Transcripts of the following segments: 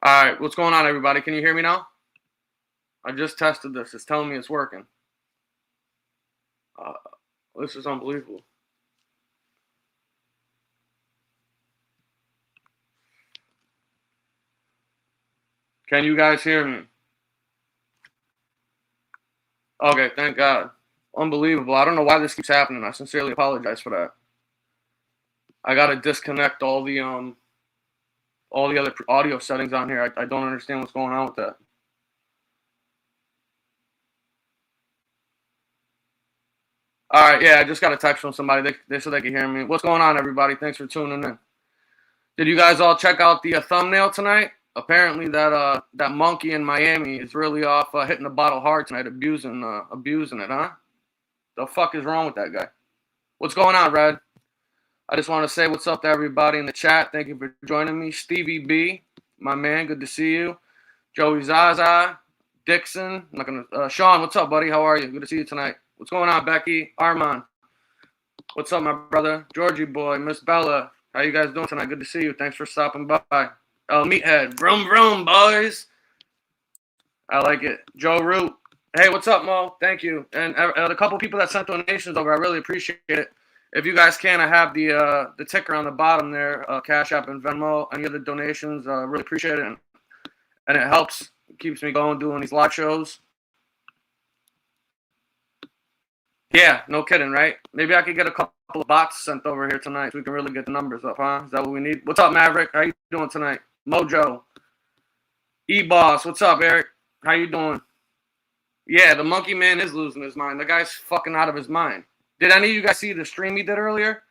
All right, what's going on, everybody? Can you hear me now? I just tested this. It's telling me it's working. Uh, this is unbelievable. Can you guys hear me? Okay, thank God. Unbelievable. I don't know why this keeps happening. I sincerely apologize for that. I gotta disconnect all the other audio settings on here. I don't understand what's going on with that. All right, yeah, I just got a text from somebody. They said they could hear me. What's going on, everybody? Thanks for tuning in. Did you guys all check out the thumbnail tonight? Apparently, that monkey in Miami is really off hitting the bottle hard tonight, abusing it, huh? The fuck is wrong with that guy? What's going on, Red? I just want to say what's up to everybody in the chat. Thank you for joining me. Stevie B, my man, good to see you. Joey Zaza, Dixon, I'm not gonna. Sean, what's up, buddy? How are you? Good to see you tonight. What's going on, Becky? Armand, what's up, my brother? Georgie boy, Miss Bella, how you guys doing tonight? Good to see you. Thanks for stopping by. Meathead, vroom vroom, boys. I like it. Joe Root, hey, what's up, Mo? Thank you. And a couple people that sent donations over, I really appreciate it. If you guys can, I have the ticker on the bottom there, Cash App and Venmo. Any other donations, really appreciate it. And it helps, keeps me going doing these live shows. Yeah, no kidding, right? Maybe I could get a couple of bots sent over here tonight so we can really get the numbers up, huh? Is that what we need? What's up, Maverick? How you doing tonight? Mojo. E-Boss, what's up, Eric? How you doing? Yeah, the monkey man is losing his mind. The guy's fucking out of his mind. Did any of you guys see the stream he did earlier?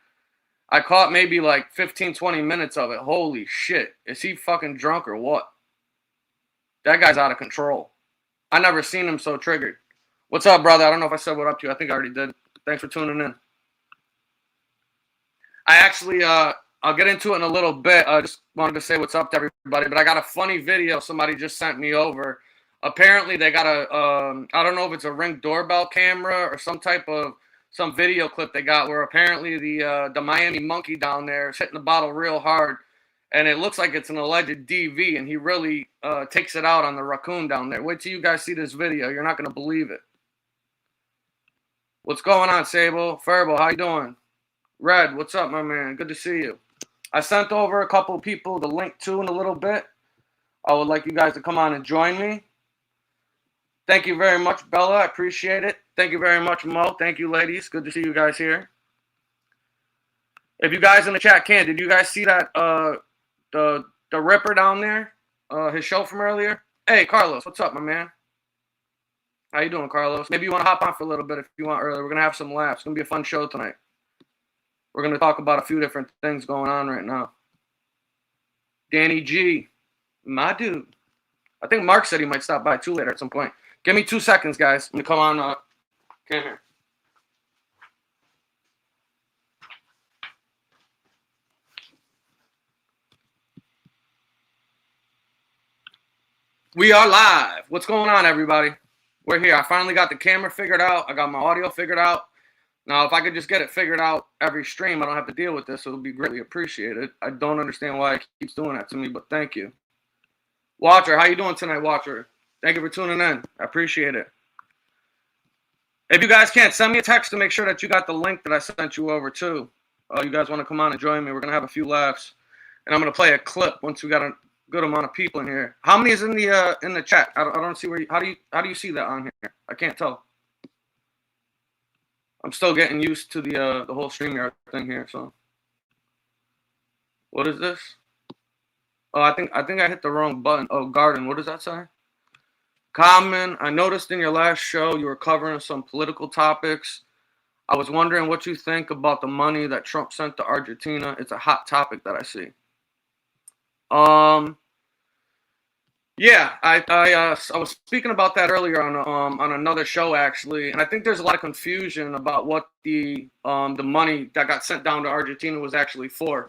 I caught maybe like 15, 20 minutes of it. Holy shit. Is he fucking drunk or what? That guy's out of control. I never seen him so triggered. What's up, brother? I don't know if I said what up to you. I think I already did. Thanks for tuning in. I actually, I'll get into it in a little bit. I just wanted to say what's up to everybody. But I got a funny video somebody just sent me over. Apparently, they got I don't know if it's a Ring doorbell camera or some video clip they got where apparently the Miami monkey down there is hitting the bottle real hard. And it looks like it's an alleged DV, and he really takes it out on the raccoon down there. Wait till you guys see this video. You're not going to believe it. What's going on, Sable? Furbo, how you doing? Red, what's up, my man? Good to see you. I sent over a couple people the link to in a little bit. I would like you guys to come on and join me. Thank you very much, Bella. I appreciate it. Thank you very much, Mo. Thank you, ladies. Good to see you guys here. If you guys in the chat can, did you guys see that the Ripper down there? His show from earlier? Hey, Carlos, what's up, my man? How you doing, Carlos? Maybe you want to hop on for a little bit if you want earlier. We're going to have some laughs. It's going to be a fun show tonight. We're going to talk about a few different things going on right now. Danny G, my dude. I think Mark said he might stop by too later at some point. Give me 2 seconds, guys. I'm going to come on. Come here. We are live. What's going on, everybody? We're here. I finally got the camera figured out. I got my audio figured out. Now, if I could just get it figured out every stream, I don't have to deal with this. So it would be greatly appreciated. I don't understand why it keeps doing that to me, but thank you. Watcher, how you doing tonight, Watcher? Thank you for tuning in. I appreciate it. If you guys can't, send me a text to make sure that you got the link that I sent you over to. You guys want to come on and join me? We're going to have a few laughs. And I'm going to play a clip once we got a good amount of people in here. How many is in the chat? I don't see where how do you see that on here? I can't tell. I'm still getting used to the whole StreamYard thing here. So, what is this? Oh, I think I hit the wrong button. Oh, Garden. What does that say? Common. I noticed in your last show you were covering some political topics. I was wondering what you think about the money that Trump sent to Argentina. It's a hot topic that I see. Yeah, I was speaking about that earlier on another show actually, and I think there's a lot of confusion about what the money that got sent down to Argentina was actually for.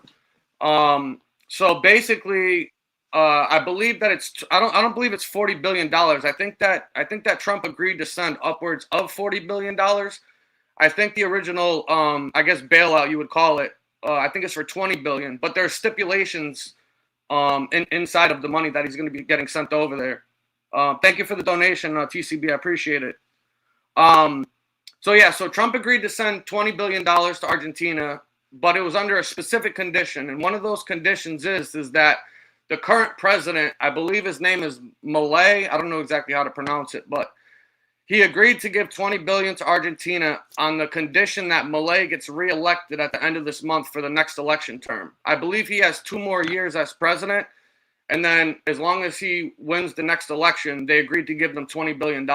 So basically, I believe that I don't believe it's $40 billion. I think that Trump agreed to send upwards of $40 billion. I think the original, I guess bailout you would call it, I think it's for $20 billion, but there's stipulations inside of the money that he's going to be getting sent over there. Thank you for the donation, TCB. I appreciate it. So Trump agreed to send $20 billion to Argentina, but it was under a specific condition. And one of those conditions is that the current president, I believe his name is Milei, I don't know exactly how to pronounce it, but he agreed to give $20 billion to Argentina on the condition that Milei gets reelected at the end of this month for the next election term. I believe he has 2 more years as president, and then as long as he wins the next election, they agreed to give them $20 billion.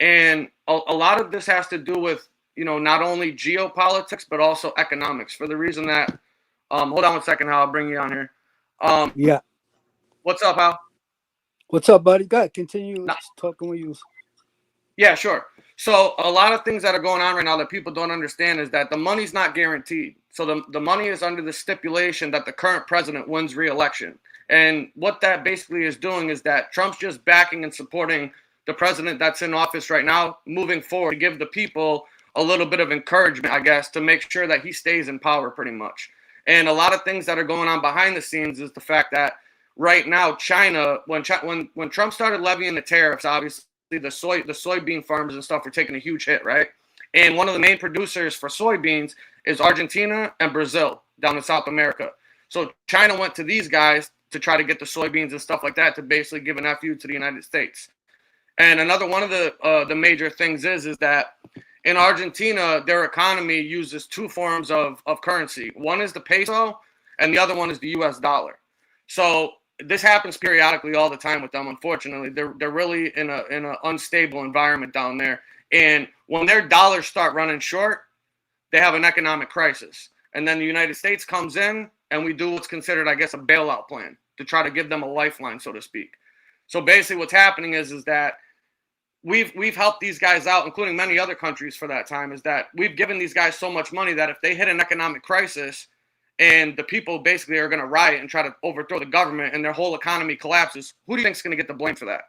And a lot of this has to do with, not only geopolitics, but also economics, for the reason that, hold on one second, Hal, I'll bring you on here. Yeah. What's up, Hal? What's up, buddy? Go ahead, continue talking with you. Yeah, sure. So a lot of things that are going on right now that people don't understand is that the money's not guaranteed. So the money is under the stipulation that the current president wins re-election. And what that basically is doing is that Trump's just backing and supporting the president that's in office right now, moving forward to give the people a little bit of encouragement, I guess, to make sure that he stays in power pretty much. And a lot of things that are going on behind the scenes is the fact that right now, China, when Trump started levying the tariffs, obviously the soybean farmers and stuff are taking a huge hit, right? And one of the main producers for soybeans is Argentina and Brazil down in South America. So China went to these guys to try to get the soybeans and stuff like that to basically give an FU to the United States. And another one of the major things is that in Argentina, their economy uses 2 forms of currency. One is the peso, and the other one is the U.S. dollar. So this happens periodically all the time with them. Unfortunately, they're really in an unstable environment down there. And when their dollars start running short, they have an economic crisis. And then the United States comes in, and we do what's considered, I guess, a bailout plan to try to give them a lifeline, so to speak. So basically, what's happening is that we've helped these guys out, including many other countries for that time, is that we've given these guys so much money that if they hit an economic crisis and the people basically are going to riot and try to overthrow the government and their whole economy collapses, who do you think is going to get the blame for that?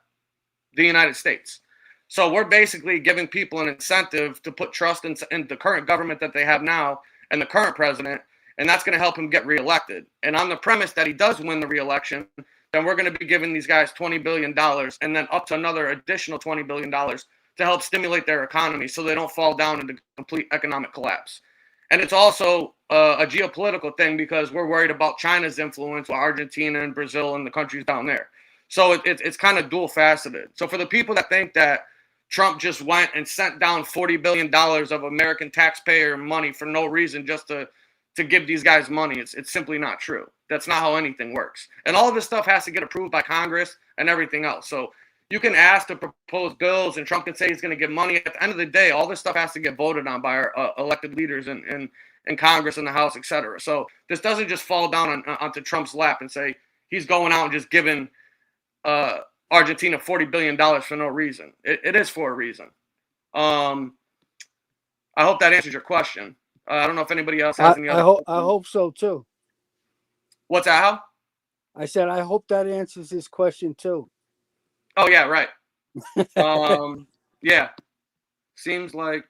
The United States. So we're basically giving people an incentive to put trust in the current government that they have now and the current president, and that's going to help him get reelected. And on the premise that he does win the reelection, then we're going to be giving these guys $20 billion and then up to another additional $20 billion to help stimulate their economy so they don't fall down into complete economic collapse. And it's also a geopolitical thing because we're worried about China's influence with Argentina and Brazil and the countries down there. So it's kind of dual faceted. So for the people that think that Trump just went and sent down $40 billion of American taxpayer money for no reason just to give these guys money, it's simply not true. That's not how anything works. And all of this stuff has to get approved by Congress and everything else. So you can ask to propose bills and Trump can say he's going to give money. At the end of the day, all this stuff has to get voted on by our elected leaders in Congress and the House, et cetera. So this doesn't just fall down onto Trump's lap and say he's going out and just giving Argentina $40 billion for no reason. It is for a reason. I hope that answers your question. I don't know if anybody else has any other. I hope so too. What's that, Hal? I said I hope that answers his question too. Oh yeah, right. Yeah. Seems like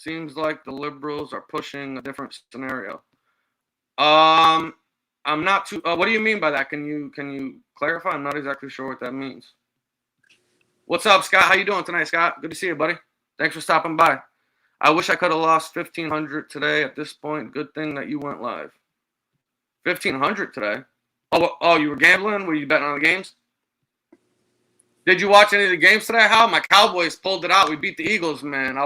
the liberals are pushing a different scenario. I'm not too. What do you mean by that? Can you clarify? I'm not exactly sure what that means. What's up, Scott? How you doing tonight, Scott? Good to see you, buddy. Thanks for stopping by. I wish I could have lost 1,500 today at this point. Good thing that you went live. 1,500 today? Oh, you were gambling? Were you betting on the games? Did you watch any of the games today? How? My Cowboys pulled it out. We beat the Eagles, man.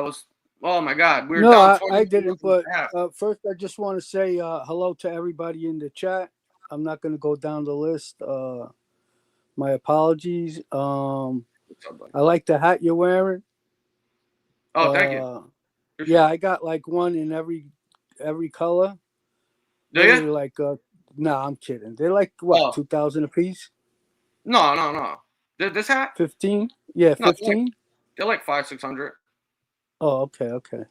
Oh my God. We were down. I didn't, but first I just want to say hello to everybody in the chat. I'm not going to go down the list. My apologies. I like the hat you're wearing. Oh, thank you. Yeah, I got like one in every color. Do you? They're like, I'm kidding. They're like what, 2,000 a piece? No. This hat? 15? Yeah, 15. No, they're like 500-600. Oh, okay.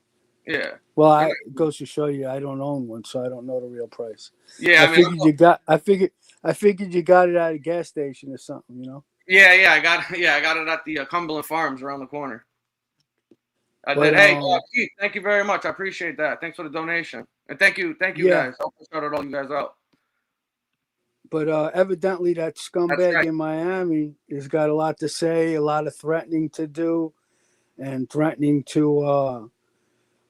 Yeah. Well, it goes to show you I don't own one, so I don't know the real price. Yeah, I figured you got it at a gas station or something, you know. Yeah, I got it at the Cumberland Farms around the corner. I did. Hey, Keith, thank you very much. I appreciate that. Thanks for the donation. And thank you guys. I hope I started all you guys out. But evidently, that That's scumbag right. in Miami has got a lot to say, a lot of threatening to do, and threatening to uh,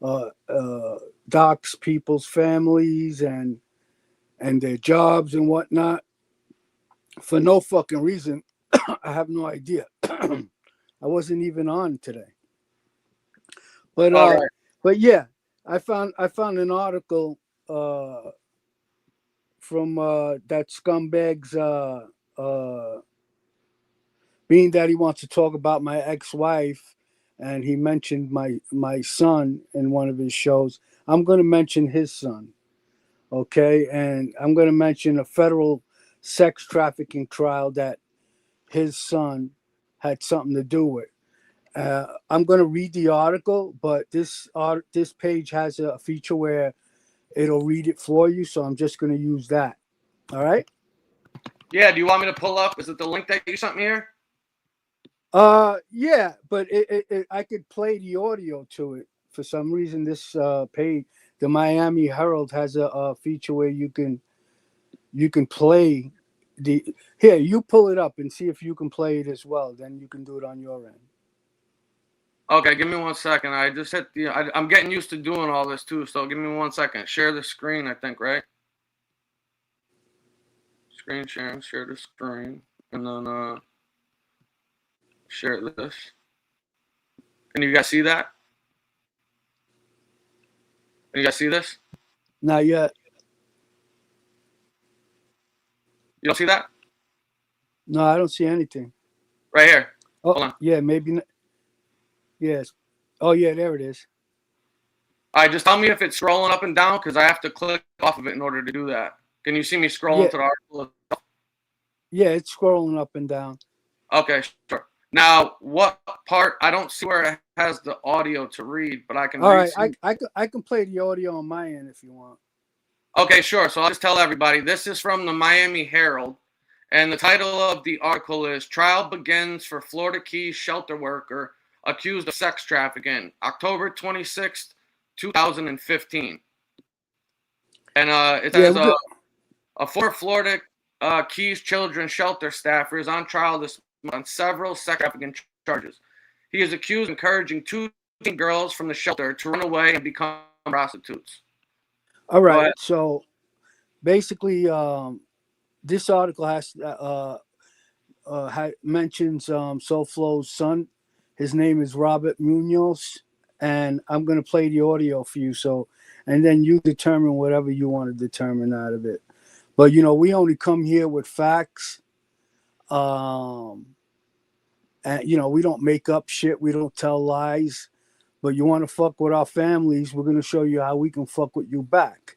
uh, dox people's families and their jobs and whatnot for no fucking reason. I have no idea. I wasn't even on today. But All right. yeah, I found an article uh from that scumbag's being that he wants to talk about my ex-wife, and he mentioned my son in one of his shows. I'm going to mention his son, okay? And I'm going to mention a federal sex trafficking trial that his son had something to do with. I'm going to read the article, but this page has a feature where it'll read it for you, so I'm just going to use that. All right? Yeah. Do you want me to pull up? Is it the link that you sent me here? Yeah, but I could play the audio to it. For some reason, this page, the Miami Herald, has a feature where you can play the. Here, you pull it up and see if you can play it as well. Then you can do it on your end. Okay. Give me 1 second. I just hit the. I'm getting used to doing all this too. So give me 1 second. Share the screen. I think right. Screen sharing. Share the screen, and then share this. Can you guys see that? Can you guys see this? Not yet. You don't see that? No, I don't see anything. Right here. Oh, Hold on. yeah, maybe. Yes. Oh, yeah, there it is. All right, just tell me if it's scrolling up and down because I have to click off of it in order to do that. Can you see me scrolling Yeah, to the article? yeah, it's scrolling up and down. Okay, sure. Now, what part? I don't see where it has the audio to read, but I can All read right, some. I can play the audio on my end if you want. Okay, sure. So I'll just tell everybody this is from the Miami Herald, and the title of the article is Trial Begins for Florida Keys Shelter Worker Accused of Sex Trafficking, October 26th, 2015. And it Yeah, says we're good. a former Florida Keys Children's Shelter staffer is on trial this month on several sex trafficking charges. He is accused of encouraging two teen girls from the shelter to run away and become prostitutes. All Go right. ahead. So basically, this article mentions SoFlo's son. His name is Robert Munoz, and I'm going to play the audio for you. So, and then you determine whatever you want to determine out of it. But we only come here with facts. Um, and we don't make up shit. We don't tell lies. But you want to fuck with our families, we're going to show you how we can fuck with you back.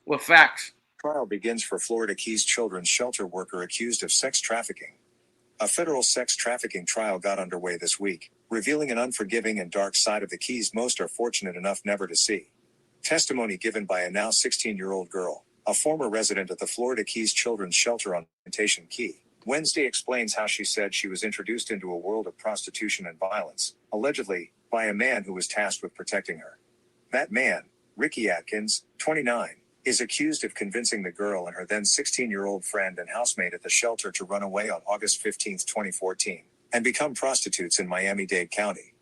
With facts. Trial begins for Florida Keys children's shelter worker accused of sex trafficking. A federal sex trafficking trial got underway this week, revealing an unforgiving and dark side of the Keys most are fortunate enough never to see. Testimony given by a now 16-year-old girl, a former resident at the Florida Keys Children's Shelter on Plantation Key, Wednesday explains how she said she was introduced into a world of prostitution and violence, allegedly, by a man who was tasked with protecting her. That man, Ricky Atkins, 29, is accused of convincing the girl and her then 16-year-old friend and housemate at the shelter to run away on August 15, 2014, and become prostitutes in Miami-Dade County.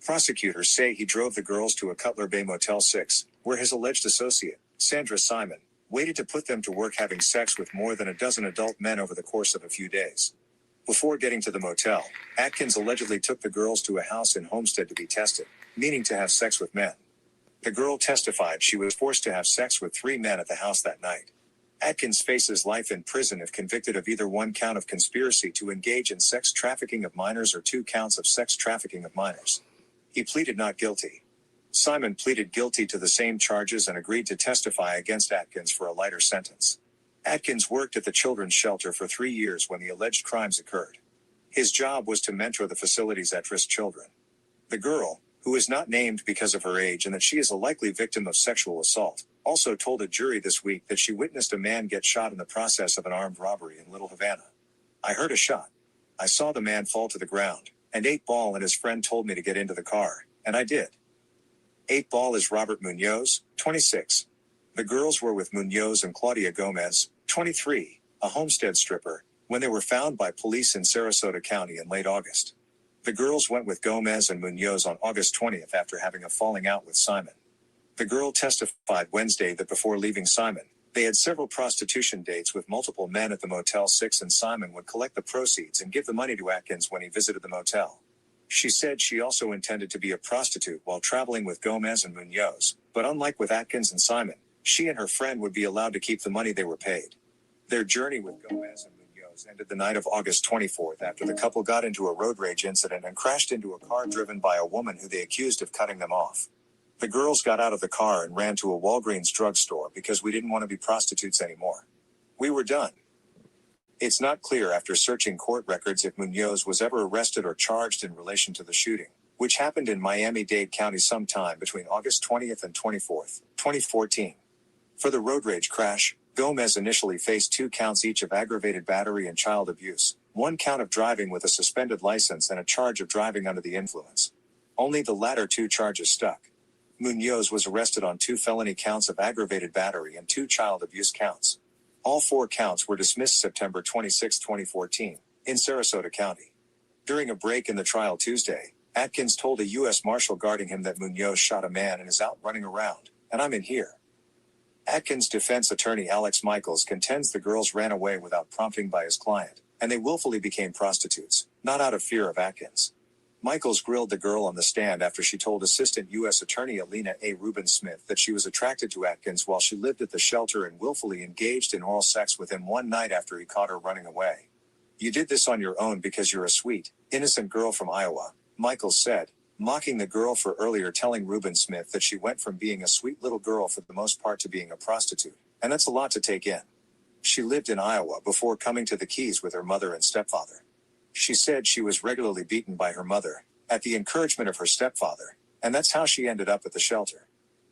Prosecutors say he drove the girls to a Cutler Bay Motel 6, where his alleged associate, Sandra Simon, waited to put them to work having sex with more than a dozen adult men over the course of a few days. Before getting to the motel, Atkins allegedly took the girls to a house in Homestead to be tested, meaning to have sex with men. The girl testified she was forced to have sex with 3 men at the house that night. Atkins faces life in prison if convicted of either 1 count of conspiracy to engage in sex trafficking of minors or 2 counts of sex trafficking of minors. He pleaded not guilty. Simon pleaded guilty to the same charges and agreed to testify against Atkins for a lighter sentence. Atkins worked at the children's shelter for 3 years when the alleged crimes occurred. His job was to mentor the facility's at-risk children. The girl, who is not named because of her age and that she is a likely victim of sexual assault, also told a jury this week that she witnessed a man get shot in the process of an armed robbery in Little Havana. I heard a shot. I saw the man fall to the ground, and 8-Ball and his friend told me to get into the car, and I did. 8-Ball is Robert Munoz, 26. The girls were with Munoz and Claudia Gomez, 23, a homestead stripper, when they were found by police in Sarasota County in late August. The girls went with Gomez and Munoz on August 20th after having a falling out with Simon. The girl testified Wednesday that before leaving Simon, they had several prostitution dates with multiple men at the Motel 6, and Simon would collect the proceeds and give the money to Atkins when he visited the motel. She said she also intended to be a prostitute while traveling with Gomez and Munoz, but unlike with Atkins and Simon, she and her friend would be allowed to keep the money they were paid. Their journey with Gomez and Munoz ended the night of August 24th after the couple got into a road rage incident and crashed into a car driven by a woman who they accused of cutting them off. The girls got out of the car and ran to a Walgreens drugstore because we didn't want to be prostitutes anymore. We were done. It's not clear after searching court records if Munoz was ever arrested or charged in relation to the shooting, which happened in Miami-Dade County sometime between August 20th and 24th, 2014. For the road rage crash, Gomez initially faced 2 counts each of aggravated battery and child abuse, 1 count of driving with a suspended license, and a charge of driving under the influence. Only the latter 2 charges stuck. Munoz was arrested on 2 felony counts of aggravated battery and 2 child abuse counts. All 4 counts were dismissed September 26, 2014, in Sarasota County. During a break in the trial Tuesday, Atkins told a U.S. Marshal guarding him that Munoz shot a man and is out running around, and I'm in here. Atkins' defense attorney Alex Michaels contends the girls ran away without prompting by his client, and they willfully became prostitutes, not out of fear of Atkins. Michaels grilled the girl on the stand after she told Assistant U.S. Attorney Alina A. Rubin Smith that she was attracted to Atkins while she lived at the shelter and willfully engaged in oral sex with him one night after he caught her running away. You did this on your own because you're a sweet, innocent girl from Iowa, Michaels said, mocking the girl for earlier telling Rubin Smith that she went from being a sweet little girl for the most part to being a prostitute, and that's a lot to take in. She lived in Iowa before coming to the Keys with her mother and stepfather. She said she was regularly beaten by her mother, at the encouragement of her stepfather, and that's how she ended up at the shelter.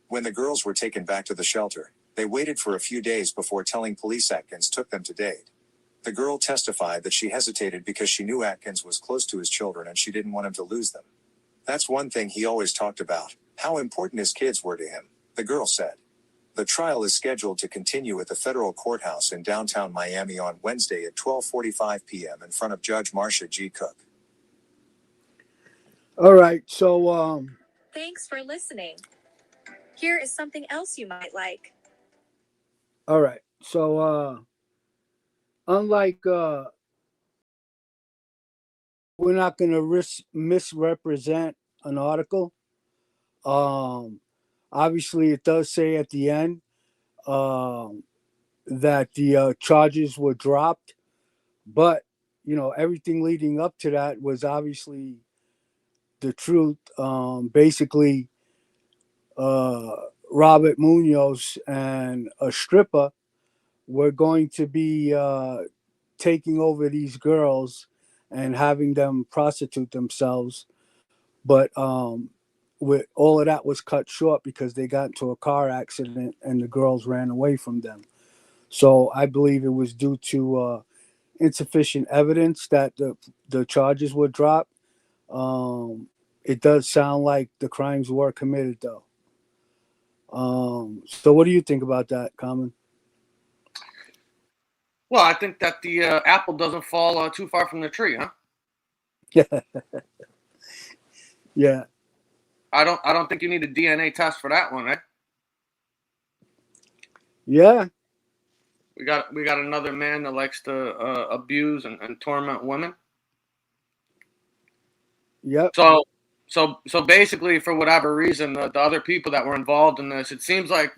When the girls were taken back to the shelter, they waited for a few days before telling police Atkins took them to Dade. The girl testified that she hesitated because she knew Atkins was close to his children and she didn't want him to lose them. That's one thing he always talked about, how important his kids were to him, the girl said. The trial is scheduled to continue at the federal courthouse in downtown Miami on Wednesday at 12:45 p.m. in front of Judge Marcia G. Cook. All right, so Thanks for listening. Here is something else you might like. all right, so unlike we're not going to misrepresent an article. Obviously, it does say at the end that the charges were dropped, but everything leading up to that was obviously the truth. Basically, Robert Munoz and a stripper were going to be taking over these girls and having them prostitute themselves, but with all of that was cut short because they got into a car accident and the girls ran away from them. So I believe it was due to insufficient evidence that the charges were dropped. It does sound like the crimes were committed, though. So what do you think about that, Common? Well, I think that the apple doesn't fall too far from the tree, huh? Yeah. I don't think you need a DNA test for that one, right? Yeah. We got another man that likes to abuse and torment women. Yep. So basically, for whatever reason, the other people that were involved in this, it seems like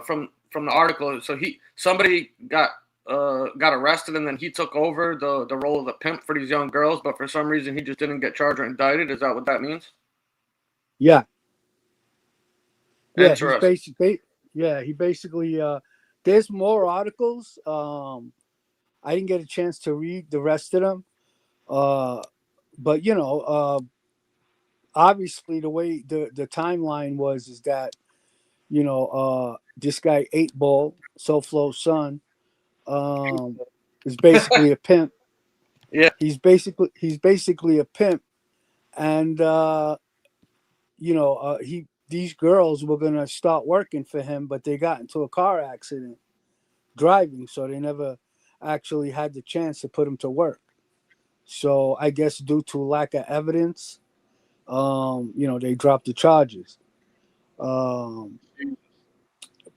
from the article, so somebody got arrested and then he took over the role of the pimp for these young girls, but for some reason he just didn't get charged or indicted. Is that what that means? Yeah. Yeah. Interesting. He basically. There's more articles. I didn't get a chance to read the rest of them. But obviously the way the timeline was is that this guy 8 Ball, SoFlo's son, is basically a pimp. Yeah. He's basically a pimp, and these girls were gonna start working for him, but they got into a car accident driving, so they never actually had the chance to put him to work. So I guess due to lack of evidence, they dropped the charges. Um,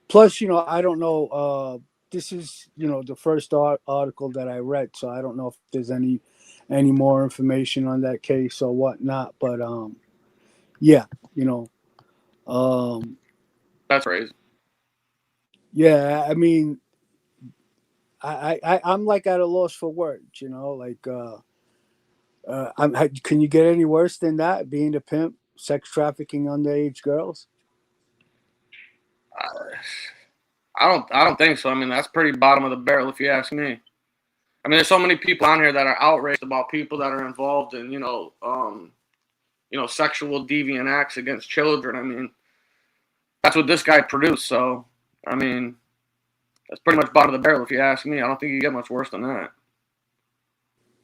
Plus, I don't know. This is, the first article that I read, so I don't know if there's any more information on that case or whatnot. But yeah, you know, um, That's crazy. yeah. I mean, I'm like at a loss for words. Like can you get any worse than that? Being a pimp, sex trafficking underage girls. I don't think so. I mean, that's pretty bottom of the barrel if you ask me. I mean, there's so many people on here that are outraged about people that are involved in, sexual deviant acts against children. I mean, that's what this guy produced. So, I mean, that's pretty much bottom of the barrel if you ask me. I don't think you get much worse than that.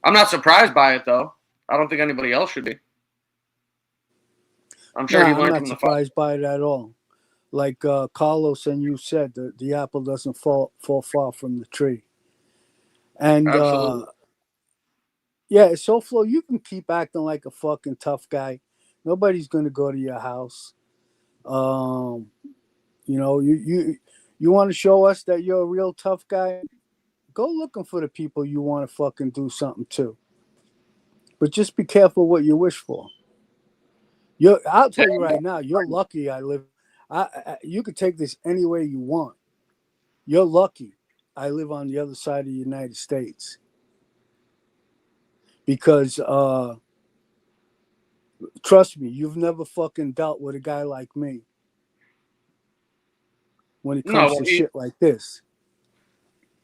I'm not surprised by it though. I don't think anybody else should be. I'm sure he I'm learned not from the surprised by it at all. Like Carlos and you said, the apple doesn't fall far from the tree. And Absolutely. yeah, so Flo, you can keep acting like a fucking tough guy. Nobody's gonna go to your house. Um, you want to show us that you're a real tough guy. Go looking for the people you want to fucking do something to. But just be careful what you wish for. I'll tell you right now, you're lucky I live. You could take this any way you want. You're lucky I live on the other side of the United States. Because trust me, you've never fucking dealt with a guy like me when it No, comes to shit like this.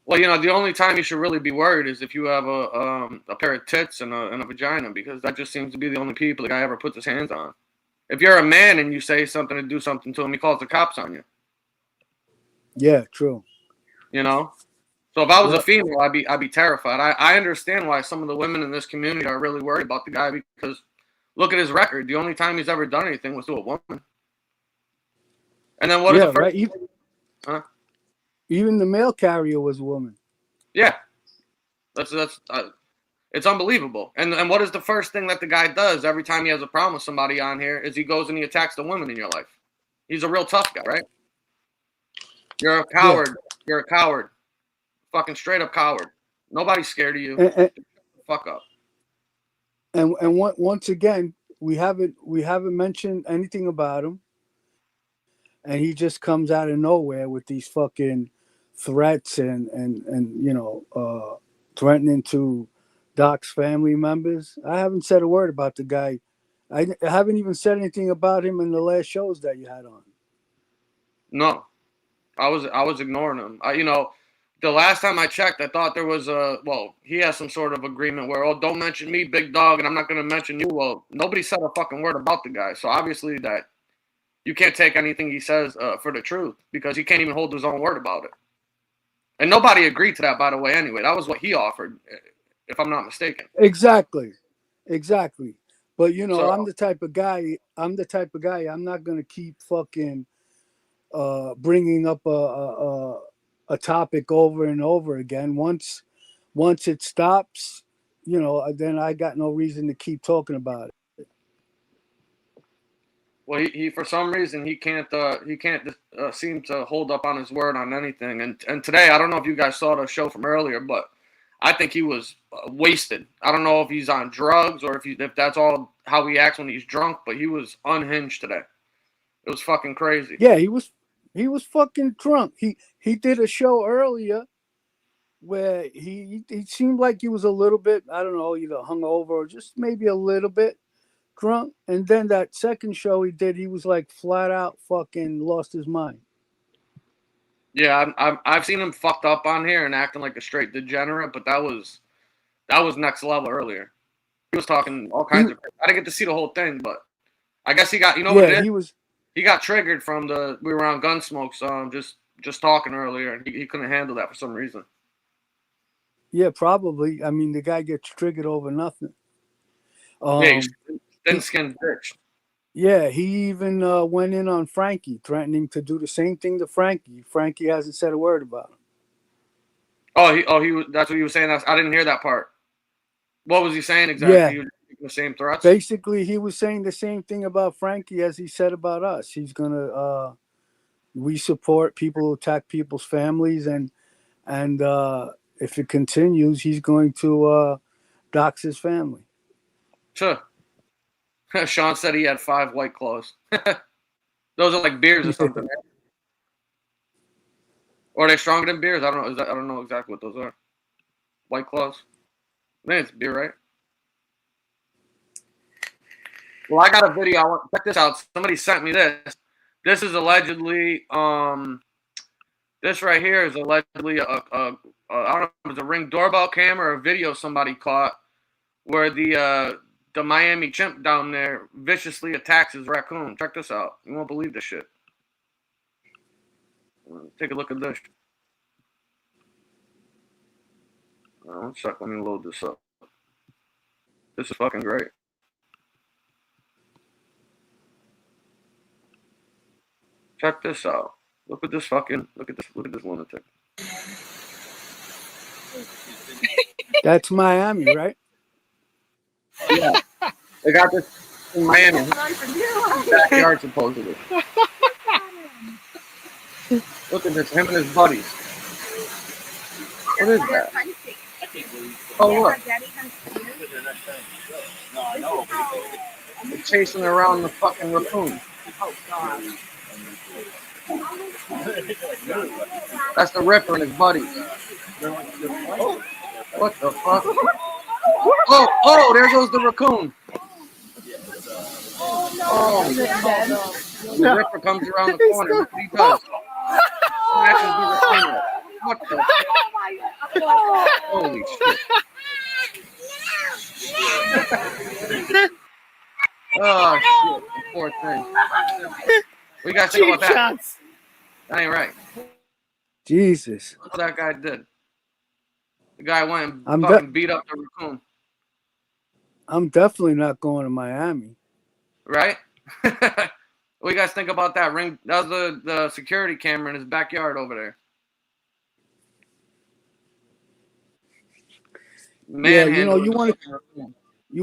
well, the only time you should really be worried is if you have a pair of tits and a vagina, because that just seems to be the only people the guy ever puts his hands on. If you're a man and you say something to do something to him, he calls the cops on you. Yeah, true. So if I was a Yep. female, I'd be terrified. I understand why some of the women in this community are really worried about the guy, because look at his record. The only time he's ever done anything was to a woman. And then what is Yeah, the first? right. Huh? Even the mail carrier was a woman. Yeah, that's it's unbelievable. And what is the first thing that the guy does every time he has a problem with somebody on here? Is he goes and he attacks the women in your life. He's a real tough guy, right? You're a coward. Yeah. You're a coward. Fucking straight up coward. Nobody's scared of you. Fuck up. And once again, we haven't mentioned anything about him, and he just comes out of nowhere with these fucking threats and threatening to dox family members. I haven't said a word about the guy. I haven't even said anything about him in the last shows that you had on. No, I was ignoring him. The last time I checked, I thought there was he has some sort of agreement where, oh, don't mention me, big dog, and I'm not going to mention you. Well, nobody said a fucking word about the guy, so obviously that you can't take anything he says for the truth, because he can't even hold his own word about it. And nobody agreed to that, by the way. Anyway, that was what he offered, if I'm not mistaken. Exactly. But I'm the type of guy. I'm not going to keep fucking bringing up a topic over and over again. Once it stops, then I got no reason to keep talking about it. Well, he for some reason he can't seem to hold up on his word on anything. And today, I don't know if you guys saw the show from earlier, but I think he was wasted. I don't know if he's on drugs or if that's all how he acts when he's drunk, but he was unhinged today. It was fucking crazy. Yeah, he was fucking drunk. He did a show earlier where he seemed like he was a little bit, I don't know, either hungover or just maybe a little bit drunk. And then that second show he did, he was like flat out fucking lost his mind. Yeah, I've seen him fucked up on here and acting like a straight degenerate, but that was next level earlier. He was talking all kinds of. I didn't get to see the whole thing, but I guess he got. What it is? He got triggered from we were on Gunsmoke's just talking earlier, and he couldn't handle that for some reason. Yeah, probably. I mean, the guy gets triggered over nothing. Yeah, he's thin-skinned bitch. Yeah, he even went in on Frankie, threatening to do the same thing to Frankie. Frankie hasn't said a word about him. He was. That's what he was saying. I didn't hear that part. What was he saying exactly? Yeah, He was making the same threats. basically, he was saying the same thing about Frankie as he said about us. He's gonna. We support people who attack people's families, and if it continues, he's going to dox his family. Sure. Sean said he had 5 White Claws. Those are like beers or something, right? Or are they stronger than beers? I don't know. I don't know exactly what those are. White Claws. I think it's beer, right? Well, I got a video. I want check this out. Somebody sent me this. This is allegedly this right here is allegedly a I don't know if it was a Ring doorbell camera or a video somebody caught where the Miami chimp down there viciously attacks his raccoon. Check this out. You won't believe this shit. Take a look at this. One sec. Let me load this up. This is fucking great. Check this out. Look at this lunatic. That's Miami, right? Yeah. They got this in Miami. Backyard, supposedly. Look at this, him and his buddies. What is that? Oh, look. They're chasing around the fucking raccoon. That's the Ripper and his buddies. What the fuck? Oh, there goes the raccoon. Oh, the Ripper comes around the corner. Look what he does. Smashes the raccoon. What the fuck? Holy shit. Oh, shit. The poor thing. What you guys think about that? That ain't right. Jesus. What that guy did. The guy went and I'm beat up the raccoon. I'm definitely not going to Miami. Right? What do you guys think about that? Ring? That was the security camera in his backyard over there. Yeah, you know, you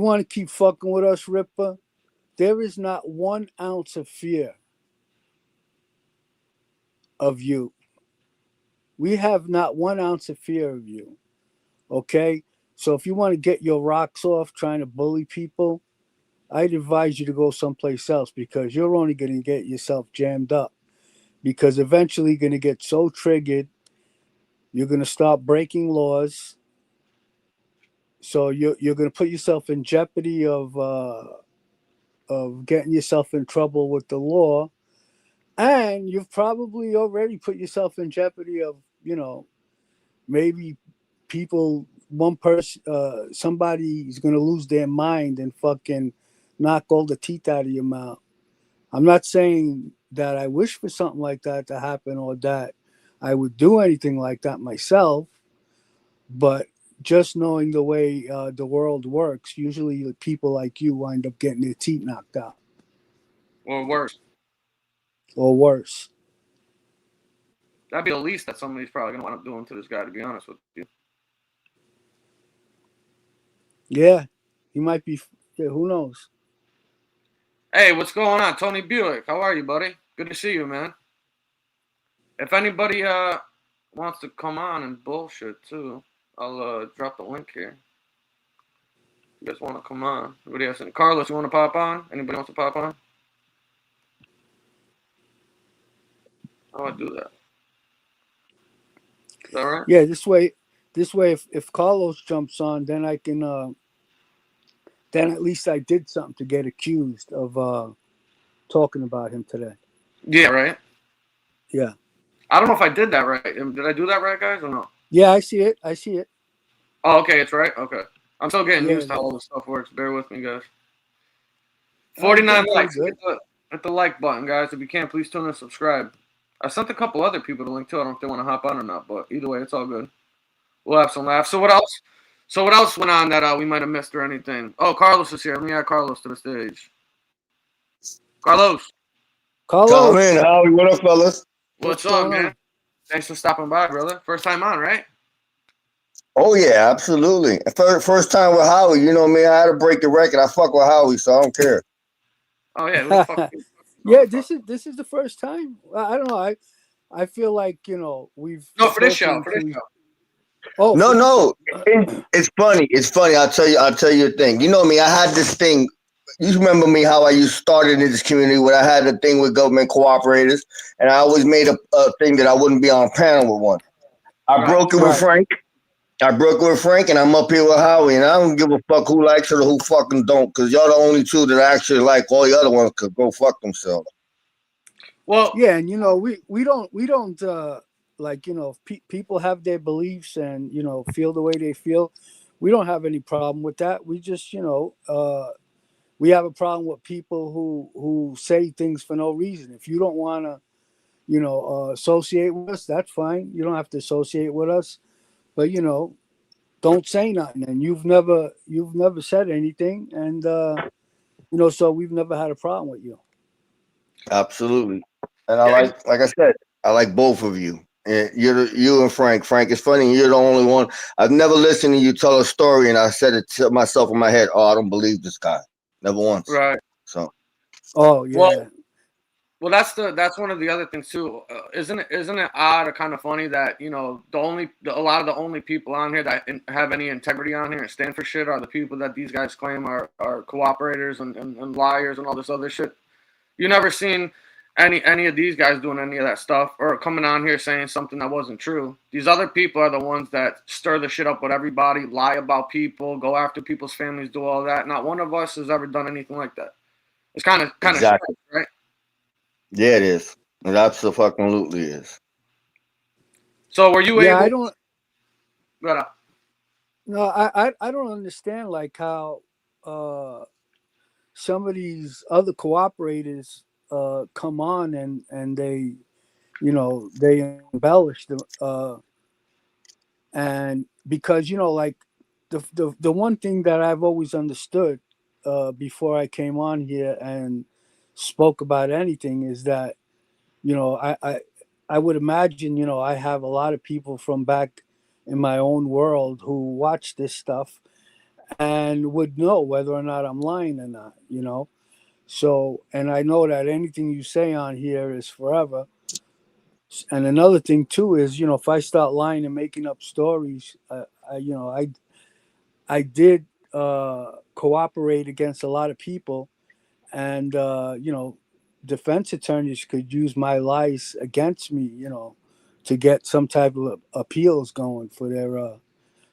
want to keep fucking with us, Ripper? There is not 1 ounce of fear of you. We have not 1 ounce of fear of you. Okay? So if you want to get your rocks off trying to bully people, I'd advise you to go someplace else because you're only going to get yourself jammed up. Because eventually you're going to get so triggered, you're going to start breaking laws. So you're going to put yourself in jeopardy of getting yourself in trouble with the law. And you've probably already put yourself in jeopardy of, you know, maybe somebody's going to lose their mind and fucking knock all the teeth out of your mouth. I'm not saying that I wish for something like that to happen or that I would do anything like that myself, but just knowing the way the world works, usually people like you wind up getting their teeth knocked out. Or worse. Or worse. That'd be the least that somebody's probably going to wind up doing to this guy, to be honest with you. Yeah, he might be. Yeah, who knows? Hey, what's going on? Tony Buick, how are you, buddy? Good to see you, man. If anybody wants to come on and bullshit, too, I'll drop the link here. You guys want to come on? Anybody else? Carlos, you want to pop on? Anybody wants to pop on? How do I do that? Is that right? Yeah, this way, if Carlos jumps on, then I can. Then at least I did something to get accused of talking about him today. Yeah, right? Yeah. I don't know if I did that right. Did I do that right, guys, or no? Yeah, I see it. Oh, okay, it's right? Okay. I'm still getting used to how all this stuff works. Bear with me, guys. 49 likes. Hit the like button, guys. If you can, please tune in and subscribe. I sent a couple other people the link, too. I don't know if they want to hop on or not, but either way, it's all good. We'll have some laughs. So what else? So what else went on that we might have missed or anything? Oh, Carlos is here. Let me add Carlos to the stage. Carlos. Come in, Howie. What up, fellas? What's up, man? Thanks for stopping by, brother. First time on, right? Oh yeah, absolutely. First time with Howie, you know me. I had to break the record. I fuck with Howie, so I don't care. Oh yeah, who the fuck? Yeah, this is the first time. I don't know. I feel like we've No, for this show, spoken for this to each. show. Oh, No, for this no, show. it's funny. It's funny. I'll tell you a thing. You know me. I had this thing. You remember me how I used started in this community where I had a thing with government cooperators, and I always made a thing that I wouldn't be on panel with one. I Right. broke it with Right. Frank. I broke it with Frank, and I'm up here with Howie, and I don't give a fuck who likes it or who fucking don't, because y'all the only two that I actually like. All the other ones could go fuck themselves. Well, Yeah, and we don't like if people have their beliefs and feel the way they feel. We don't have any problem with that. We just we have a problem with people who say things for no reason. If you don't want to associate with us, that's fine. You don't have to associate with us, but don't say nothing. And you've never said anything, and so we've never had a problem with you. Absolutely. And I yeah, like I said, I like both of you. You and Frank. Frank, it's funny. You're the only one. I've never listened to you tell a story, and I said it to myself in my head. Oh, I don't believe this guy. Never once. right. So Oh Well, yeah. well, that's one of the other things too. Isn't it odd or kind of funny that a lot of the only people on here that have any integrity on here and stand for shit are the people that these guys claim are cooperators and liars and all this other shit. You never seen any of these guys doing any of that stuff or coming on here saying something that wasn't true. These other people are the ones that stir the shit up with everybody, lie about people, go after people's families, do all that. Not one of us has ever done anything like that. It's kind of exactly. strange, right? Yeah, it is. It absolutely is. So were you Yeah, I able? don't. But, No, I don't understand like how uh some of these other cooperators come on and they embellish the and because like the one thing that I've always understood before I came on here and spoke about anything is that I would imagine I have a lot of people from back in my own world who watch this stuff and would know whether or not I'm lying or not. So, and I know that anything you say on here is forever. And another thing too is, if I start lying and making up stories, I did cooperate against a lot of people, and defense attorneys could use my lies against me, to get some type of appeals going for their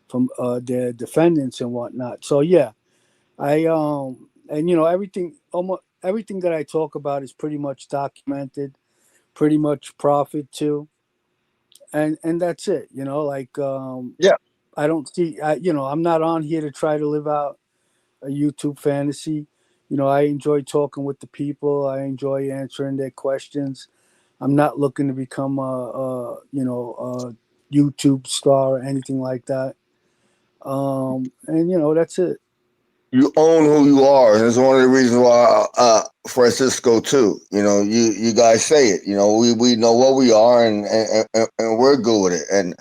from their defendants and whatnot. So yeah, I and everything, almost everything that I talk about is pretty much documented, pretty much profit too, and that's it. Like Yeah. I don't see, I'm not on here to try to live out a YouTube fantasy. I enjoy talking with the people. I enjoy answering their questions. I'm not looking to become a YouTube star or anything like that. And that's it. You own who you are, and it's one of the reasons why Francisco too. You guys say it. We know what we are, and we're good with it, and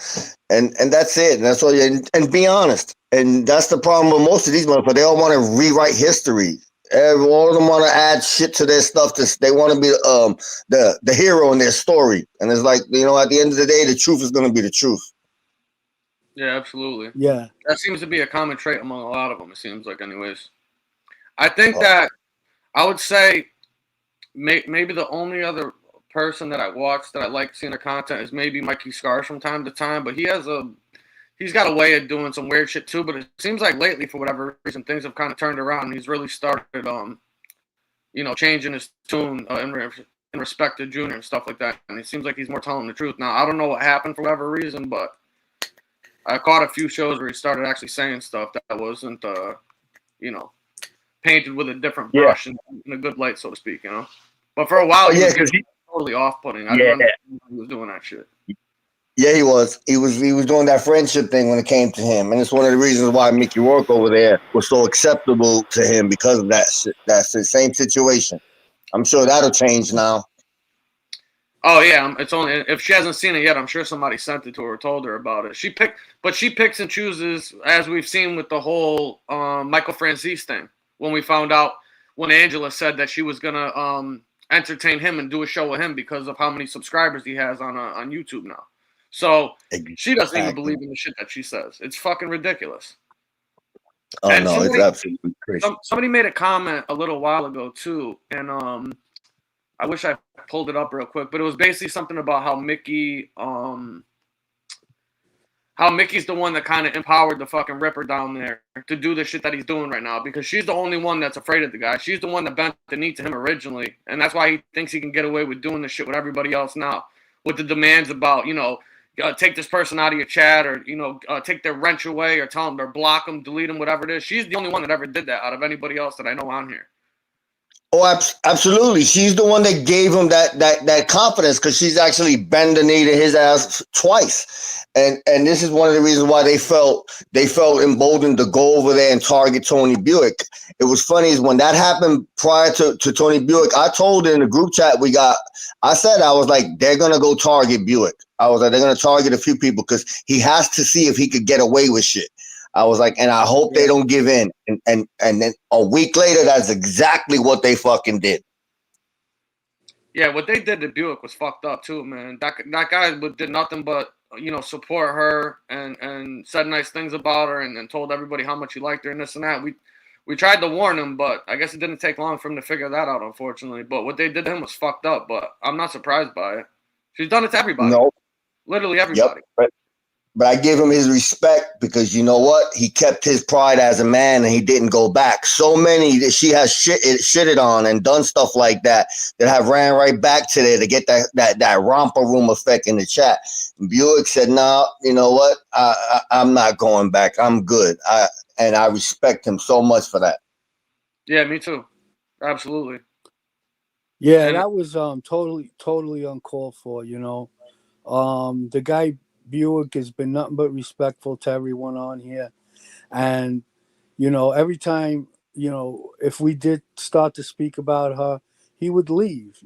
that's it. And that's all. And be honest. And that's the problem with most of these motherfuckers. They all want to rewrite history. All of them want to add shit to their stuff. They want to be the hero in their story. And it's like, at the end of the day, the truth is going to be the truth. yeah, absolutely. Yeah. That seems to be a common trait among a lot of them. It seems like, anyways. I think Oh, that I would say maybe the only other person that I watch that I like seeing the content is maybe Mikey Scars from time to time, but he's got a way of doing some weird shit too. But it seems like lately, for whatever reason, things have kind of turned around. And he's really started, changing his tune in respect to Junior and stuff like that. And it seems like he's more telling the truth now. I don't know what happened for whatever reason, but I caught a few shows where he started actually saying stuff that wasn't, painted with a different yeah. brush and in a good light, so to speak. But for a while, Oh, he yeah, was because totally off-putting. I yeah. didn't understand why he was doing that shit. Yeah, he was. He was doing that friendship thing when it came to him, and it's one of the reasons why Mickey Rourke over there was so acceptable to him because of that shit. That's the same situation. I'm sure that'll change now. Oh yeah, it's only if she hasn't seen it yet. I'm sure somebody sent it to her, or told her about it. She picks and chooses, as we've seen with the whole Michael Franzese thing. When we found out, when Angela said that she was gonna entertain him and do a show with him because of how many subscribers he has on YouTube now. So she doesn't even Exactly. believe in the shit that she says. It's fucking ridiculous. Oh And no, it's absolutely crazy. somebody made a comment a little while ago too, and I wish I pulled it up real quick, but it was basically something about how Mickey's the one that kind of empowered the fucking Ripper down there to do the shit that he's doing right now, because she's the only one that's afraid of the guy. She's the one that bent the knee to him originally, and that's why he thinks he can get away with doing the shit with everybody else now, with the demands about, take this person out of your chat, or, take their wrench away, or tell them, or block them, delete them, whatever it is. She's the only one that ever did that out of anybody else that I know on here. Oh, absolutely. She's the one that gave him that confidence, because she's actually bent the knee to his ass twice. And this is one of the reasons why they felt emboldened to go over there and target Tony Buick. It was funny is when that happened prior to Tony Buick, I told in the group chat I was like, they're going to go target Buick. I was like, they're going to target a few people because he has to see if he could get away with shit. I was like, and I hope they don't give in. And then a week later, that's exactly what they fucking did. Yeah, what they did to Buick was fucked up too, man. That guy did nothing but, support her and said nice things about her, and told everybody how much he liked her and this and that. We tried to warn him, but I guess it didn't take long for him to figure that out, unfortunately. But what they did to him was fucked up, but I'm not surprised by it. She's done it to everybody. No. Literally everybody. Yep. But I give him his respect, because you know what? He kept his pride as a man, and he didn't go back. So many that she has shitted on and done stuff like that have ran right back to there to get that romper room effect in the chat. Buick said, "No, you know what? I'm not going back. I'm good." And I respect him so much for that. Yeah, me too. Absolutely. Yeah, that was totally uncalled for. The guy Buick has been nothing but respectful to everyone on here, and every time if we did start to speak about her, he would leave.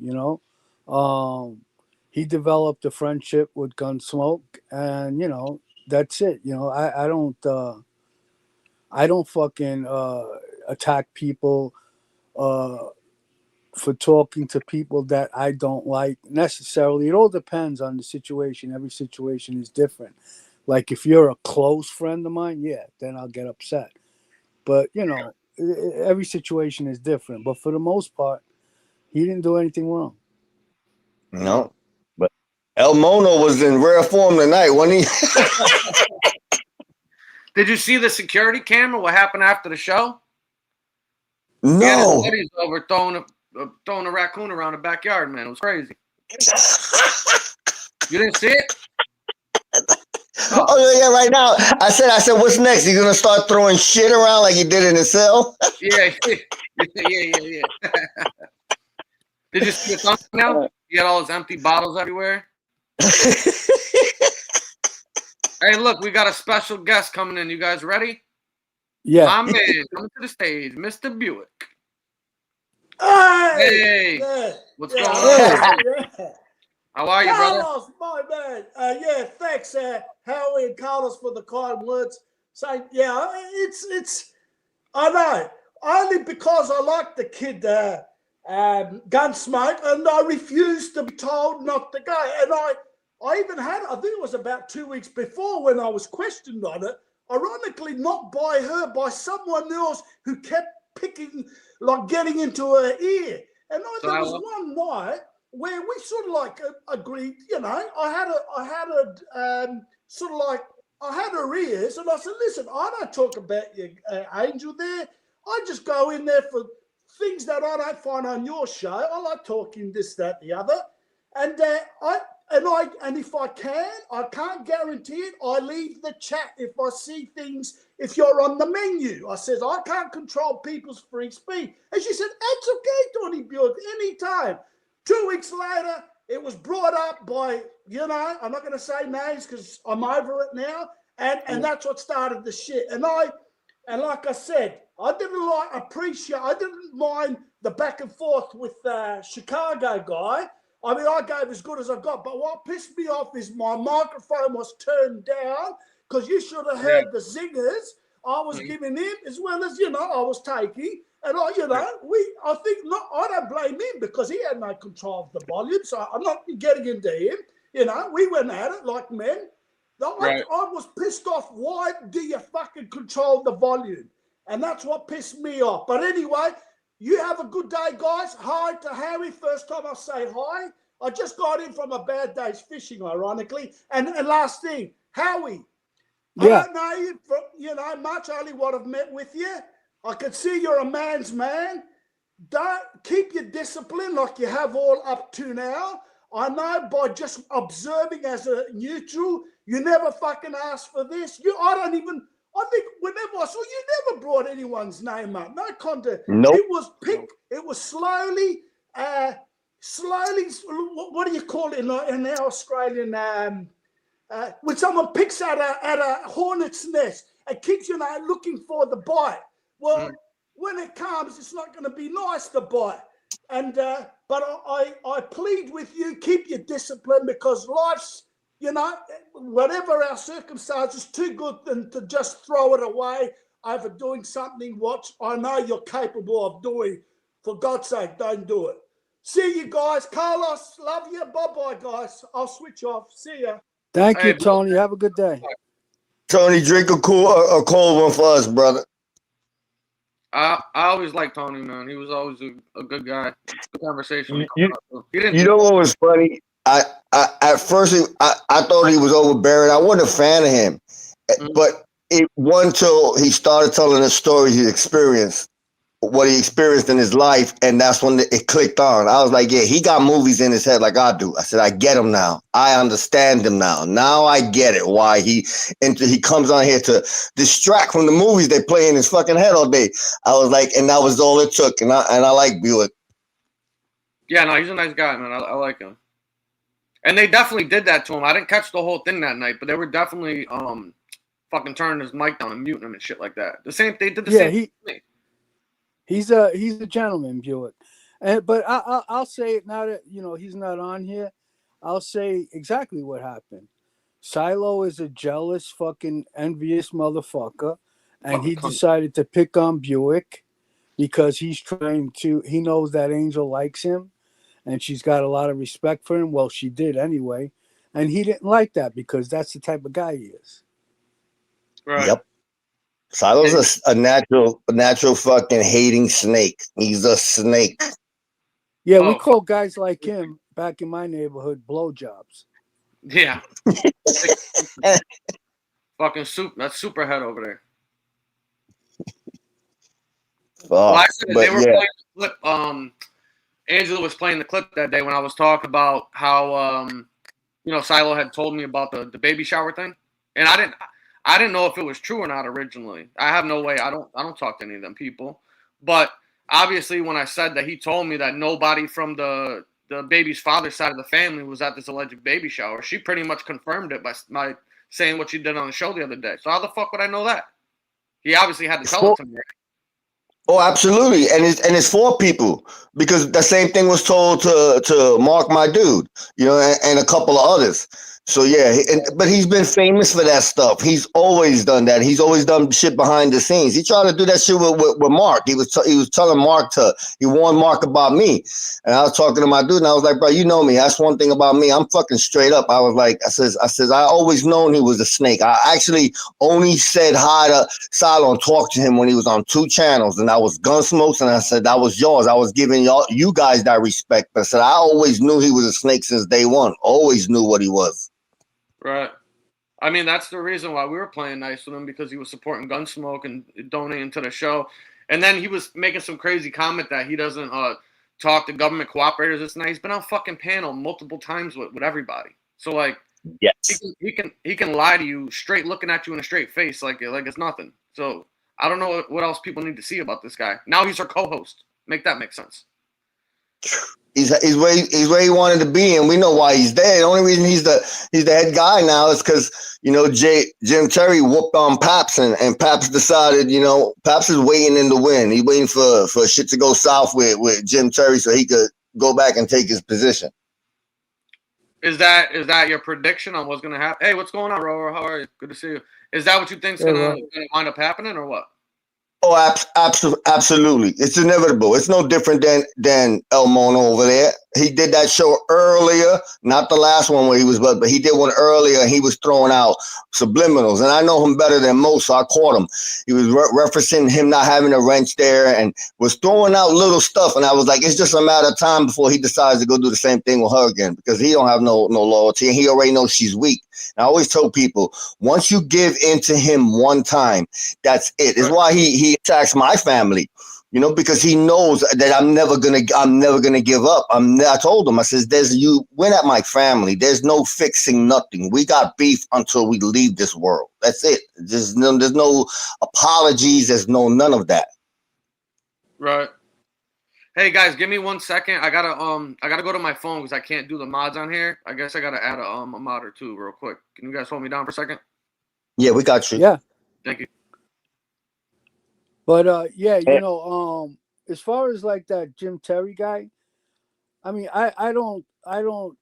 He developed a friendship with Gunsmoke, and that's it. I don't fucking attack people for talking to people that I don't like necessarily. It all depends on the situation. Every situation is different. Like if you're a close friend of mine, yeah, then I'll get upset. But every situation is different. But for the most part, he didn't do anything wrong. No, but El Mono was in rare form tonight, wasn't he? Did you see the security camera? What happened after the show? No. Yeah, his buddies over throwing a raccoon around the backyard, man. It was crazy. You didn't see it? Oh yeah, right now. I said, what's next? He's gonna start throwing shit around like he did in his cell? Yeah. Did you see the thumbnail? He had all his empty bottles everywhere. Hey, look, we got a special guest coming in. You guys ready? Yeah. My man coming to the stage, Mr. Buick. Hey! What's going on? Yeah. How are you, brother? Carlos, my man. Thanks, Howie and Carlos, for the kind words. Saying, it's. I know. Only because I like the kid, Gunsmoke, and I refused to be told not to go. And I even had, I think it was about 2 weeks before when I was questioned on it, ironically not by her, by someone else who kept getting into her ear. And there was one night where we sort of agreed, I had her ears, and I said, listen, I don't talk about your Angel there. I just go in there for things that I don't find on your show. I like talking this, that, the other. And if I can't guarantee it, I leave the chat if I see things, if you're on the menu. I says, I can't control people's free speech. And she said, that's okay, Tony Buick, anytime. 2 weeks later, it was brought up by, I'm not going to say names because I'm over it now. And that's what started the shit. And like I said, I didn't mind the back and forth with Chicago guy. I mean, I gave as good as I got, but what pissed me off is my microphone was turned down because you should have heard the zingers I was giving him as well as, I was taking. And I don't blame him because he had no control of the volume. So I'm not getting into him. We went at it like men. I was pissed off. Why do you fucking control the volume? And that's what pissed me off. But anyway, you have a good day, guys. Hi to Harry. First time I say hi. I just got in from a bad day's fishing, ironically. And last thing, Howie. I don't know you from, much, only what I've met with you. I can see you're a man's man. Don't keep your discipline like you have all up to now. I know by just observing as a neutral, you never fucking asked for this. I think whenever I saw you never brought anyone's name up. No content. Nope. It was it was slowly, what do you call it in our Australian, when someone picks at a hornet's nest and keeps, looking for the bite. Well, when it comes, it's not going to be nice to bite. And but I plead with you, keep your discipline because life's, whatever our circumstances, too good than to just throw it away over doing something what I know you're capable of doing. For God's sake, don't do it. See you guys. Carlos, love you. Bye-bye, guys. I'll switch off. See ya. Thank you, Tony. Have a good day. Tony, drink a cold one for us, brother. I always liked Tony, man. He was always a good guy. Good conversation. You know what was funny? At first I thought he was overbearing. I wasn't a fan of him, but it wasn't until he started telling the stories he experienced, what he experienced in his life, and that's when it clicked on. I was like, yeah, he got movies in his head like I do. I said, I get him now. I understand him now. Now I get it why he comes on here to distract from the movies they play in his fucking head all day. I was like, and that was all it took. And I like Buick. Yeah, no, he's a nice guy, man. I like him. And they definitely did that to him. I didn't catch the whole thing that night, but they were definitely fucking turning his mic down and muting him and shit like that. They did the same thing. He's a gentleman, Buick. But I'll say it now that he's not on here. I'll say exactly what happened. Silo is a jealous, fucking envious motherfucker, and he decided to pick on Buick because he knows that Angel likes him, and she's got a lot of respect for him. Well, she did anyway, and he didn't like that because that's the type of guy he is. Right. Yep. Silo's a natural fucking hating snake. He's a snake. Yeah, we call guys like him back in my neighborhood blowjobs. Yeah. Fucking soup. That's Superhead over there. They were playing the clip. Angela was playing the clip that day when I was talking about how Silo had told me about the baby shower thing, and I didn't know if it was true or not originally. I have no way. I don't talk to any of them people. But obviously when I said that, he told me that nobody from the baby's father's side of the family was at this alleged baby shower. She pretty much confirmed it by saying what she did on the show the other day. So how the fuck would I know that? He obviously had to tell it to me. Oh, absolutely. And it's for people because the same thing was told to Mark, my dude, and a couple of others. So yeah, but he's been famous for that stuff. He's always done that. He's always done shit behind the scenes. He tried to do that shit with Mark. He was telling Mark he warned Mark about me, and I was talking to my dude, and I was like, bro, you know me. That's one thing about me. I'm fucking straight up. I was like, I always known he was a snake. I actually only said hi to Silo and talked to him when he was on 2 channels, and I was Gunsmokes, and I said that was yours. I was giving you guys that respect. But I said I always knew he was a snake since day one. Always knew what he was. Right. I mean, that's the reason why we were playing nice with him, because he was supporting Gunsmoke and donating to the show. And then he was making some crazy comment that he doesn't talk to government cooperators. This night. He's been on fucking panel multiple times with everybody. So like, yes, he can lie to you straight, looking at you in a straight face like it's nothing. So I don't know what else people need to see about this guy. Now he's our co-host. Make that make sense. He's where he wanted to be, and we know why he's there. The only reason he's the head guy now is because Jim Terry whooped on Paps, and Paps decided Paps is waiting in the wind. He's waiting for shit to go south with Jim Terry so he could go back and take his position. Is that your prediction on what's gonna happen? Hey, what's going on, Rover? How are you? Good to see you. Is that what you think's Hey, gonna Ro. wind up happening, or what? Oh, absolutely. It's inevitable. It's no different than El Mono over there. He did that show earlier, not the last one where he was, but he did one earlier. And he was throwing out subliminals, and I know him better than most, so I caught him. He was referencing him not having a wrench there, and was throwing out little stuff. And I was like, it's just a matter of time before he decides to go do the same thing with her again, because he don't have no loyalty, and he already knows she's weak. And I always tell people, once you give in to him one time, that's it. It's why he attacks my family, because he knows that I'm never gonna give up. I told him, I says, you win at my family. There's no fixing nothing. We got beef until we leave this world. That's it. There's no apologies. There's none of that. Right. Hey guys, give me 1 second. I gotta go to my phone because I can't do the mods on here. I guess I gotta add a mod or two real quick. Can you guys hold me down for a second? Yeah, we got you. Yeah. Thank you. But yeah, as far as like that Jim Terry guy, I mean, I don't I don't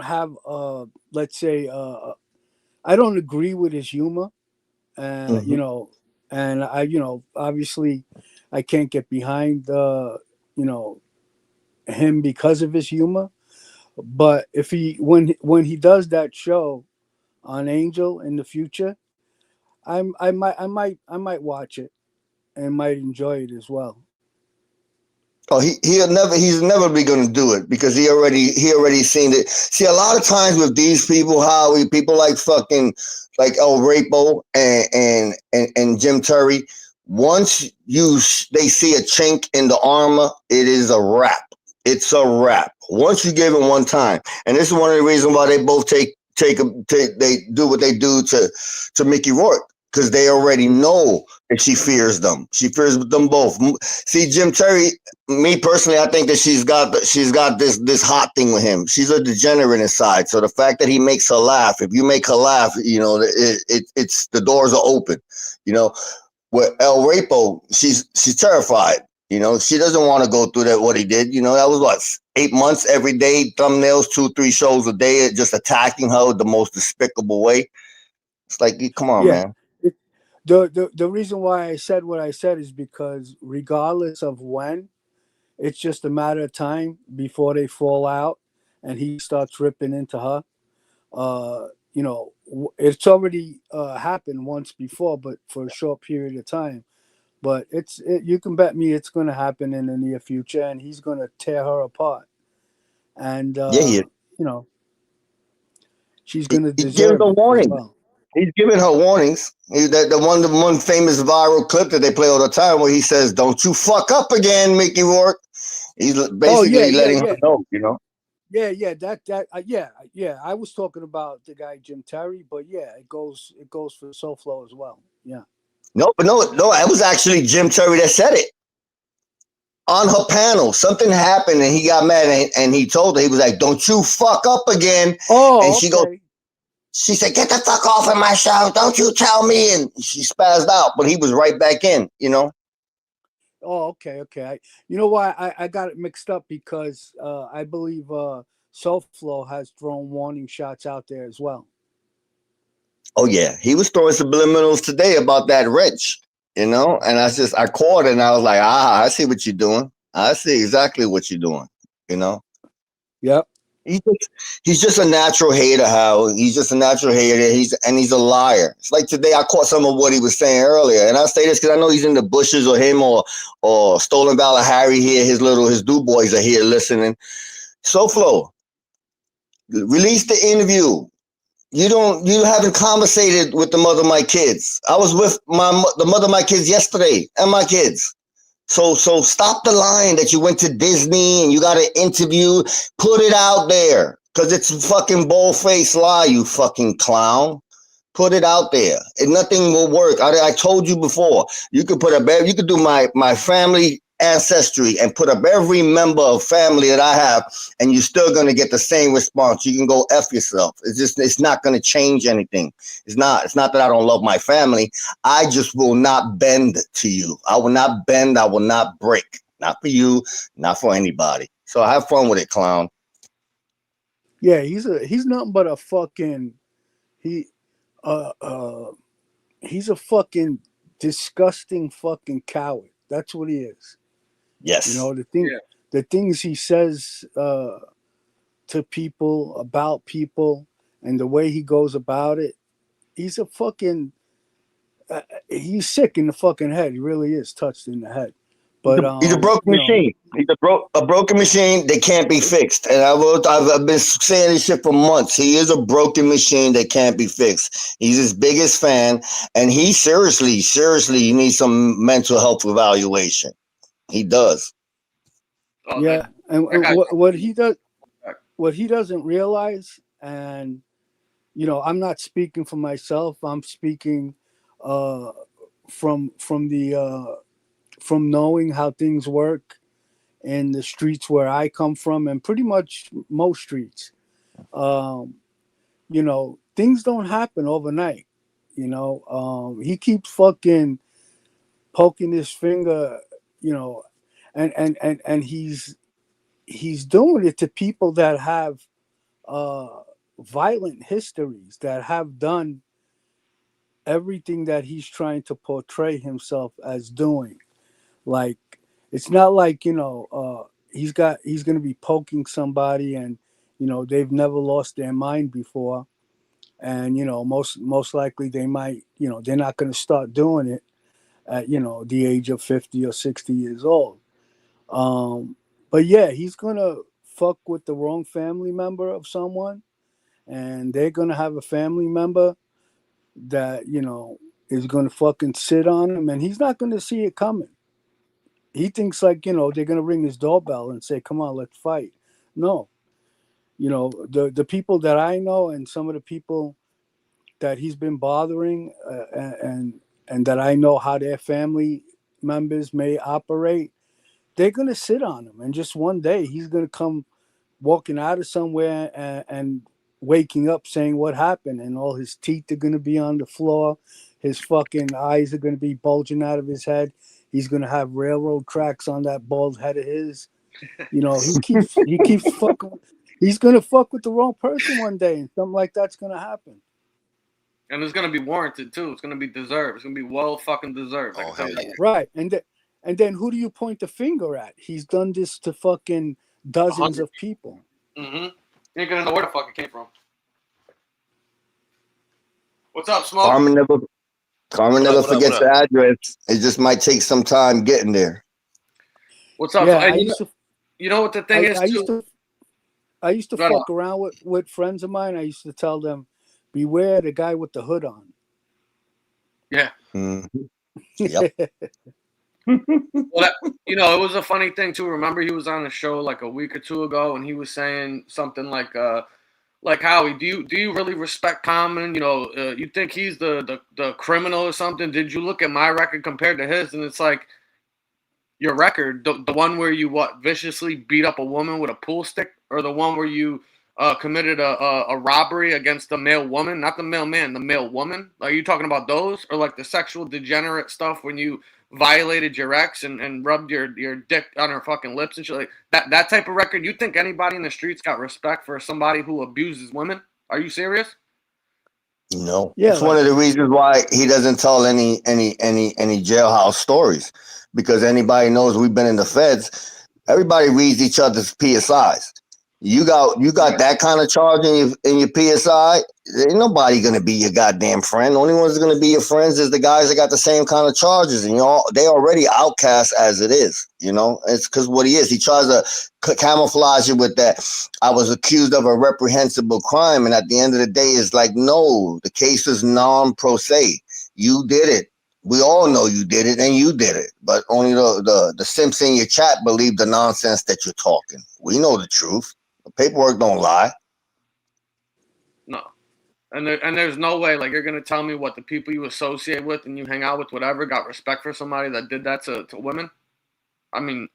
have let's say I don't agree with his humor, Mm-hmm. and I obviously I can't get behind him because of his humor. But if when he does that show on Angel in the future, I might watch it and might enjoy it as well. Oh, he's never be going to do it because he already seen it. See, a lot of times with these people, people like fucking like El Rapo and Jim Terry, once they see a chink in the armor, it is a wrap. It's a wrap. Once you give it one time, and this is one of the reasons why they both they do what they do to Mickey Rourke, because they already know that she fears them. She fears them both. See, Jim Terry, me personally, I think that she's got this hot thing with him. She's a degenerate inside. So the fact that he makes her laugh, if you make her laugh, it's the doors are open. With El Rapo, she's terrified. She doesn't want to go through that. What he did, that was what 8 months every day, thumbnails, 2-3 shows a day, just attacking her the most despicable way. It's like, come on, Yeah. man. The reason why I said what I said is because regardless of when, it's just a matter of time before they fall out and he starts ripping into her. It's already happened once before, but for a short period of time. But you can bet me it's going to happen in the near future, and he's going to tear her apart. And Yeah, she's going to he gives deserve her it as warnings. well. He's giving her warnings. The one famous viral clip that they play all the time where he says, "Don't you fuck up again, Mickey Rourke." He's basically letting her know, Yeah. Yeah. I was talking about the guy Jim Terry, but yeah, it goes for SoFlo as well. Yeah. No, but no, it was actually Jim Terry that said it on her panel. Something happened and he got mad and he told her, he was like, "Don't you fuck up again." And Oh, she goes, okay. she said, "Get the fuck off of my show. Don't you tell me." And she spazzed out, but he was right back in, Oh, okay. You know why I got it mixed up because I believe SoFlo has thrown warning shots out there as well. Oh yeah, he was throwing subliminals today about that wrench, and I caught it and I was like, I see what you're doing. I see exactly what you're doing. Yep. He's just a natural hater, Hal. He's just a natural hater. He's a liar. It's like today I caught some of what he was saying earlier, and I say this because I know he's in the bushes, or him, or Stolen Valor Harry here. His do boys are here listening. SoFlo, release the interview. You haven't conversated with the mother of my kids. I was with the mother of my kids yesterday and my kids. So stop the line that you went to Disney and you got an interview. Put it out there, because it's a fucking bold-faced lie, you fucking clown. Put it out there, and nothing will work. I told you before. You could do my family ancestry and put up every member of family that I have, and you're still gonna get the same response. You can go F yourself. It's not gonna change anything. It's not that I don't love my family. I just will not bend to you. I will not bend. I will not break. Not for you. Not for anybody. So have fun with it, clown. Yeah, he's nothing but a fucking he uh uh he's a fucking disgusting fucking coward. That's what he is. You Yes. know, Yeah. the things he says to people about people and the way he goes about it. He's a fucking he's sick in the fucking head. He really is touched in the head. But He's a broken you know, machine. He's a broken machine that can't be fixed. And I've been saying this shit for months. He is a broken machine that can't be fixed. He's his biggest fan, and he seriously needs some mental health evaluation. He does. Oh, yeah, that and guy's what he doesn't realize, and you know, I'm not speaking for myself. I'm speaking uh, from the from knowing how things work in the streets where I come from, and pretty much most streets. Um, you know, things don't happen overnight. You know, he keeps fucking poking his finger. You know, and he's doing it to people that have uh, violent histories, that have done everything that he's trying to portray himself as doing. Like, it's not like, you know, he's going to be poking somebody and, you know, they've never lost their mind before. And, you know, most likely they might, you know, they're not going to start doing it at, you know, the age of 50 or 60 years old. But yeah, he's going to fuck with the wrong family member of someone, and they're going to have a family member that, you know, is going to fucking sit on him, and he's not going to see it coming. He thinks, like, you know, they're going to ring his doorbell and say, come on, let's fight. No. You know, the people that I know and some of the people that he's been bothering, and that I know how their family members may operate, they're going to sit on him, and just one day he's going to come walking out of somewhere and waking up saying what happened, and all his teeth are going to be on the floor, his fucking eyes are going to be bulging out of his head, he's going to have railroad tracks on that bald head of his. You know, he keeps fucking, he's going to fuck with the wrong person one day, and something like that's going to happen. and it's gonna be warranted too. It's gonna be deserved. It's gonna be well fucking deserved. I Oh can tell hell you that. yeah. Right. And then who do you point the finger at? He's done this to fucking dozens 100. of people. Mm-hmm. You ain't gonna know where the fuck it came from. What's up, Smoke? Carmen What up? never What up? What forgets up? the address. It just might take some time getting there. What's up? Yeah, And you know what the thing is I used too? to I used to Right on. fuck around with friends of mine. I used to tell them, beware the guy with the hood on. Yeah. Mhm. Yep. Well, that, you know, it was a funny thing too. Remember, he was on a show like a week or two ago, and he was saying something like Howie, do you really respect Common? You know, you think he's the criminal or something? Did you look at my record compared to his? And it's like your record, the one where you viciously beat up a woman with a pool stick, or the one where you committed a robbery against a male woman, not the male man, the male woman. Are you talking about those, or like the sexual degenerate stuff when you violated your ex and rubbed your dick on her fucking lips and shit like that type of record? You think anybody in the streets got respect for somebody who abuses women? Are you serious? No, Yeah, it's one like of the reasons why he doesn't tell any jailhouse stories, because anybody knows we've been in the feds. Everybody reads each other's PSIs. You got that kind of charge in your PSI. Ain't nobody gonna be your goddamn friend. The only ones gonna be your friends is the guys that got the same kind of charges, and they already outcast as it is. You know, it's because what he is. He tries to camouflage it with that. I was accused of a reprehensible crime, and at the end of the day, it's like, no, the case is non pro se. You did it. We all know you did it, and you did it. But only the simps in your chat believe the nonsense that you're talking. We know the truth. The paperwork don't lie. No. And there's no way, like, you're gonna tell me what the people you associate with and you hang out with, whatever, got respect for somebody that did that to women? I mean,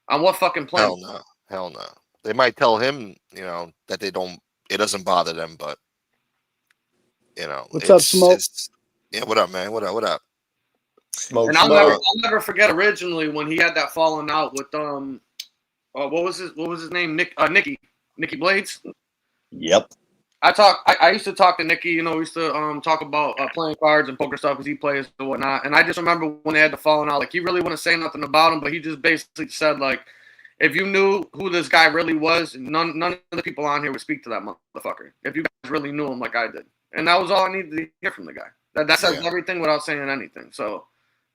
on what fucking planet? Hell no. Hell no. They might tell him, that they don't. It doesn't bother them, but what's up, Smoke? it's. Yeah. What up, man? What up? What up? Smoke, And smoke. I'll never forget originally when he had that falling out with what was his name? Nicky Blades. Yep. I used to talk to Nikki. You know, we used to talk about playing cards and poker stuff because he plays and whatnot. And I just remember when they had the falling out, like he really wouldn't say nothing about him, but he just basically said like, if you knew who this guy really was, none of the people on here would speak to that motherfucker. If you guys really knew him like I did, and that was all I needed to hear from the guy. That says everything without saying anything. So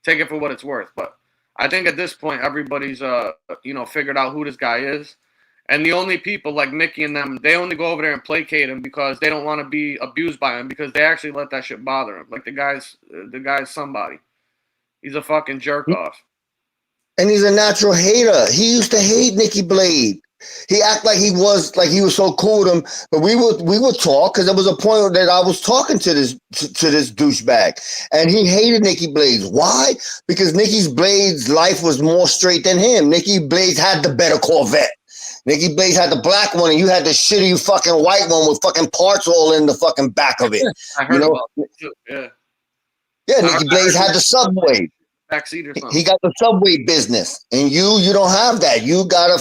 take it for what it's worth. But I think at this point, everybody's figured out who this guy is. And the only people like Nikki and them, they only go over there and placate him because they don't want to be abused by him because they actually let that shit bother him. Like the guy's somebody. He's a fucking jerk off. And he's a natural hater. He used to hate Nikki Blade. He act like he was so cool with him, but we would talk because there was a point that I was talking to this douchebag, and he hated Nikki Blades. Why? Because Nikki Blades' life was more straight than him. Nikki Blades had the better Corvette. Nikki Blades had the black one, and you had the shitty fucking white one with fucking parts all in the fucking back of it. I heard about it too. Yeah. Yeah, Nikki Blades had the Subway. Backseat or something. He got the Subway business, and you don't have that. You got a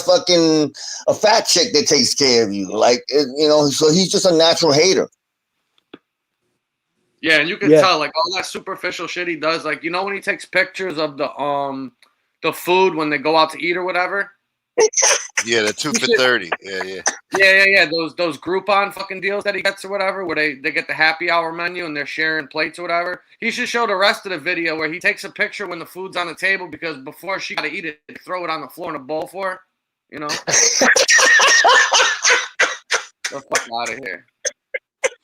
fat chick that takes care of you. Like, so he's just a natural hater. Yeah, and you can tell like all that superficial shit he does. Like, you know, when he takes pictures of the food when they go out to eat or whatever. Yeah, the 2 for 30. Yeah. Yeah. Those Groupon fucking deals that he gets or whatever, where they get the happy hour menu and they're sharing plates or whatever. He should show the rest of the video where he takes a picture when the food's on the table because before she got to eat it, they throw it on the floor in a bowl for her. You know? The fuck out of here.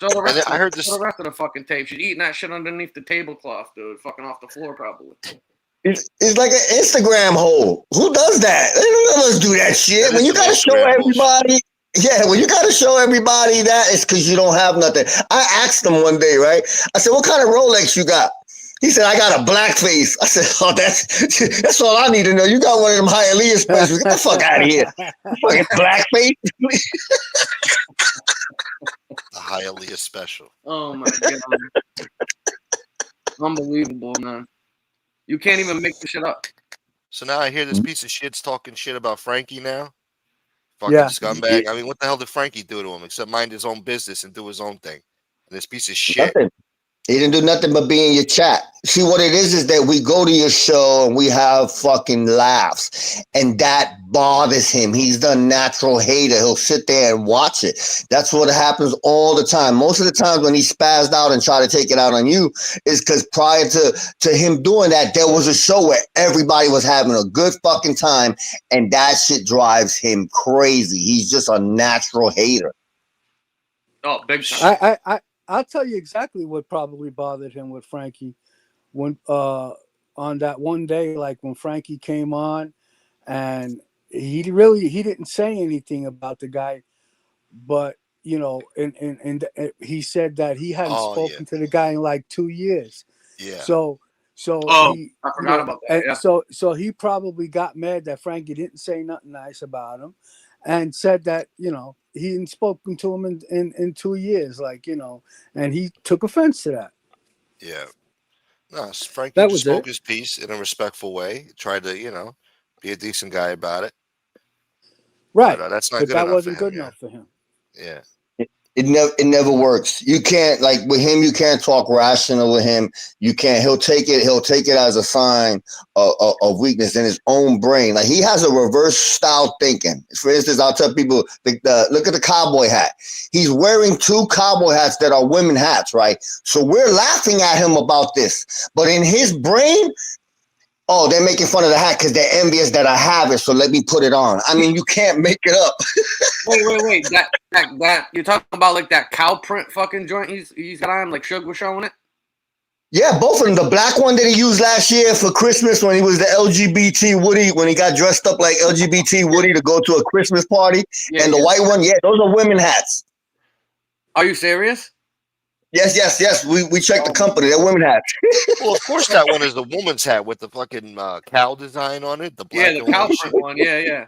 So the rest, I heard this. the rest of the fucking tape. She's eating that shit underneath the tablecloth, dude. Fucking off the floor, probably. It's like an Instagram hole. Who does that? None of us do that shit. When you gotta show everybody, when you gotta show everybody that, it's because you don't have nothing. I asked him one day, right? I said, "What kind of Rolex you got?" He said, "I got a black face." I said, "Oh, that's all I need to know. You got one of them Hialeah specials. Get the fuck out of here, fucking black face." The Hialeah special. Oh my god, unbelievable, man. You can't even make the shit up. So now I hear this piece of shit's talking shit about Frankie now. Fucking scumbag. I mean, what the hell did Frankie do to him except mind his own business and do his own thing? And this piece of shit. Nothing. He didn't do nothing but be in your chat. See, what it is that we go to your show and we have fucking laughs, and that bothers him. He's the natural hater. He'll sit there and watch it. That's what happens all the time. Most of the times when he spazzed out and tried to take it out on you is because prior to him doing that, there was a show where everybody was having a good fucking time, and that shit drives him crazy. He's just a natural hater. Oh, big time. I'll tell you exactly what probably bothered him with Frankie when on that one day, like when Frankie came on, and he didn't say anything about the guy, but and he said that he hadn't spoken to the guy in like 2 years. Yeah. So I forgot about that. Yeah. So he probably got mad that Frankie didn't say nothing nice about him, and said that he hadn't spoken to him in 2 years, and he took offense to that. Yeah. No, Frankie just spoke his piece in a respectful way. Tried to, be a decent guy about it. Right. But, that's not but good that enough wasn't for him, good enough for him. Yeah. It never works. You can't, like with him, you can't talk rational with him. You can't. He'll take it as a sign of weakness in his own brain. Like he has a reverse style thinking. For instance, I'll tell people, look at the cowboy hat. He's wearing 2 cowboy hats that are women hats, right? So we're laughing at him about this, but in his brain, oh, they're making fun of the hat because they're envious that I have it, so let me put it on. I mean, you can't make it up. Wait. That you're talking about like that cow print fucking joint he's got on, like Suge was showing it? Yeah, both of them. The black one that he used last year for Christmas when he was the LGBT Woody, when he got dressed up like LGBT Woody to go to a Christmas party, and the white one, those are women hats. Are you serious? Yes. We checked the company. They're women hats. Well, of course that one is the woman's hat with the fucking cow design on it. The black the cow print one. Yeah.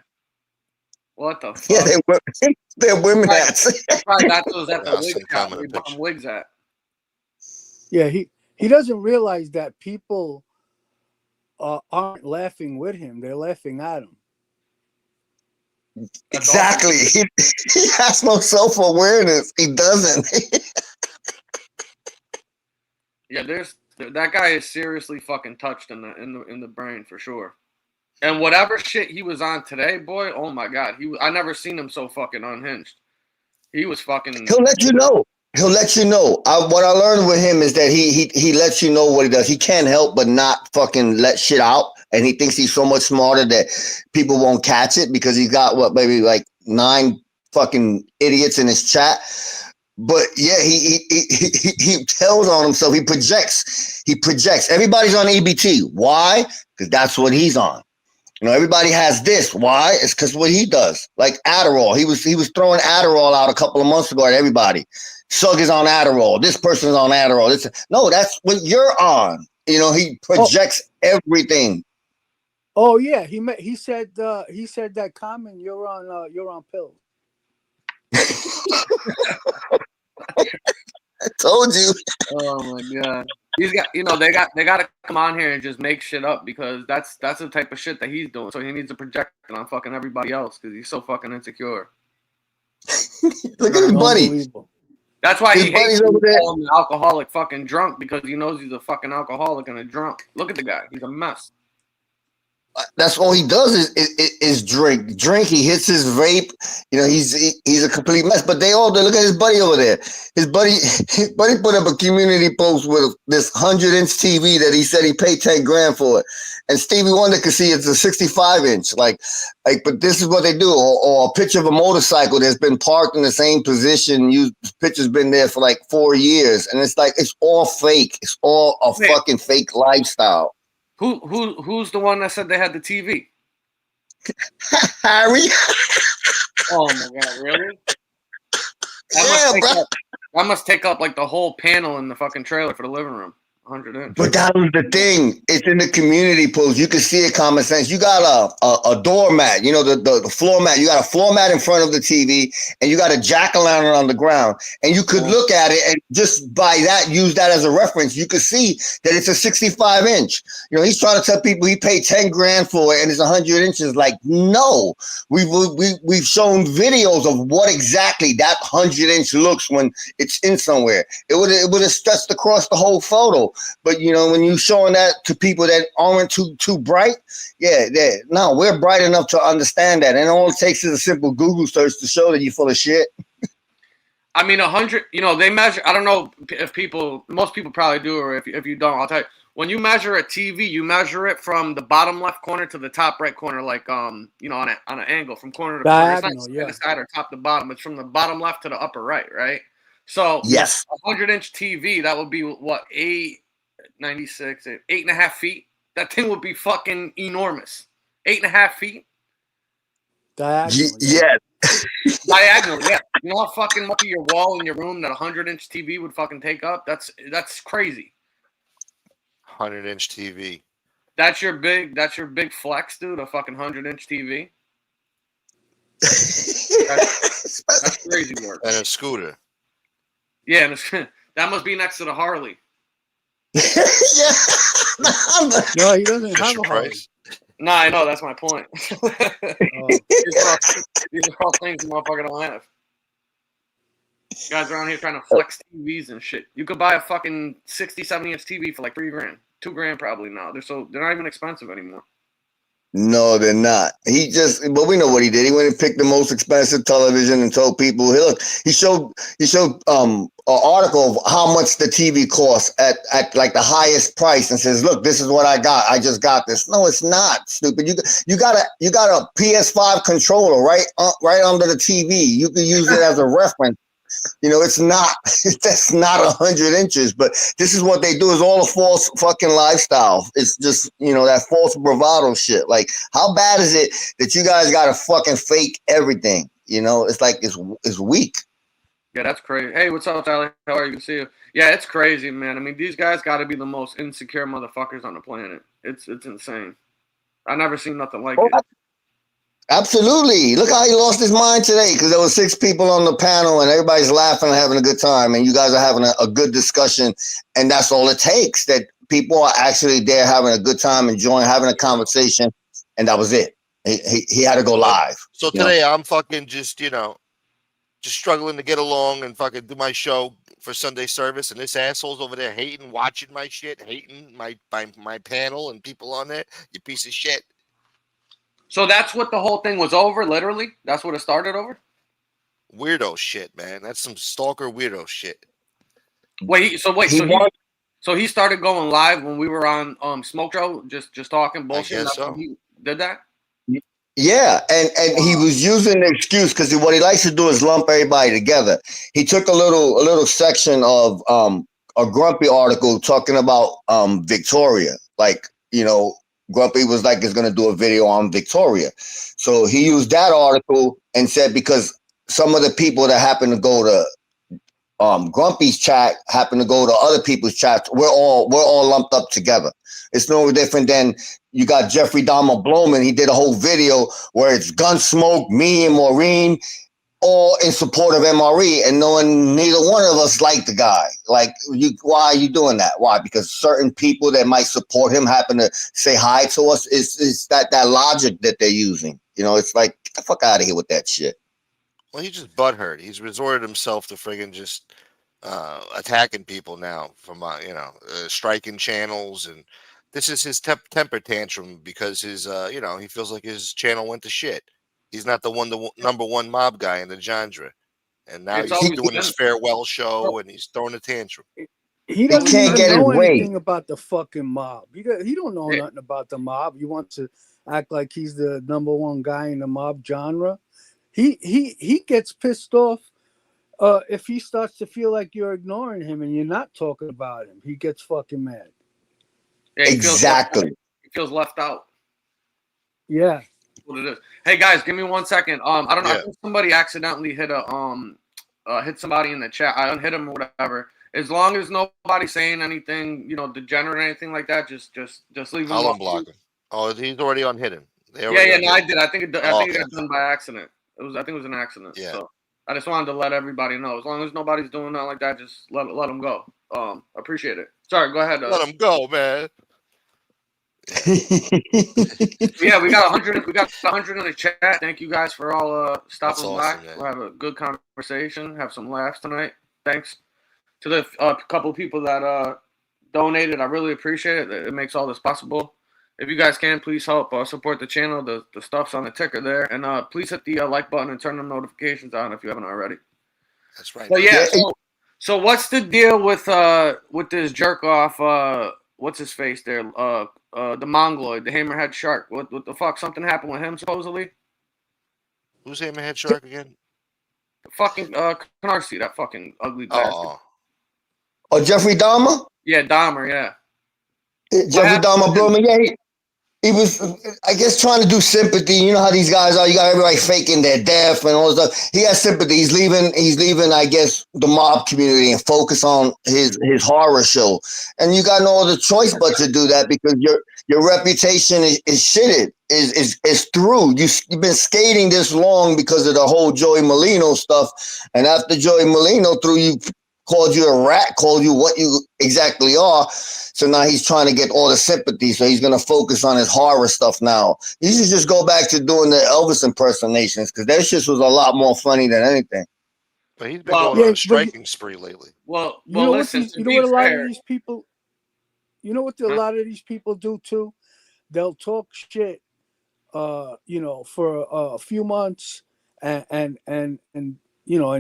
What the fuck? Yeah, they're women hats. Probably got those at the wig shop where you buy wigs at. Yeah, he doesn't realize that people aren't laughing with him. They're laughing at him. That's Exactly. He has no self-awareness. He doesn't. Yeah, that guy is seriously fucking touched in the brain for sure. And whatever shit he was on today, boy, oh my god, I never seen him so fucking unhinged. He was fucking. He'll let you know. He'll let you know. What I learned with him is that he lets you know what he does. He can't help but not fucking let shit out, and he thinks he's so much smarter that people won't catch it because he's got what maybe like 9 fucking idiots in his chat. But yeah, he tells on himself. He projects. He projects. Everybody's on EBT. Why? Because that's what he's on. You know, everybody has this. Why? It's because what he does. Like Adderall. He was throwing Adderall out a couple of months ago at everybody. Sug is on Adderall. This person's on Adderall. No, that's what you're on. You know, he projects everything. Oh yeah, he said that comment. You're on pills. I told you. Oh my god. He's got, they got to come on here and just make shit up because that's the type of shit that he's doing. So he needs to project it on fucking everybody else because he's so fucking insecure. Look at his buddy. That's why he hates over there. calling an alcoholic fucking drunk because he knows he's a fucking alcoholic and a drunk. Look at the guy. He's a mess. That's all he does is drink. He hits his vape. You know, he's a complete mess. But they look at his buddy over there. His buddy put up a community post with this 100-inch TV that he said he paid 10 grand for it. And Stevie Wonder could see it's a 65-inch. Like, but this is what they do. Or a picture of a motorcycle that's been parked in the same position. Picture's been there for like 4 years, and it's like it's all fake. It's all a fucking fake lifestyle. Who's the one that said they had the TV? Harry. Oh my god, really? That must take up like the whole panel in the fucking trailer for the living room. 100-inch. But that was the thing. It's in the community post. You can see it. Common sense. You got a doormat. You know the floor mat. You got a floor mat in front of the TV, and you got a jack-o'-lantern on the ground. And you could look at it and just by that use that as a reference. You could see that it's a 65-inch. You know, he's trying to tell people he paid 10 grand for it, and it's 100 inches. Like, no, we've shown videos of what exactly that 100-inch looks when it's in somewhere. It would have stretched across the whole photo. But you know, when you showing that to people that aren't too bright, no, we're bright enough to understand that, and all it takes is a simple Google search to show that you're full of shit. I mean, 100. You know, they measure. I don't know if most people probably do, or if you don't, I'll tell you. When you measure a TV, you measure it from the bottom left corner to the top right corner, like on an angle from corner to corner. It's not side or top to bottom. It's from the bottom left to the upper right? So yes, a 100-inch TV that would be what 8.5 feet. That thing would be fucking enormous. 8.5 feet. Diagonal. Yeah. Diagonal. Yeah. You know how fucking much of your wall in your room that 100-inch TV would fucking take up? That's crazy. 100-inch TV. That's your big flex, dude. A fucking 100-inch TV. That's crazy work. And a scooter. Yeah, and that must be next to the Harley. Yeah. No, he doesn't have a Harley. No, I know. That's my point. These are all things the motherfucker don't have. You guys around here trying to flex TVs and shit. You could buy a fucking 60, 70-inch TV for like $3 grand. $2 grand probably now. They're not even expensive anymore. No, they're not. But we know what he did. He went and picked the most expensive television and told people, hey, look, he showed an article of how much the TV costs at like the highest price and says, look, this is what I got. I just got this. No, it's not, stupid. You got a PS5 controller right under the TV. You can use it as a reference. You know, that's not 100 inches, but this is what they do is all a false fucking lifestyle. It's just, you know, that false bravado shit. Like, how bad is it that you guys got to fucking fake everything? You know, it's like, it's weak. Yeah, that's crazy. Hey, what's up, Tyler? How are you? Good to see you. Yeah, it's crazy, man. I mean, these guys got to be the most insecure motherfuckers on the planet. It's insane. I never seen nothing like it. Absolutely. Look how he lost his mind today because there were 6 people on the panel and everybody's laughing and having a good time and you guys are having a good discussion and that's all it takes, that people are actually there having a good time, enjoying, having a conversation, and that was it. He had to go live. So today I'm fucking just struggling to get along and fucking do my show for Sunday service, and this asshole's over there hating, watching my shit, hating my panel and people on there. You piece of shit. So that's what the whole thing was over. Literally, that's what it started over. Weirdo shit, man. That's some stalker weirdo shit. So he started going live when we were on Smoke Show, just talking bullshit. I guess That's so. when he did that. Yeah, and he was using the excuse because what he likes to do is lump everybody together. He took a little section of a Grumpy article talking about Victoria, like Grumpy was like is going to do a video on Victoria, so he used that article and said because some of the people that happen to go to Grumpy's chat happen to go to other people's chats. We're all lumped up together. It's no different than you got Jeffrey Dahmer Blowman. He did a whole video where it's Gunsmoke, me, and Maureen, all in support of MRE, and neither one of us like the guy. Like, why are you doing that? Why? Because certain people that might support him happen to say hi to us. It's that logic that they're using. It's like, get the fuck out of here with that shit. Well, he's just butthurt. He's resorted himself to friggin' just attacking people now from striking channels, and this is his temper tantrum because his he feels like his channel went to shit. He's not the number one mob guy in the genre, and now he's doing his farewell show and he's throwing a tantrum. He doesn't even know anything about the fucking mob. He don't know nothing about the mob. He wants to act like he's the number one guy in the mob genre. He gets pissed off if he starts to feel like you're ignoring him and you're not talking about him. He gets fucking mad. Yeah, exactly. He feels left out. Yeah. That's what it is. Hey guys, give me 1 second. I don't know. I think somebody accidentally hit hit somebody in the chat. I unhit him or whatever. As long as nobody's saying anything, degenerate or anything like that, just leave him. I'll unblock him. Oh, he's already unhit him. No, I did. I think it got done by accident. I think it was an accident. Yeah. So I just wanted to let everybody know. As long as nobody's doing nothing like that, just let them go. Appreciate it. Sorry, go ahead. Let them go, man. Yeah, we got 100. We got 100 in the chat. Thank you guys for all stopping by. Man. We'll have a good conversation. Have some laughs tonight. Thanks to the couple of people that donated. I really appreciate it. It makes all this possible. If you guys can, please help support the channel. The stuff's on the ticker there. And please hit the like button and turn the notifications on if you haven't already. That's right. But yeah, so what's the deal with this jerk off? What's his face there? The Mongoloid, the Hammerhead Shark. What the fuck? Something happened with him supposedly? Who's Hammerhead Shark again? Fucking Canarsie, that fucking ugly bastard. Oh, Jeffrey Dahmer? Yeah, Dahmer, yeah. Jeffrey Dahmer Blowman, yeah. He was, I guess, trying to do sympathy. You know how these guys are. You got everybody faking their death and all that stuff. He has sympathy. He's leaving, I guess, the mob community and focus on his horror show. And you got no other choice but to do that because your reputation is shitted, is through. You've been skating this long because of the whole Joey Molino stuff. And after Joey Molino threw you, called you a rat, called you what you exactly are. So now he's trying to get all the sympathy. So he's going to focus on his horror stuff now. He should just go back to doing the Elvis impersonations because that shit was a lot more funny than anything. But he's been going on a striking spree lately. Well, listen, listen. You know what a lot of these people. You know what a lot of these people do too? They'll talk shit, for a few months and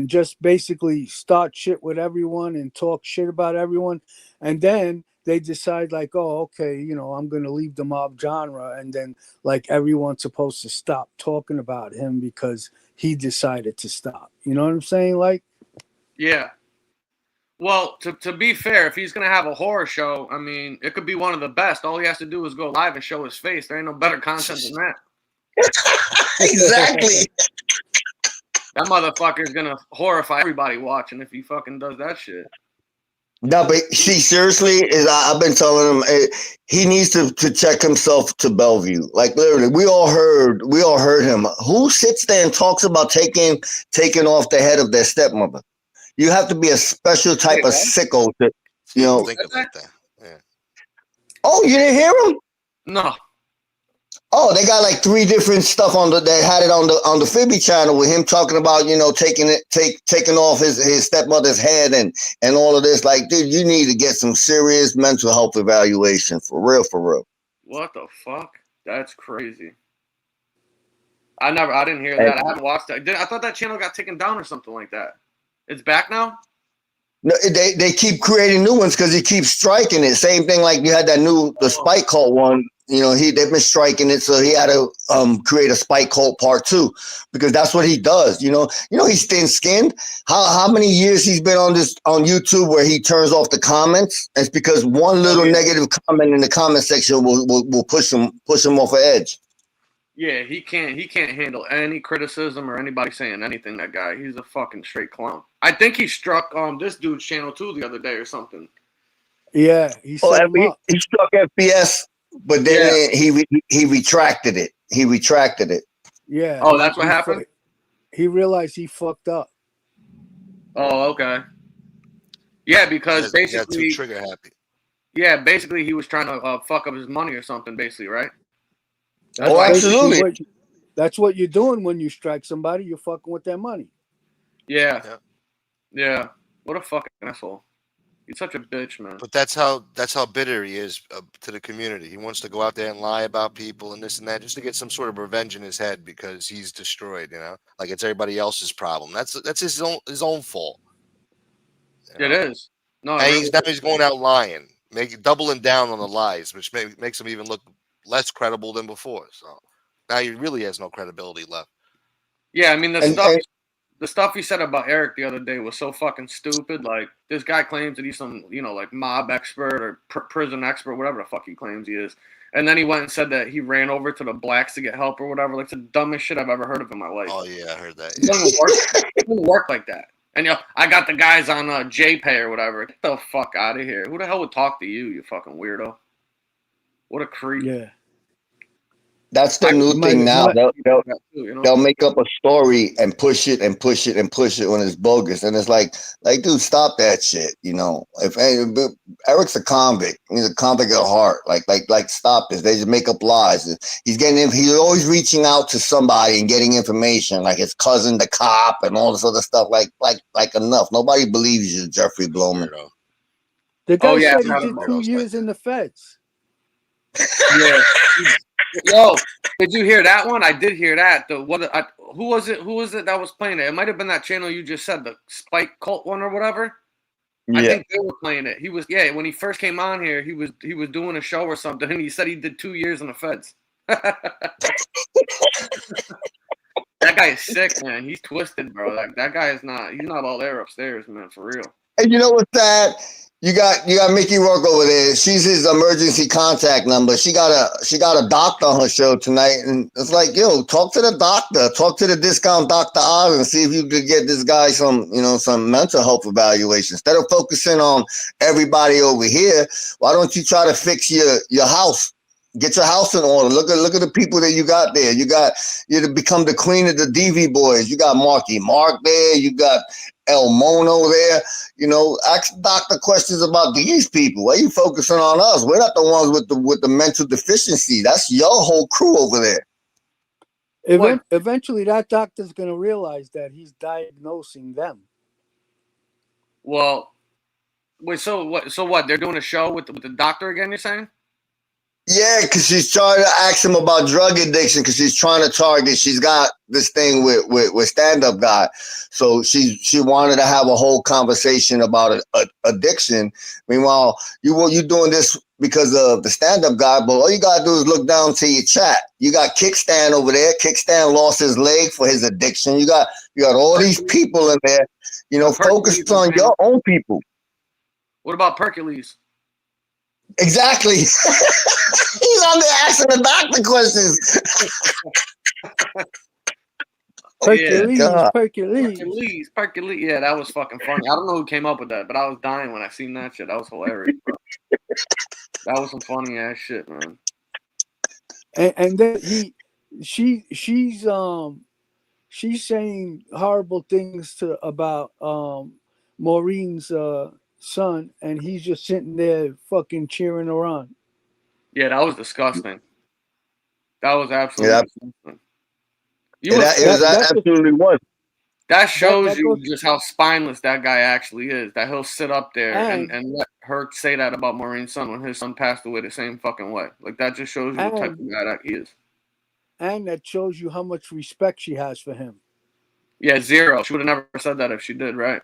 just basically start shit with everyone and talk shit about everyone. And then they decide like, oh, okay, I'm going to leave the mob genre. And then like everyone's supposed to stop talking about him because he decided to stop. You know what I'm saying? Like, yeah. Well, to be fair, if he's going to have a horror show, I mean, it could be one of the best. All he has to do is go live and show his face. There ain't no better content than that. Exactly. That motherfucker is gonna horrify everybody watching if he fucking does that shit. No, but see, seriously, I've been telling him he needs to check himself to Bellevue. Like literally, we all heard him. Who sits there and talks about taking off the head of their stepmother? You have to be a special type of sicko to, Think of like that. Yeah. Oh, you didn't hear him? No. Oh, they got like 3 different stuff on the. They had it on the Phoebe channel with him talking about taking off his stepmother's head and all of this. Like, dude, you need to get some serious mental health evaluation for real, for real. What the fuck? That's crazy. I didn't hear that. I haven't watched that. I thought that channel got taken down or something like that. It's back now? No, they keep creating new ones because he keeps striking it. Same thing like you had the Spike Cult one. They've been striking it, so he had to create a Spike Cult part 2 because that's what he does. He's thin skinned. How many years he's been on YouTube where he turns off the comments? It's because one little negative comment in the comment section will push him off an edge. Yeah, he can't handle any criticism or anybody saying anything. That guy, he's a fucking straight clown. I think he struck this dude's channel too the other day or something. Yeah, he set him up. He struck FPS, but then he retracted it. Yeah. Oh, that's what happened? He realized he fucked up. Oh, okay. Yeah, because He got basically too trigger happy. Yeah, basically he was trying to fuck up his money or something, basically, right? Absolutely. That's what you're doing when you strike somebody. You're fucking with their money. Yeah. What a fucking asshole. He's such a bitch, man. But that's how bitter he is to the community. He wants to go out there and lie about people and this and that just to get some sort of revenge in his head because he's destroyed. Like it's everybody else's problem. That's his own fault. It is. No, and he's going out lying, doubling down on the lies, which makes him even look less credible than before. So now he really has no credibility left. Yeah, I mean the stuff he said about Eric the other day was so fucking stupid. Like this guy claims that he's some like mob expert or prison expert, whatever the fuck he claims he is. And then he went and said that he ran over to the blacks to get help or whatever. Like it's the dumbest shit I've ever heard of in my life. Oh yeah, I heard that. It doesn't work like that. And I got the guys on JPay or whatever. Get the fuck out of here. Who the hell would talk to you, you fucking weirdo? What a creep. Yeah. That's the new thing now. They'll make up a story and push it when it's bogus, and it's like, dude, stop that shit. If Eric's a convict, he's a convict at heart. Like, stop this. They just make up lies. He's always reaching out to somebody and getting information, like his cousin, the cop, and all this other stuff. Like enough. Nobody believes you, Jeffrey Blowman. The guy said he did 2 years in the feds. Yeah. Yo, did you hear that one? I did hear that. Who was it? Who was it that was playing it? It might have been that channel you just said, the Spike Cult one or whatever. Yeah. I think they were playing it. He was when he first came on here, he was doing a show or something, and he said he did 2 years in the feds. That guy is sick, man. He's twisted, bro. Like that guy he's not all there upstairs, man, for real. And you know what's that? You got Mickey Rourke over there. She's his emergency contact number. She got a doctor on her show tonight, and it's like, yo, talk to the doctor, talk to the discount Dr. Oz, and see if you could get this guy some mental health evaluation instead of focusing on everybody over here. Why don't you try to fix your house? Get your house in order. Look at the people that you got there. You to become the queen of the DV boys. You got Marky Mark there. You got El Mono there. Ask doctor questions about these people. Why are you focusing on us? We're not the ones with the mental deficiency. That's your whole crew over there. Eventually, that doctor's going to realize that he's diagnosing them. Well, wait. So what? So what? They're doing a show with the doctor again? You're saying? Yeah, because she's trying to ask him about drug addiction because she's trying to target. She's got this thing with stand-up guy. So she wanted to have a whole conversation about addiction. Meanwhile, you doing this because of the stand-up guy, but all you got to do is look down to your chat. You got Kickstand over there. Kickstand lost his leg for his addiction. You got all these people in there, focused on your own people. What about Hercules? Exactly. He's on there asking the doctor questions. Hercules. Yeah, that was fucking funny. I don't know who came up with that, but I was dying when I seen that shit. That was hilarious, bro. That was some funny ass shit, man. And then she's saying horrible things about Maureen's son, and he's just sitting there fucking cheering her on. Yeah, that was disgusting. That was absolutely Yeah, disgusting. That's absolutely was. That shows that you goes just how spineless that guy actually is. That he'll sit up there and and let her say that about Maureen's son when his son passed away the same fucking way. Like that just shows you the type and of guy that he is. and that shows you how much respect she has for him. Yeah, zero. She would have never said that if she did, right?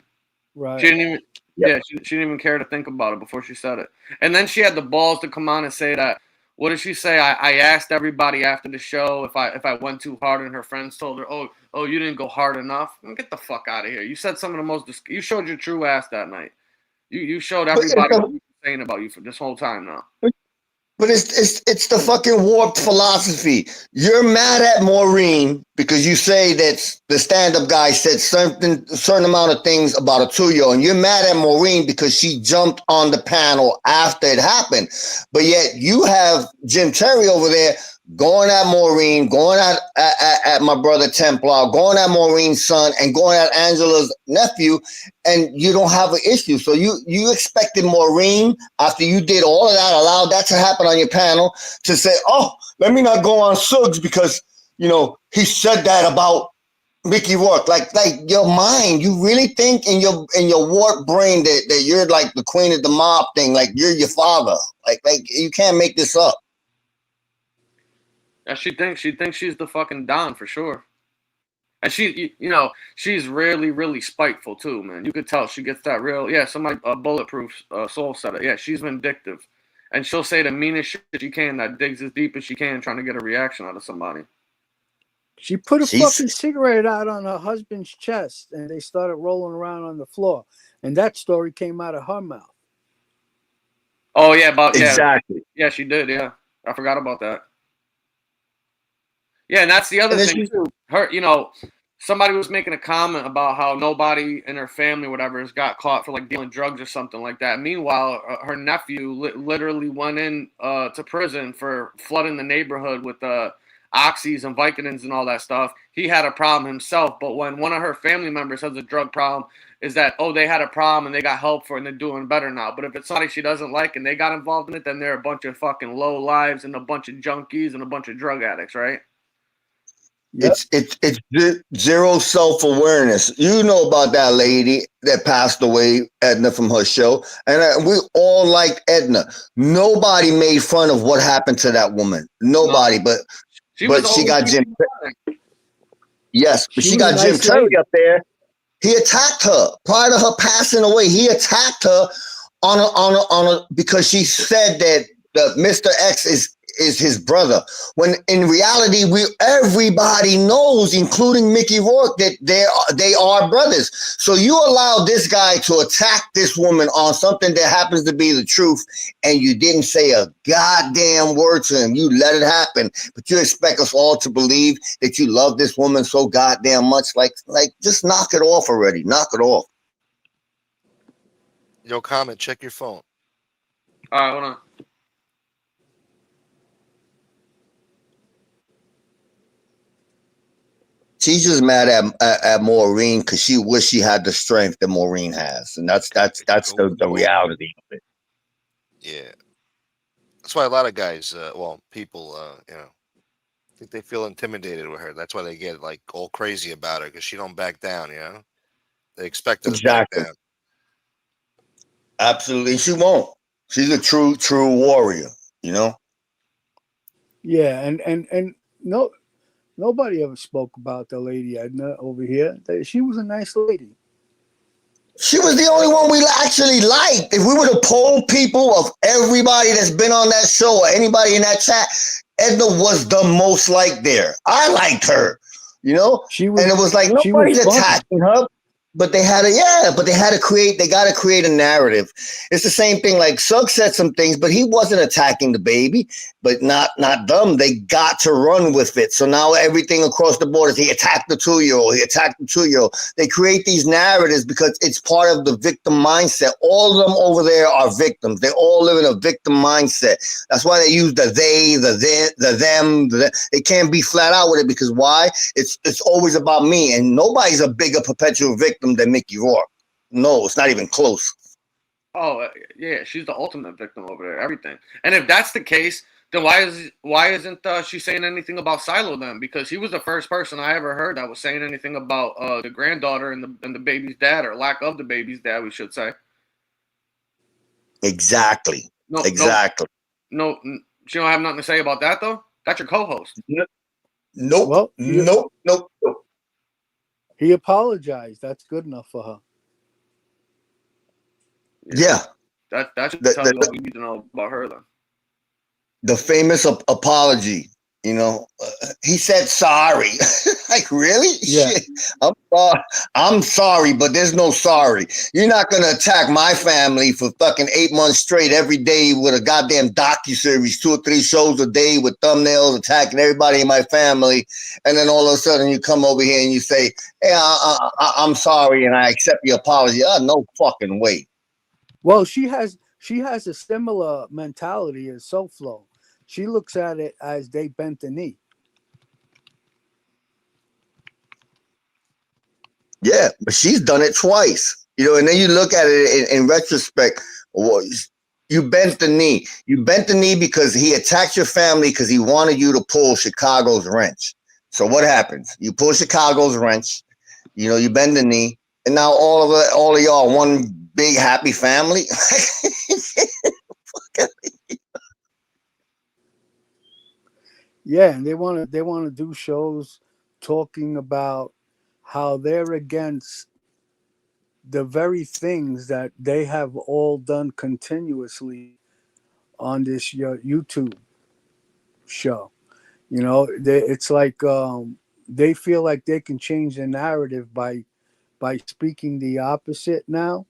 She Right. didn't even. Yep. Yeah, she didn't even care to think about it before she said it. And then she had the balls to come on and say that. What did she say? I asked everybody after the show if I went too hard, and her friends told her, "Oh, you didn't go hard enough." Get the fuck out of here! You said some of the most. You showed your true ass that night. You showed But everybody what we've been saying about you for this whole time now. But it's the fucking warped philosophy. You're mad at Maureen because you say that the stand-up guy said a certain amount of things about a 2-year-old, and you're mad at Maureen because she jumped on the panel after it happened. But yet you have Jim Terry over there going at Maureen, going at my brother Templar, going at Maureen's son, and going at Angela's nephew, and you don't have an issue. So you expected Maureen, after you did all of that, allowed that to happen on your panel, to say, "Oh, let me not go on Suggs because he said that about Mickey Rourke." Like your mind, you really think in your warped brain that you're like the queen of the mob thing, like you're your father. Like you can't make this up. Yeah, she thinks she's the fucking Don for sure. And she's really, really spiteful too, man. You could tell she gets that real. Yeah, somebody bulletproof soul said it. Yeah, she's vindictive, and she'll say the meanest shit she can that digs as deep as she can, trying to get a reaction out of somebody. She put a She's- fucking cigarette out on her husband's chest, and they started rolling around on the floor. And that story came out of her mouth. Oh yeah, Exactly. Yeah, she did. Yeah, I forgot about that. Yeah, and that's the other thing too. Her, somebody was making a comment about how nobody in her family, whatever, has got caught for like dealing drugs or something like that. Meanwhile, her nephew literally went in to prison for flooding the neighborhood with oxys and Vicodins and all that stuff. He had a problem himself, but when one of her family members has a drug problem, is that they had a problem and they got help for it and they're doing better now. But if it's somebody she doesn't like and they got involved in it, then they're a bunch of fucking low lives and a bunch of junkies and a bunch of drug addicts, right? Yep. It's zero self-awareness. You know about that lady that passed away, Edna, from her show, and we all liked Edna. Nobody made fun of what happened to that woman. Nobody, No. but she got Jim. Yes, but she got Jim Terry up there. He attacked her prior to her passing away. He attacked her on a because she said that Mr. X is his brother, when in reality everybody knows, including Mickey Rourke, that they are brothers. So you allow this guy to attack this woman on something that happens to be the truth, and you didn't say a goddamn word to him. You let it happen, but you expect us all to believe that you love this woman so goddamn much. Like just knock it off already. Knock it off. Yo, comment, check your phone. All right, hold on. She's just mad at Maureen because she wish she had the strength that Maureen has, and that's the reality of it. Yeah, that's why a lot of guys, people, think they feel intimidated with her. That's why they get like all crazy about her because she don't back down. They expect her to back down. Absolutely, she won't. She's a true warrior. Yeah, and no. Nobody ever spoke about the lady Edna over here. She was a nice lady. She was the only one we actually liked. If we were to poll people of everybody that's been on that show or anybody in that chat, Edna was the most liked there. I liked her, She was, and it was like nobody's attacking her. But they had to create a narrative. It's the same thing. Like Suggs said some things, but he wasn't attacking the baby, but not them. They got to run with it. So now everything across the board is he attacked the 2-year-old. He attacked the 2-year-old. They create these narratives because it's part of the victim mindset. All of them over there are victims. They all live in a victim mindset. That's why they use the they, the them. They can't be flat out with it because why? It's always about me, and nobody's a bigger perpetual victim than Mickey Rourke. No, it's not even close. Oh, yeah, she's the ultimate victim over there, everything. And if that's the case, Then why isn't she saying anything about Silo then? Because he was the first person I ever heard that was saying anything about the granddaughter and the baby's dad, or lack of the baby's dad, we should say. Exactly. No, exactly. No, she don't have nothing to say about that though. That's your co-host. Nope. Well, nope. He apologized. That's good enough for her. Yeah. That should tell you all you need to know about her then. The famous apology. You know, he said sorry. Like, really? Yeah. Shit. I'm sorry, but there's no sorry. You're not gonna attack my family for fucking 8 months straight every day with a goddamn docuseries, 2 or 3 shows a day with thumbnails attacking everybody in my family, and then all of a sudden you come over here and you say, "Hey, I'm sorry, and I accept your apology." No fucking way. Well, she has a similar mentality as SoFlo. She looks at it as they bent the knee. Yeah, but she's done it twice, you know. And then you look at it in retrospect. Well, you bent the knee. You bent the knee because he attacked your family because he wanted you to pull Chicago's wrench. So what happens? You pull Chicago's wrench. You know, you bend the knee, and now all of y'all one big happy family. Yeah, and they want to do shows talking about how they're against the very things that they have all done continuously on this YouTube show. You know, it's like they feel like they can change the narrative by speaking the opposite now.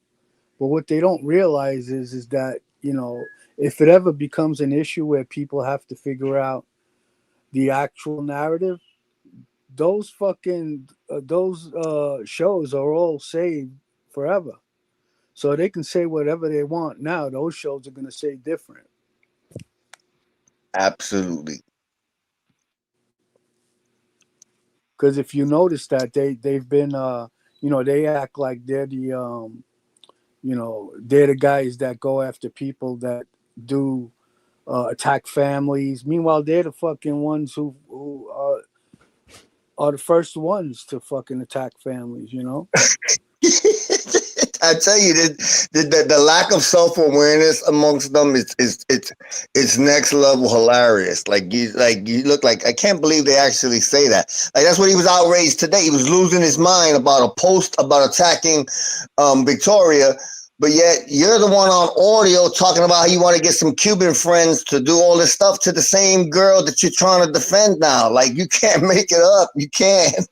But what they don't realize is that, you know, if it ever becomes an issue where people have to figure out the actual narrative, those fucking those shows are all saved forever. So they can say whatever they want now. Those shows are going to say different. Absolutely. Because if you notice that they've been you know, they act like they're the you know, they're the guys that go after people that do attack families. Meanwhile, they're the fucking ones who are the first ones to fucking attack families, you know? I tell you, the lack of self-awareness amongst them is it's next level hilarious. Like you look like, I can't believe they actually say that. Like, that's what he was outraged today. He was losing his mind about a post about attacking Victoria. But yet you're the one on audio talking about how you want to get some Cuban friends to do all this stuff to the same girl that you're trying to defend now. Like, you can't make it up. You can't.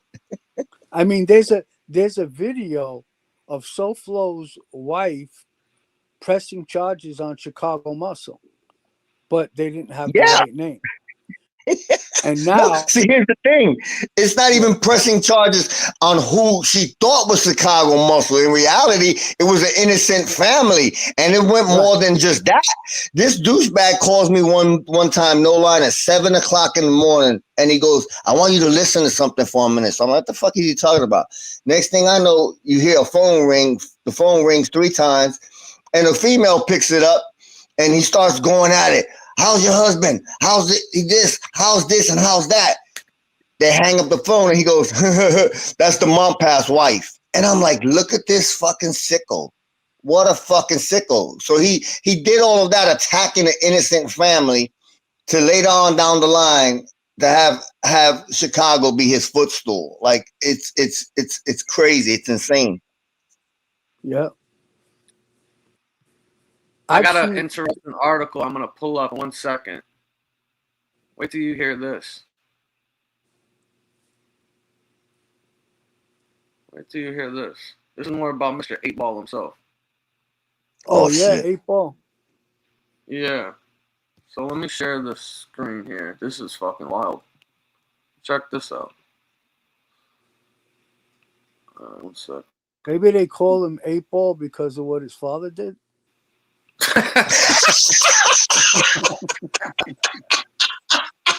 I mean, there's a video of SoFlo's wife pressing charges on Chicago Muscle, but they didn't have the right name. And now, no, see, here's the thing. It's not even pressing charges on who she thought was Chicago Muscle. In reality, it was an innocent family, and it went more than just that. This douchebag calls me one time, no line, at 7 o'clock in the morning, and he goes, "I want you to listen to something for a minute." So I'm like, "What the fuck are you talking about?" Next thing I know, you hear a phone ring. The phone rings 3 times, and a female picks it up, and he starts going at it. "How's your husband? How's this? How's this? And how's that?" They hang up the phone and he goes, "That's the Montpass wife." And I'm like, look at this fucking sicko. What a fucking sicko. So he did all of that attacking an innocent family to later on down the line to have Chicago be his footstool. Like, it's crazy. It's insane. yeah. I got an interesting article I'm going to pull up 1 second. Wait till you hear this. Wait till you hear this. This is more about Mr. 8-Ball himself. Oh yeah, shit. 8-Ball. Yeah. So let me share the screen here. This is fucking wild. Check this out. 1 sec. Maybe they call him 8-Ball because of what his father did.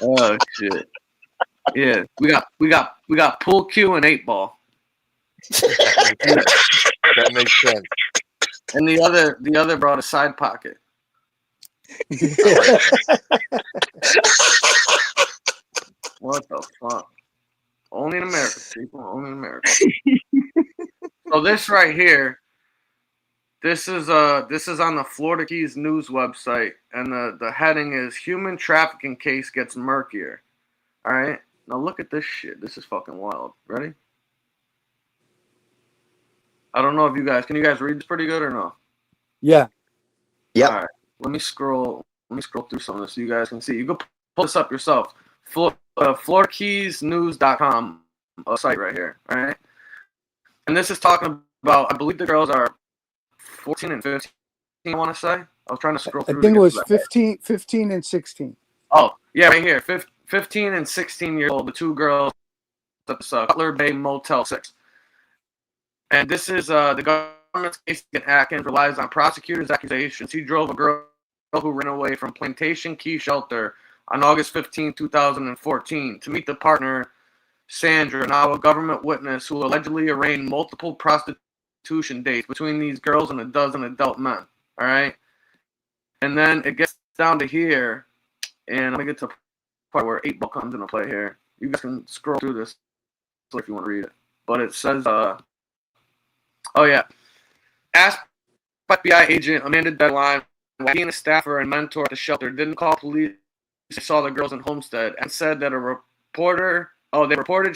Oh shit! Yeah, we got Pool Q and 8-Ball. That makes sense. And the other brought a side pocket. What the fuck? Only in America, people. Only in America. So this right here, this is on the Florida Keys News website, and the heading is "Human Trafficking Case Gets Murkier." All right, now look at this shit. This is fucking wild. Ready? I don't know if you guys can. You guys read this pretty good or no? Yeah. Yep. All right. Let me scroll through some of this so you guys can see. You can pull this up yourself. FloridaKeysNews.com, a site right here. All right. And this is talking about, I believe the girls are 14 and 15, I want to say. I was trying to scroll I through. think it was 15 and 16. Oh, yeah, right here. 15 and 16 years old, the two girls at the Cutler Bay Motel 6. And this is the government's case against Atkins relies on prosecutors' accusations. He drove a girl who ran away from Plantation Key Shelter on August 15, 2014 to meet the partner, Sandra, now a government witness who allegedly arranged multiple prostitution dates between these girls and a dozen adult men. All right? And then it gets down to here, and I'm going to get to the part where 8 Ball comes into play here. You guys can scroll through this if you want to read it. But it says, oh yeah. Asked by FBI agent Amanda Deadline why being a staffer and mentor at the shelter didn't call police saw the girls in Homestead, and said that they reported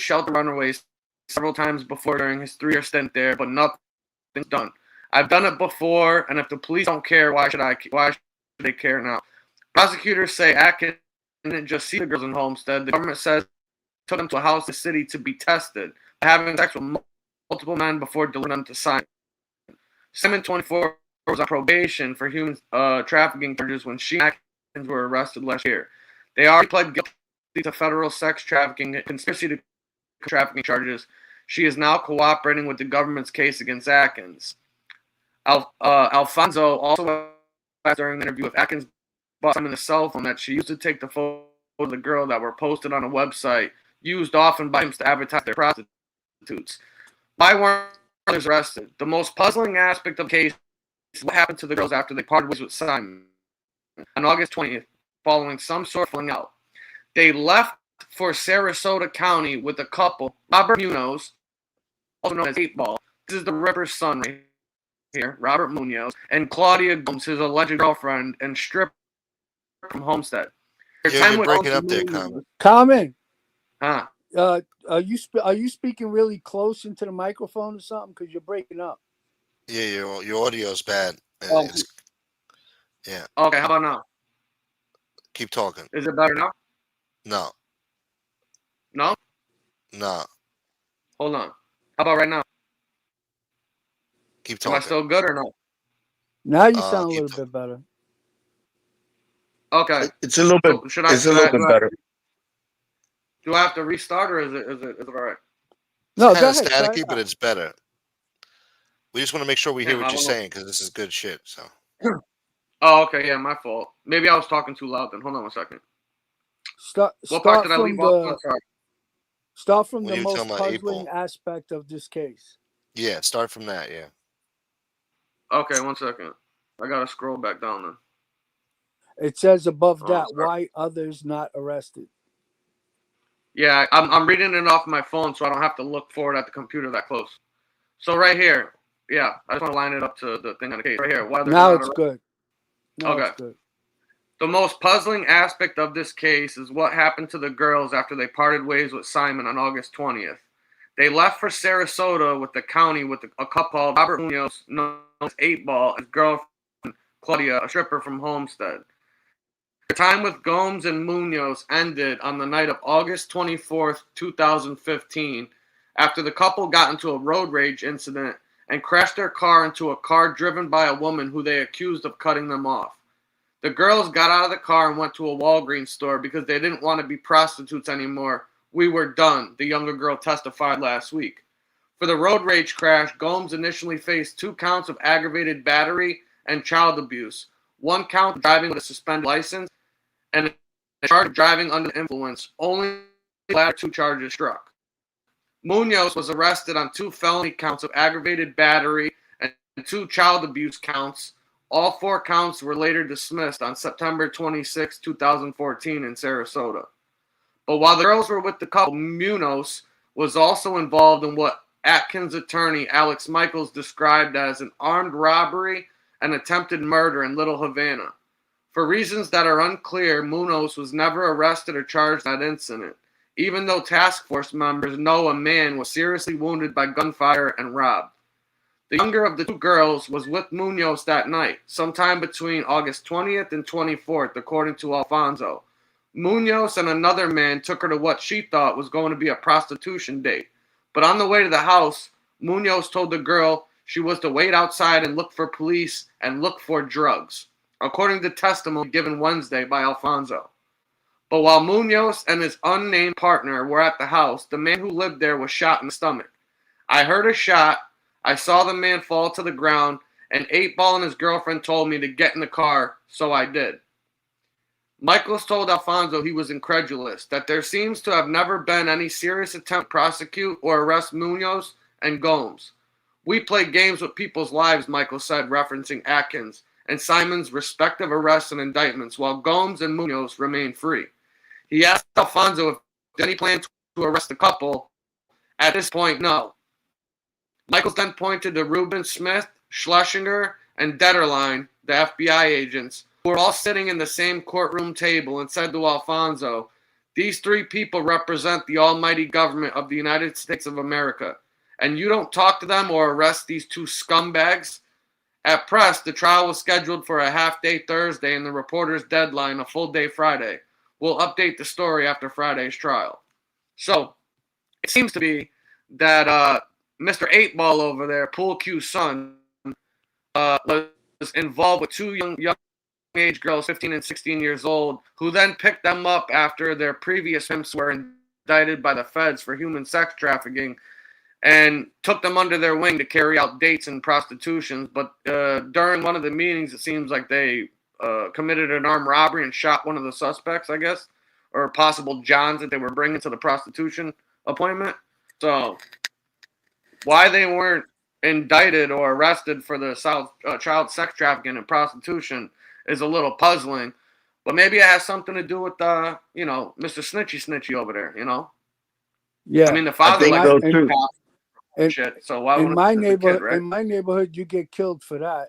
shelter runaways several times before during his 3-year stint there, but nothing's done. I've done it before, and if the police don't care, why should they care now? Prosecutors say Atkins didn't just see the girls in Homestead. The government says took them to a house in the city to be tested, having sex with multiple men before delivering them to Simon. Simon, 24, was on probation for human trafficking charges when she and Atkins were arrested last year. They already pled guilty to federal sex trafficking and conspiracy to trafficking charges. She is now cooperating with the government's case against Atkins. Alfonso also asked during the interview if Atkins bought Simon's cell phone that she used to take the photos of the girl that were posted on a website used often by him to advertise their prostitutes. Why weren't others arrested? The most puzzling aspect of the case is what happened to the girls after they parted ways with Simon on August 20th, following some sort of fling out. They left for Sarasota County with a couple, Robert Munoz, also known as 8 Ball. This is the Ripper's son right here, Robert Munoz, and Claudia Gomes, his alleged girlfriend and stripper from Homestead. You're breaking up there, Common. Common. Huh? Are you speaking really close into the microphone or something? Because you're breaking up. Yeah, your audio's bad. Oh. Yeah. Okay, how about now? Keep talking. Is it better now? No. No? No. Hold on. How about right now? Keep Am talking. I still good or no? Now you sound a little bit better. Okay. It's a little bit. So should I? It's a little bit better. Do I have to restart or is it all right? No, It's go kind of ahead. staticky, but it's better. We just want to make sure we hear what you're saying because this is good shit. So. Oh, okay. Yeah, my fault. Maybe I was talking too loud then. Hold on 1 second. What part did I leave off? Start from When the you most tell my puzzling April. aspect of this case. Yeah, start from that. Yeah. Okay, 1 second. I gotta scroll back down then. It says above that, sorry. why others not arrested? Yeah, I'm reading it off my phone, so I don't have to look forward at the computer that close. So right here, yeah, I just want to line it up to the thing on the case right here. Now it's good. Okay. It's good. The most puzzling aspect of this case is what happened to the girls after they parted ways with Simon on August 20th. They left for Sarasota with the county with a couple, Robert Munoz, known as 8 Ball, and his girlfriend, Claudia, a stripper from Homestead. Their time with Gomes and Munoz ended on the night of August 24th, 2015, after the couple got into a road rage incident and crashed their car into a car driven by a woman who they accused of cutting them off. The girls got out of the car and went to a Walgreens store because they didn't want to be prostitutes anymore. We were done, the younger girl testified last week. For the road rage crash, Gomes initially faced 2 counts of aggravated battery and child abuse, 1 count driving with a suspended license, and a charge of driving under the influence. Only the latter 2 charges struck. Munoz was arrested on 2 felony counts of aggravated battery and 2 child abuse counts, All 4 counts were later dismissed on September 26, 2014 in Sarasota. But while the girls were with the couple, Munoz was also involved in what Atkins attorney Alex Michaels described as an armed robbery and attempted murder in Little Havana. For reasons that are unclear, Munoz was never arrested or charged in that incident, even though task force members know a man was seriously wounded by gunfire and robbed. The younger of the 2 girls was with Munoz that night, sometime between August 20th and 24th, according to Alfonso. Munoz and another man took her to what she thought was going to be a prostitution date. But on the way to the house, Munoz told the girl she was to wait outside and look for police and look for drugs, according to testimony given Wednesday by Alfonso. But while Munoz and his unnamed partner were at the house, the man who lived there was shot in the stomach. I heard a shot. I saw the man fall to the ground, and 8-Ball and his girlfriend told me to get in the car, so I did. Michaels told Alfonso he was incredulous, that there seems to have never been any serious attempt to prosecute or arrest Munoz and Gomes. We play games with people's lives, Michaels said, referencing Atkins and Simon's respective arrests and indictments, while Gomes and Munoz remain free. He asked Alfonso if there was any plan to arrest the couple. At this point, no. Michaels then pointed to Reuben Smith, Schlesinger, and Detterline, the FBI agents, who were all sitting in the same courtroom table, and said to Alfonso, "These 3 people represent the almighty government of the United States of America, and you don't talk to them or arrest these 2 scumbags?" At press, the trial was scheduled for a half-day Thursday and the reporter's deadline a full-day Friday. We'll update the story after Friday's trial. So, it seems to be that Mr. 8-Ball over there, Pool Q's son, was involved with 2 young age girls, 15 and 16 years old, who then picked them up after their previous pimps were indicted by the feds for human sex trafficking and took them under their wing to carry out dates and prostitutions. But during one of the meetings, it seems like they committed an armed robbery and shot one of the suspects, I guess, or possible Johns that they were bringing to the prostitution appointment. So why they weren't indicted or arrested for the child sex trafficking and prostitution is a little puzzling. But maybe it has something to do with, Mr. Snitchy over there, Yeah. I mean, the father think so too. shit. So why in would my it be a neighborhood, kid, right? in my neighborhood, you get killed for that.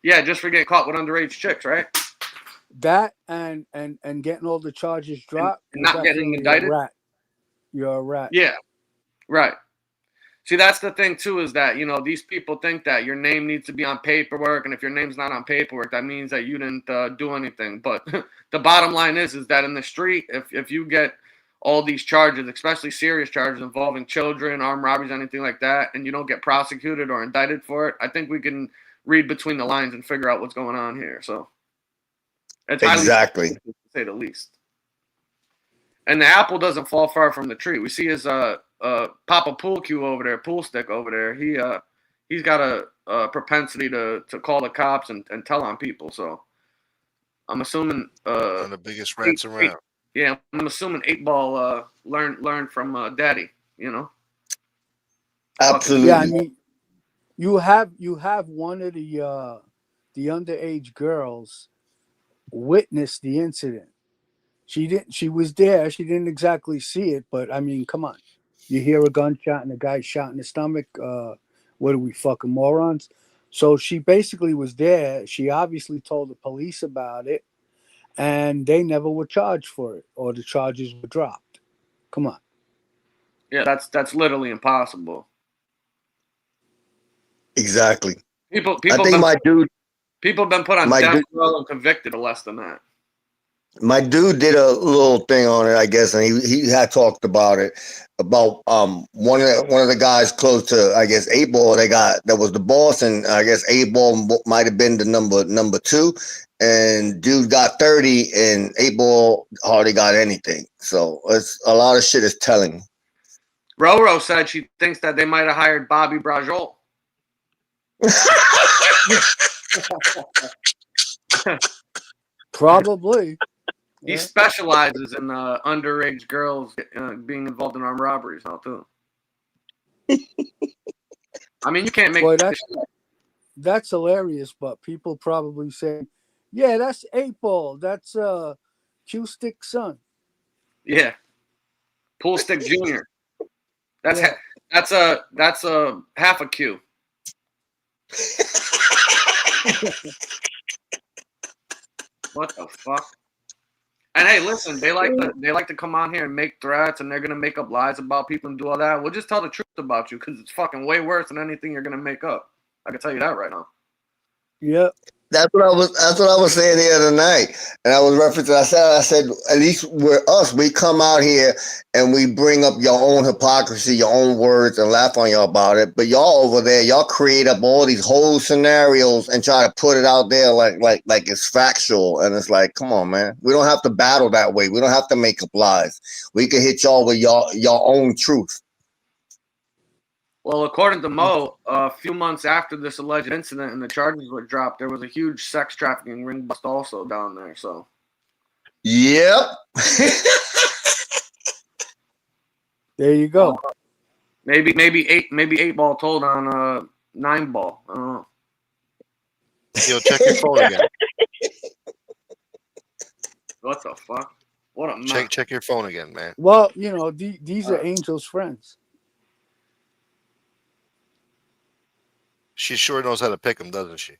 Yeah, just for getting caught with underage chicks, right? That and getting all the charges dropped. And not you're getting definitely indicted? A rat. You're a rat. Yeah, right. See, that's the thing, too, is that, these people think that your name needs to be on paperwork, and if your name's not on paperwork, that means that you didn't do anything. But the bottom line is that in the street, if you get all these charges, especially serious charges involving children, armed robberies, anything like that, and you don't get prosecuted or indicted for it, I think we can read between the lines and figure out what's going on here. So it's Exactly. highly to say the least. And the apple doesn't fall far from the tree. We see his Papa Pool Cue over there, Pool Stick over there. He's got a propensity to call the cops and tell on people. So I'm assuming One of the biggest rats around. Yeah, I'm assuming 8-Ball learned from Daddy. Absolutely. Yeah, I mean, you have one of the underage girls witness the incident. She was there. She didn't exactly see it, but I mean, come on. You hear a gunshot and a guy shot in the stomach. What are we, fucking morons? So she basically was there. She obviously told the police about it, and they never were charged for it, or the charges were dropped. Come on. Yeah, that's literally impossible. Exactly. People I think my dude have been put on my death dude- row and convicted of less than that. My dude did a little thing on it, I guess, and he had talked about it about one of the guys close to, I guess, 8-Ball. That was the boss, and I guess 8-Ball might have been the number 2, and dude got 30, and 8-Ball hardly got anything. So it's a lot of shit is telling. Roro said she thinks that they might have hired Bobby Brajol. Probably. He specializes in underage girls being involved in armed robberies now too. I mean, you can't make Boy, this shit up. that's hilarious, but people probably say, yeah, that's 8 Ball. That's Q-Stick son. Yeah, Pool Stick Junior. That's Yeah. that's a half a Q. What the fuck? And hey, listen, they like to come on here and make threats, and they're gonna make up lies about people and do all that. We'll just tell the truth about you because it's fucking way worse than anything you're gonna make up. I can tell you that right now. Yep. That's what I was saying the other night, and I was referencing. I said, at least we're us. We come out here and we bring up your own hypocrisy, your own words, and laugh on y'all about it. But y'all over there, y'all create up all these whole scenarios and try to put it out there like it's factual. And it's like, come on, man. We don't have to battle that way. We don't have to make up lies. We can hit y'all with your own truth. Well, according to Mo, a few months after this alleged incident and the charges were dropped, there was a huge sex trafficking ring bust also down there. So, Yep. There you go. maybe 8 Ball told on 9 Ball. I don't know. Yo, check your phone again. What the fuck? What a mess. Check your phone again, man. Well, these are Angel's friends. She sure knows how to pick them, doesn't she?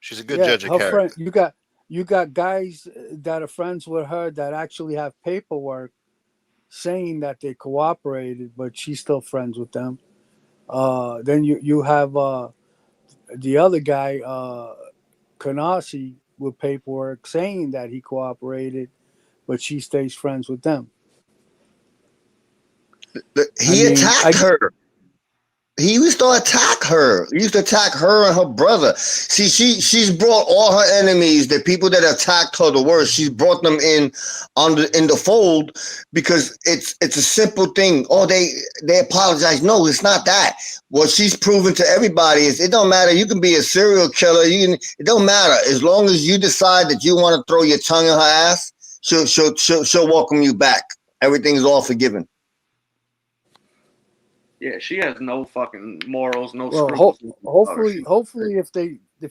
She's a good judge of her character. friend. You got guys that are friends with her that actually have paperwork saying that they cooperated, but she's still friends with them. Then you have the other guy, Kanasi, with paperwork saying that he cooperated, but she stays friends with them. He attacked her. He used to attack her. He used to attack her and her brother. See, she's brought all her enemies, the people that attacked her the worst. She's brought them in the fold because it's a simple thing. Oh, they apologize. No, it's not that. What she's proven to everybody is it don't matter. You can be a serial killer. It don't matter as long as you decide that you want to throw your tongue in her ass. She'll welcome you back. Everything's all forgiven. Yeah, she has no fucking morals, no Well, scruples. hopefully, if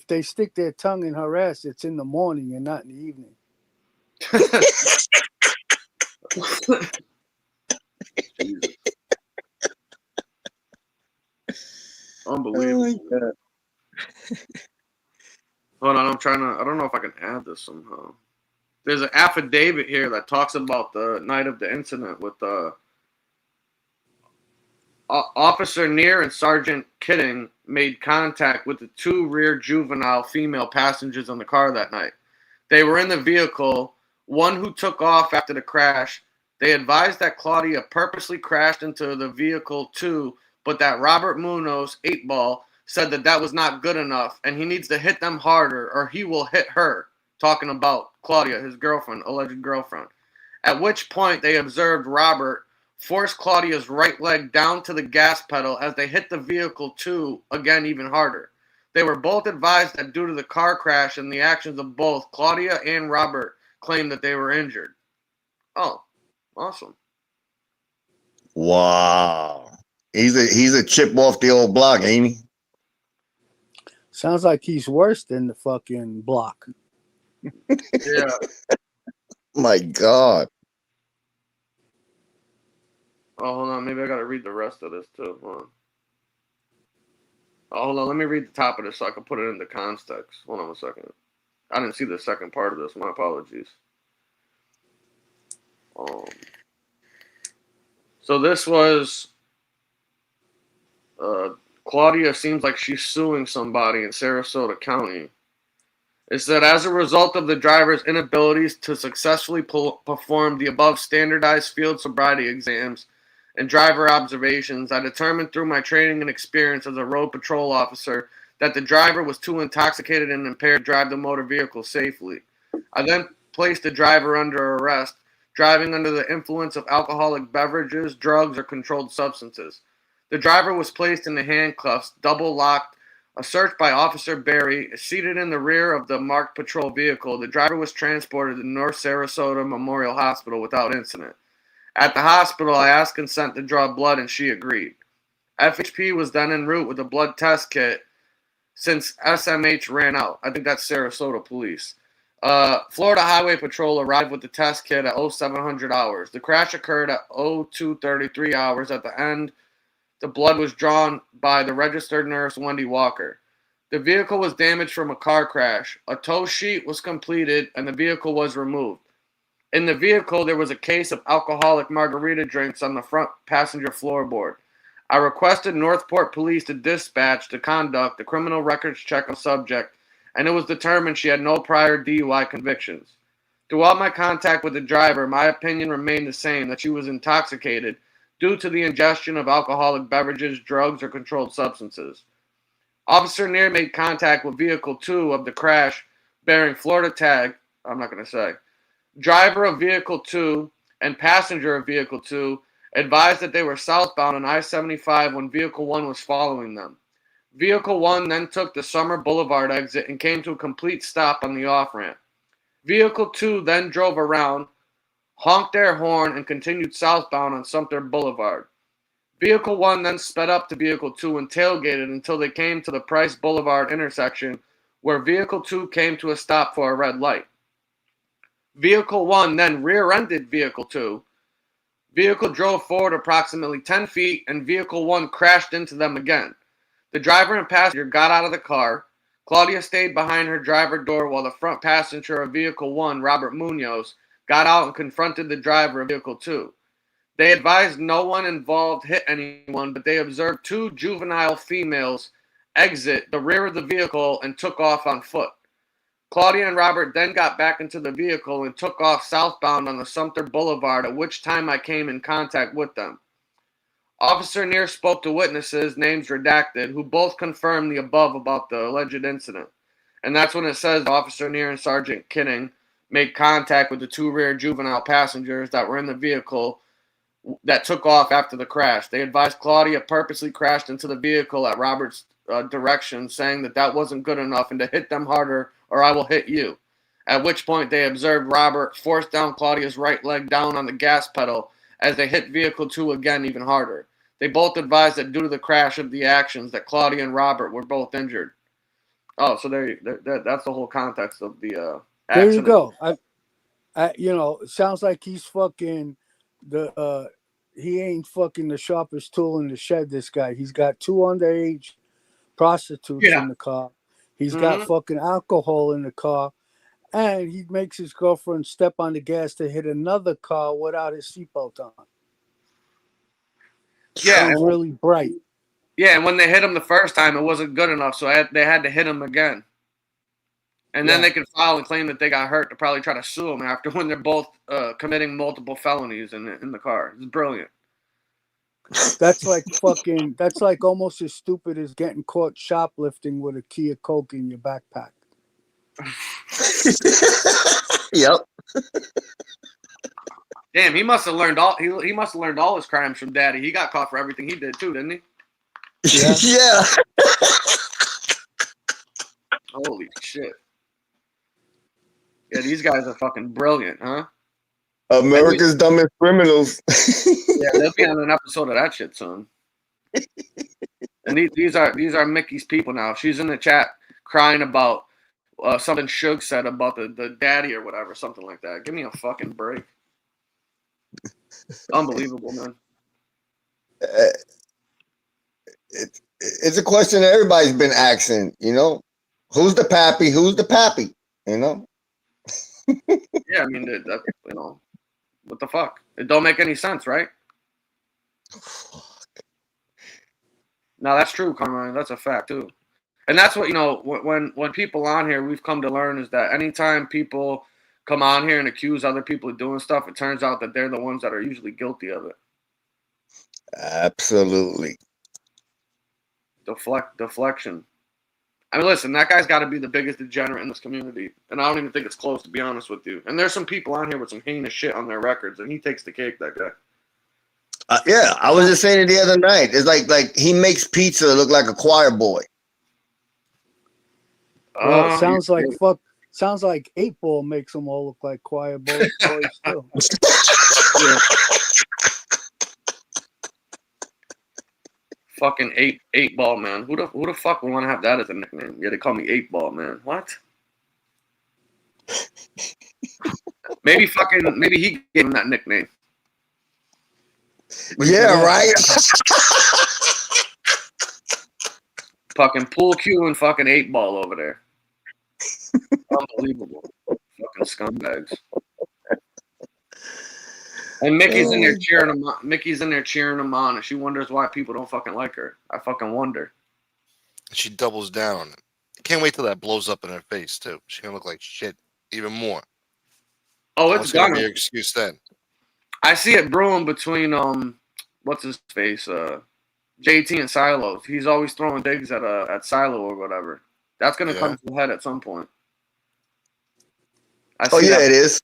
they stick their tongue in her ass, it's in the morning and not in the evening. Jesus. Unbelievable. Oh my God. Hold on, I don't know if I can add this somehow. There's an affidavit here that talks about the night of the incident with Officer Neer and Sergeant Kidding made contact with the two rear juvenile female passengers in the car that night. They were in the vehicle, one who took off after the crash. They advised that Claudia purposely crashed into the vehicle too, but that Robert Munoz, 8 Ball, said that was not good enough and he needs to hit them harder or he will hit her, talking about Claudia, his girlfriend, alleged girlfriend. At which point they observed Robert force Claudia's right leg down to the gas pedal as they hit the vehicle too, again even harder. They were both advised that due to the car crash and the actions of both, Claudia and Robert claimed that they were injured. Oh, awesome. Wow. He's a chip off the old block, ain't he? Sounds like he's worse than the fucking block. Yeah. My God. Oh, hold on. Maybe I got to read the rest of this too. Hold on. Oh, hold on. Let me read the top of this so I can put it into context. Hold on a second. I didn't see the second part of this. My apologies. So this was Claudia seems like she's suing somebody in Sarasota County. It said, as a result of the driver's inabilities to successfully perform the above standardized field sobriety exams and driver observations, I determined through my training and experience as a road patrol officer that the driver was too intoxicated and impaired to drive the motor vehicle safely. I then placed the driver under arrest, driving under the influence of alcoholic beverages, drugs, or controlled substances. The driver was placed in the handcuffs, double locked. A search by Officer Berry, seated in the rear of the marked patrol vehicle. The driver was transported to North Sarasota Memorial Hospital without incident. At the hospital, I asked consent to draw blood, and she agreed. FHP was then en route with a blood test kit since SMH ran out. I think that's Sarasota police. Florida Highway Patrol arrived with the test kit at 0700 hours. The crash occurred at 0233 hours. At the end, the blood was drawn by the registered nurse, Wendy Walker. The vehicle was damaged from a car crash. A tow sheet was completed, and the vehicle was removed. In the vehicle, there was a case of alcoholic margarita drinks on the front passenger floorboard. I requested Northport Police to dispatch to conduct a criminal records check on subject, and it was determined she had no prior DUI convictions. Throughout my contact with the driver, my opinion remained the same, that she was intoxicated due to the ingestion of alcoholic beverages, drugs, or controlled substances. Officer Neer made contact with Vehicle 2 of the crash bearing Florida tag, I'm not going to say. Driver of Vehicle 2 and passenger of Vehicle 2 advised that they were southbound on I-75 when Vehicle 1 was following them. Vehicle 1 then took the Summer Boulevard exit and came to a complete stop on the off-ramp. Vehicle 2 then drove around, honked their horn, and continued southbound on Sumter Boulevard. Vehicle 1 then sped up to Vehicle 2 and tailgated until they came to the Price Boulevard intersection, where Vehicle 2 came to a stop for a red light. Vehicle 1 then rear-ended Vehicle 2. Vehicle drove forward approximately 10 feet, and Vehicle 1 crashed into them again. The driver and passenger got out of the car. Claudia stayed behind her driver door while the front passenger of Vehicle 1, Robert Munoz, got out and confronted the driver of Vehicle 2. They advised no one involved hit anyone, but they observed two juvenile females exit the rear of the vehicle and took off on foot. Claudia and Robert then got back into the vehicle and took off southbound on the Sumter Boulevard, at which time I came in contact with them. Officer Neer spoke to witnesses, names redacted, who both confirmed the above about the alleged incident. And that's when it says Officer Neer and Sergeant Kinning made contact with the two rear juvenile passengers that were in the vehicle that took off after the crash. They advised Claudia purposely crashed into the vehicle at Robert's direction, saying that wasn't good enough and to hit them harder or I will hit you. At which point they observed Robert force down Claudia's right leg down on the gas pedal as they hit Vehicle 2 again even harder. They both advised that due to the crash of the actions that Claudia and Robert were both injured. Oh, so that's the whole context of the accident. There you go. It sounds like he's fucking he ain't fucking the sharpest tool in the shed, this guy. He's got two underage prostitutes in the car. He's got fucking alcohol in the car. And he makes his girlfriend step on the gas to hit another car without his seatbelt on. Yeah. Sounds really bright. Yeah, and when they hit him the first time, it wasn't good enough, so they had to hit him again. And then they could file and claim that they got hurt to probably try to sue him after when they're both committing multiple felonies in the car. It's brilliant. That's like almost as stupid as getting caught shoplifting with a key of coke in your backpack. Yep. Damn, he must have learned all his crimes from Daddy. He got caught for everything he did too, didn't he? Yeah. Holy shit. Yeah, these guys are fucking brilliant, huh? America's dumbest criminals. Yeah, they'll be on an episode of that shit soon. And these are Mickey's people now. She's in the chat crying about something Suge said about the daddy or whatever, something like that. Give me a fucking break. Unbelievable, man. It's a question that everybody's been asking, who's the pappy? Who's the pappy? Yeah, I mean, what the fuck? It don't make any sense, right? No, that's true, Carmine. That's a fact too, and that's what when people on here we've come to learn is that anytime people come on here and accuse other people of doing stuff, it turns out that they're the ones that are usually guilty of it. Absolutely. Deflection. I mean, listen, that guy's got to be the biggest degenerate in this community, and I don't even think it's close, to be honest with you. And there's some people on here with some heinous shit on their records, and he takes the cake, that guy. Yeah, I was just saying it the other night. It's like he makes pizza look like a choir boy. Well, sounds like 8-Ball makes them all look like choir boys too. Yeah. Fucking eight ball man. Who the fuck would want to have that as a nickname? Yeah, they call me 8 Ball man. What? Maybe he gave him that nickname. Yeah, right. Fucking pool cue and fucking 8 Ball over there. Unbelievable. Fucking scumbags. And Mickey's in there cheering him on. Mickey's in there cheering him on, and she wonders why people don't fucking like her. I fucking wonder. She doubles down on it. Can't wait till that blows up in her face too. She's gonna look like shit even more. Oh, it's What's gonna be gonna. your excuse then? I see it brewing between what's his face, JT and Silo. He's always throwing digs at Silo or whatever. That's gonna come to a head at some point. Oh yeah, it is.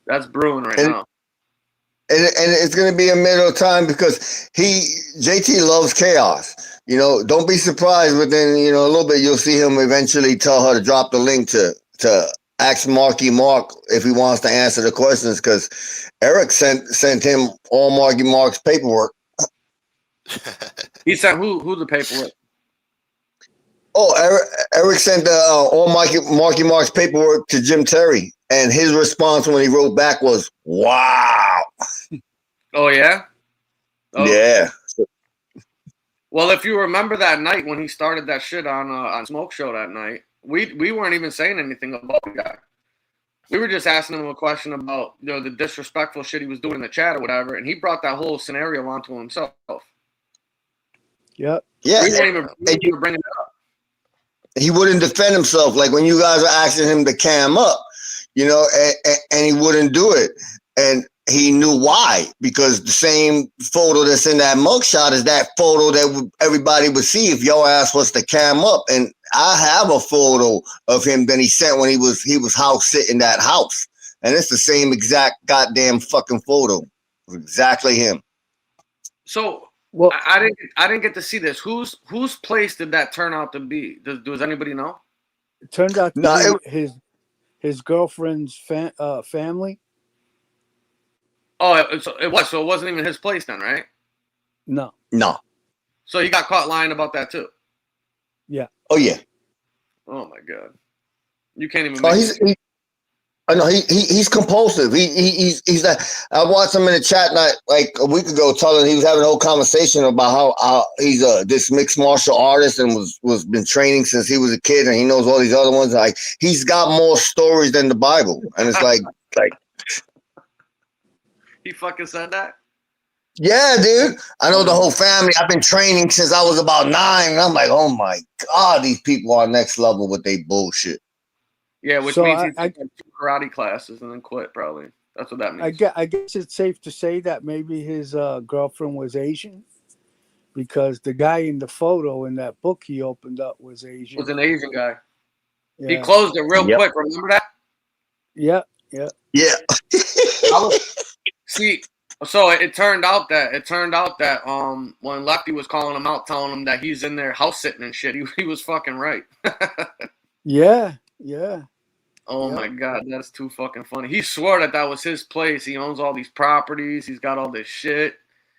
That's brewing right now. And it's going to be a matter of time because JT loves chaos. You know, don't be surprised within, you know, a little bit, you'll see him eventually tell her to drop the link to ask Marky Mark if he wants to answer the questions, because Eric sent him all Marky Mark's paperwork. He sent who the paperwork? Oh, Eric sent all Marky Mark's paperwork to Jim Terry, and his response when he wrote back was, "Wow." Oh yeah. Oh. Yeah. Well, if you remember that night when he started that shit on Smoke Show that night, we weren't even saying anything about the guy. We were just asking him a question about, you know, the disrespectful shit he was doing in the chat or whatever, and he brought that whole scenario onto himself. Yep. Yeah. We weren't even bringing it up. He wouldn't defend himself. Like when you guys are asking him to cam up, you know, and he wouldn't do it. And he knew why, because the same photo that's in that mugshot is that photo that everybody would see if your ass was to cam up. And I have a photo of him that he sent when he was house sitting that house, and it's the same exact goddamn fucking photo. It was exactly him. So, well, I didn't get to see this. Whose place did that turn out to be? Does anybody know? It turned out to be his girlfriend's family. Oh, it was. So it wasn't even his place then, right? No. So he got caught lying about that too. Yeah. Oh yeah. Oh my god. You can't even. I know he's compulsive. He's like, I watched him in the chat like a week ago, telling he was having a whole conversation about how he's this mixed martial artist and was been training since he was a kid, and he knows all these other ones. Like he's got more stories than the Bible, and it's like. He fucking said that? Yeah, dude. I know the whole family. I've been training since I was about 9. And I'm like, oh my God, these people are next level with their bullshit. Yeah, which means he took 2 karate classes and then quit, probably. That's what that means. I guess it's safe to say that maybe his girlfriend was Asian, because the guy in the photo in that book he opened up was Asian. Was an Asian guy. Yeah. He closed it real quick. Remember that? Yeah. See, so it turned out that when Lefty was calling him out, telling him that he's in there house sitting and shit, he was fucking right. Yeah. Oh my God, that's too fucking funny. He swore that was his place. He owns all these properties. He's got all this shit.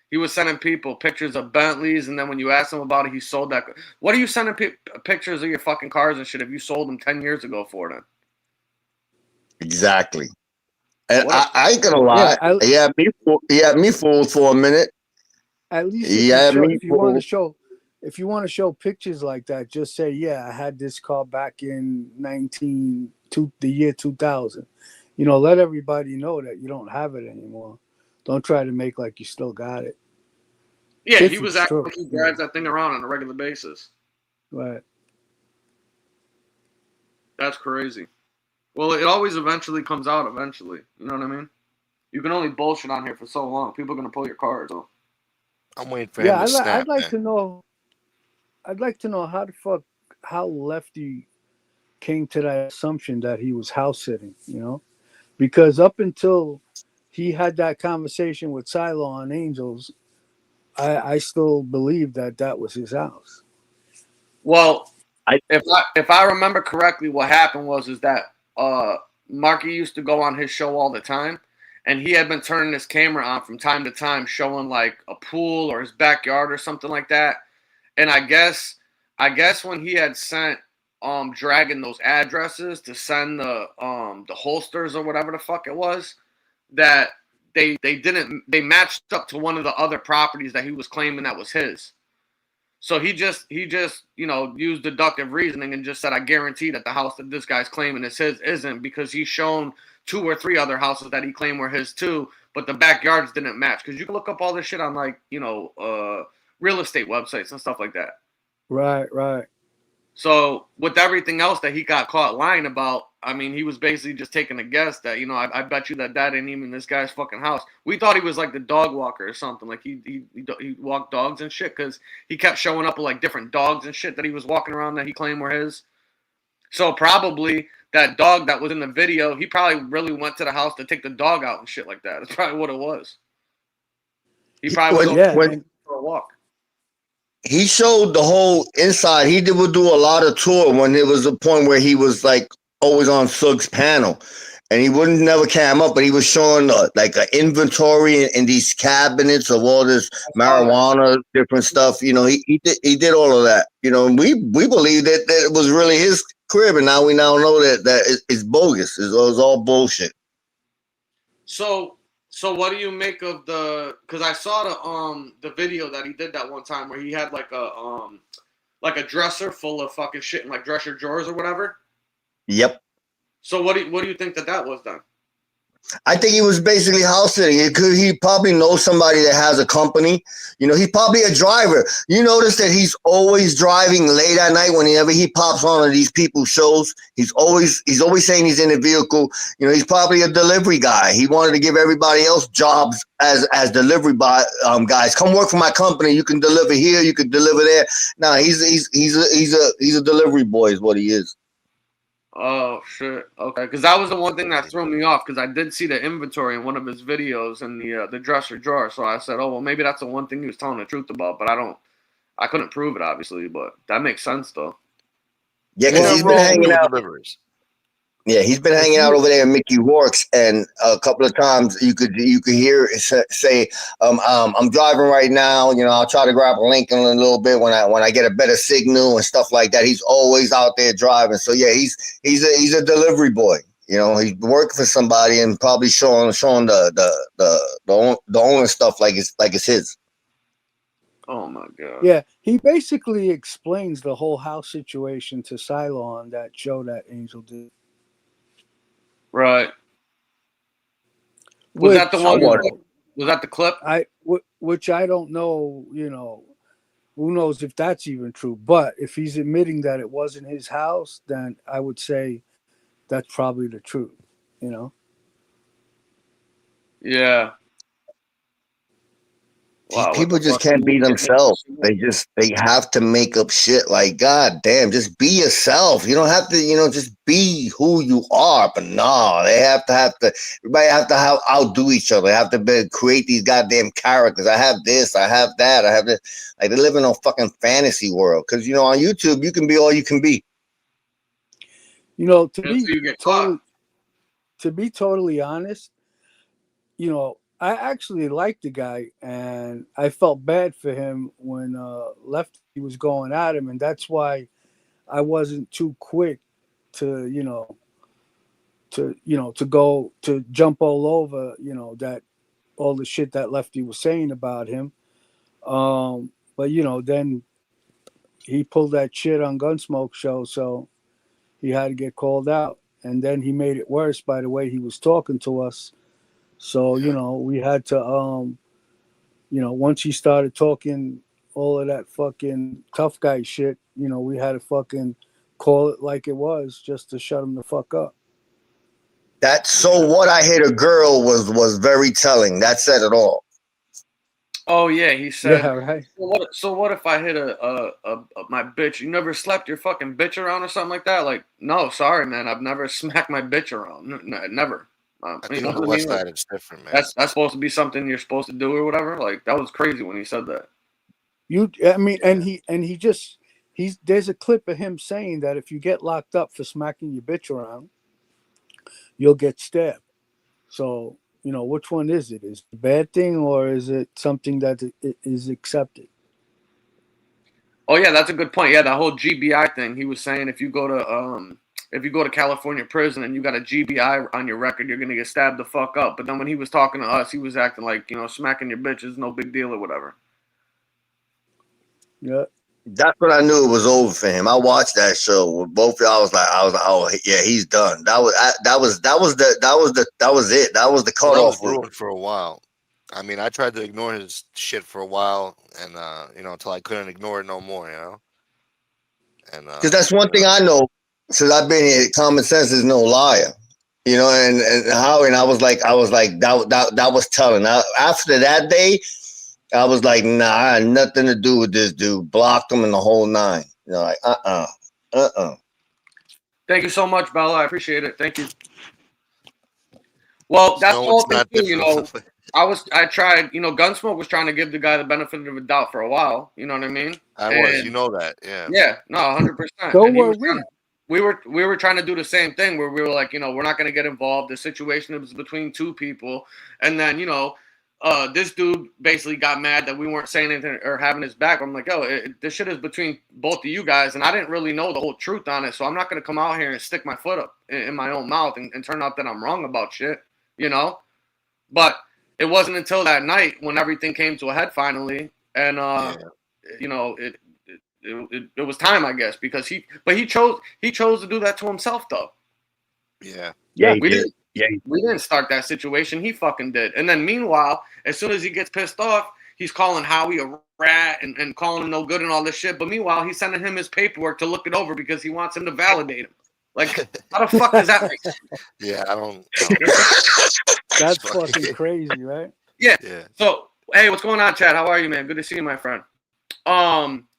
He was sending people pictures of Bentleys, and then when you asked him about it, he sold that. What are you sending pictures of your fucking cars and shit if you sold them 10 years ago for then? Exactly. And I ain't gonna lie. He had me fooled for a minute. At least if you want to show pictures like that, just say, yeah, I had this car back in the year 2000. You know, let everybody know that you don't have it anymore. Don't try to make like you still got it. Yeah, he was acting like he drives that thing around on a regular basis. Right. That's crazy. Well, it always eventually comes out eventually. You know what I mean? You can only bullshit on here for so long. People are going to pull your cards. So. I'm waiting for him to snap. I'd like to know how Lefty came to that assumption that he was house sitting, you know? Because up until he had that conversation with Silo on Angels, I still believe that was his house. Well, if I remember correctly, what happened was that Marky used to go on his show all the time, and he had been turning his camera on from time to time, showing like a pool or his backyard or something like that. And I guess when he had sent Dragon those addresses to send the holsters or whatever the fuck it was, that they matched up to one of the other properties that he was claiming that was his. So he just used deductive reasoning and just said, I guarantee that the house that this guy's claiming is his isn't, because he's shown 2 or 3 other houses that he claimed were his too, but the backyards didn't match. Because you can look up all this shit on like real estate websites and stuff like that. Right. So with everything else that he got caught lying about, I mean, he was basically just taking a guess that, I bet you that ain't even this guy's fucking house. We thought he was like the dog walker or something. Like he walked dogs and shit, because he kept showing up with like different dogs and shit that he was walking around that he claimed were his. So probably that dog that was in the video, he probably really went to the house to take the dog out and shit like that. That's probably what it was. He probably was for a walk. He showed the whole inside. He would do a lot of tour when there was a point where he was like always on Sug's panel, and he wouldn't never cam up, but he was showing like an inventory in these cabinets of all this marijuana, different stuff. He did all of that. We believed that it was really his crib, and now we know that it's bogus. It was all bullshit. So what do you make of because I saw the video that he did that one time where he had like a dresser full of fucking shit in like dresser drawers or whatever? Yep. So what do you think that was then? I think he was basically house sitting. He probably knows somebody that has a company. He's probably a driver. You notice that he's always driving late at night whenever he pops on these people's shows. He's always saying he's in a vehicle. He's probably a delivery guy. He wanted to give everybody else jobs as delivery guys. Come work for my company. You can deliver here. You can deliver there. No, he's a delivery boy is what he is. Oh shit! Okay, because that was the one thing that threw me off, because I did see the inventory in one of his videos in the dresser drawer. So I said, oh well, maybe that's the one thing he was telling the truth about. But I couldn't prove it obviously, but that makes sense though. Yeah, because he's been hanging out. Yeah, he's been hanging out over there in Mickey Rourke's, and a couple of times you could hear it say, "I'm driving right now. I'll try to grab a Lincoln in a little bit when I get a better signal and stuff like that." He's always out there driving. So yeah, he's a delivery boy. He's working for somebody and probably showing the owner stuff like it's his. Oh my god. Yeah, he basically explains the whole house situation to Silo on that show that Angel did. Right. Was that the one? Was that the clip? Which I don't know. Who knows if that's even true? But if he's admitting that it wasn't his house, then I would say that's probably the truth. Yeah. Wow, people just can't be themselves. They have to make up shit. Like, God damn, just be yourself. You don't have to, just be who you are. But no, they have to. Everybody have to outdo each other. They have to create these goddamn characters. I have this. I have that. I have this. Like, they live in a fucking fantasy world. Because on YouTube, you can be all you can be. To be totally honest, I actually liked the guy, and I felt bad for him when Lefty was going at him, and that's why I wasn't too quick to go to jump all over that all the shit that Lefty was saying about him. But then he pulled that shit on Gunsmoke show, so he had to get called out, and then he made it worse by the way he was talking to us. So, we had to, once he started talking all of that fucking tough guy shit, we had to fucking call it like it was just to shut him the fuck up. That "so what I hit a girl" was very telling. That said it all. Oh yeah, he said. Yeah, right. So what if I hit my bitch? You never slapped your fucking bitch around or something like that? Like, no, sorry, man, I've never smacked my bitch around. Never. It's different, man. That's supposed to be something you're supposed to do or whatever. Like, that was crazy when he said that. There's a clip of him saying that if you get locked up for smacking your bitch around, you'll get stabbed. So which one is it? Is it a bad thing or is it something that is accepted? Oh yeah, that's a good point. Yeah, that whole GBI thing. He was saying if you go to California prison and you got a GBI on your record, you're gonna get stabbed the fuck up. But then when he was talking to us, he was acting like, smacking your bitch is no big deal or whatever. Yeah. That's when I knew it was over for him. I watched that show with both y'all. I was like, oh yeah, he's done. That was it. That was the Well, that was cutoff. brewing for a while. I mean, I tried to ignore his shit for a while, and until I couldn't ignore it no more. And Because that's one thing I know since I've been here. Common sense is no liar. And I was like that was telling. After that day, I was like, nah, I had nothing to do with this dude. Blocked him in the whole nine. Like Thank you so much, Bella. I appreciate it. Thank you. Well, that's the whole thing too. I tried. Gunsmoke was trying to give the guy the benefit of the doubt for a while. You know what I mean? I was. You know that, yeah. Yeah. No, 100%. So were we. We were trying to do the same thing where we were like, we're not going to get involved. The situation was between two people, and then this dude basically got mad that we weren't saying anything or having his back. I'm like, this shit is between both of you guys, and I didn't really know the whole truth on it, so I'm not going to come out here and stick my foot up in my own mouth and turn out that I'm wrong about shit, But it wasn't until that night when everything came to a head finally, and it was time, I guess, because he chose to do that to himself though. Yeah. We didn't start that situation. He fucking did. And then meanwhile, as soon as he gets pissed off, he's calling Howie a rat and calling him no good and all this shit. But meanwhile, he's sending him his paperwork to look it over because he wants him to validate him. Like, how the fuck does that make sense? Yeah, I don't That's fucking crazy, right? Yeah. So, hey, what's going on, Chad? How are you, man? Good to see you, my friend.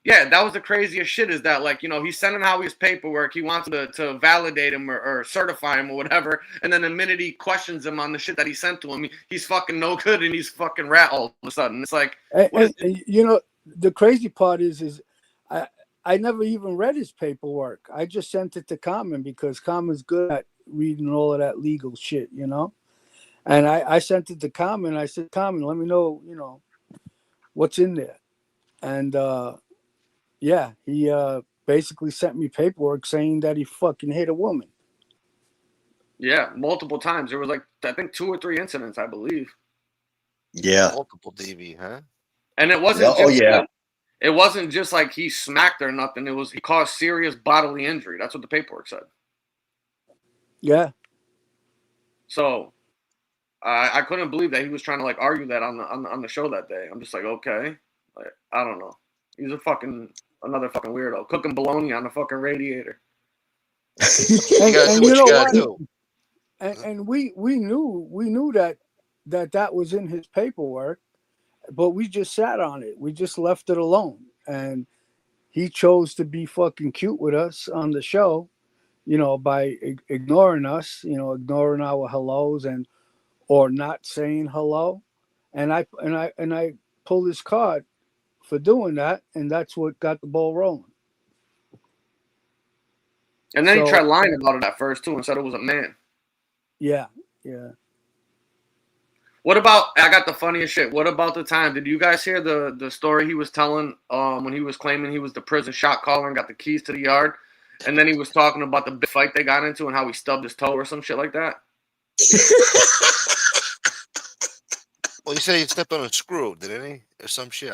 Yeah, that was the craziest shit is that, he's sending Howie his paperwork. He wants to validate him or certify him or whatever. And then the minute he questions him on the shit that he sent to him, he's fucking no good and he's fucking rat all of a sudden. It's like, the crazy part is I never even read his paperwork. I just sent it to Common because Common's good at reading all of that legal shit, And I sent it to Common. I said, Common, let me know, what's in there. And he basically sent me paperwork saying that he fucking hit a woman. Yeah, multiple times. There was I think 2 or 3 incidents, I believe. Yeah. Multiple DV, huh? And it wasn't it wasn't just like he smacked her or nothing. It was he caused serious bodily injury. That's what the paperwork said. Yeah. So I couldn't believe that he was trying to argue that on the show that day. I'm just like, okay. I don't know. He's another fucking weirdo. Cooking bologna on the fucking radiator. And you know what? And we knew that was in his paperwork, but we just sat on it. We just left it alone. And he chose to be fucking cute with us on the show, by ignoring us, ignoring our hellos or not saying hello. And I pulled his card for doing that, and that's what got the ball rolling. And then he tried lying about it at first too and said it was a man. Yeah. What about, I got the funniest shit. What about the time? Did you guys hear the story he was telling when he was claiming he was the prison shot caller and got the keys to the yard? And then he was talking about the big fight they got into and how he stubbed his toe or some shit like that? Well, he said he stepped on a screw, didn't he? Or some shit.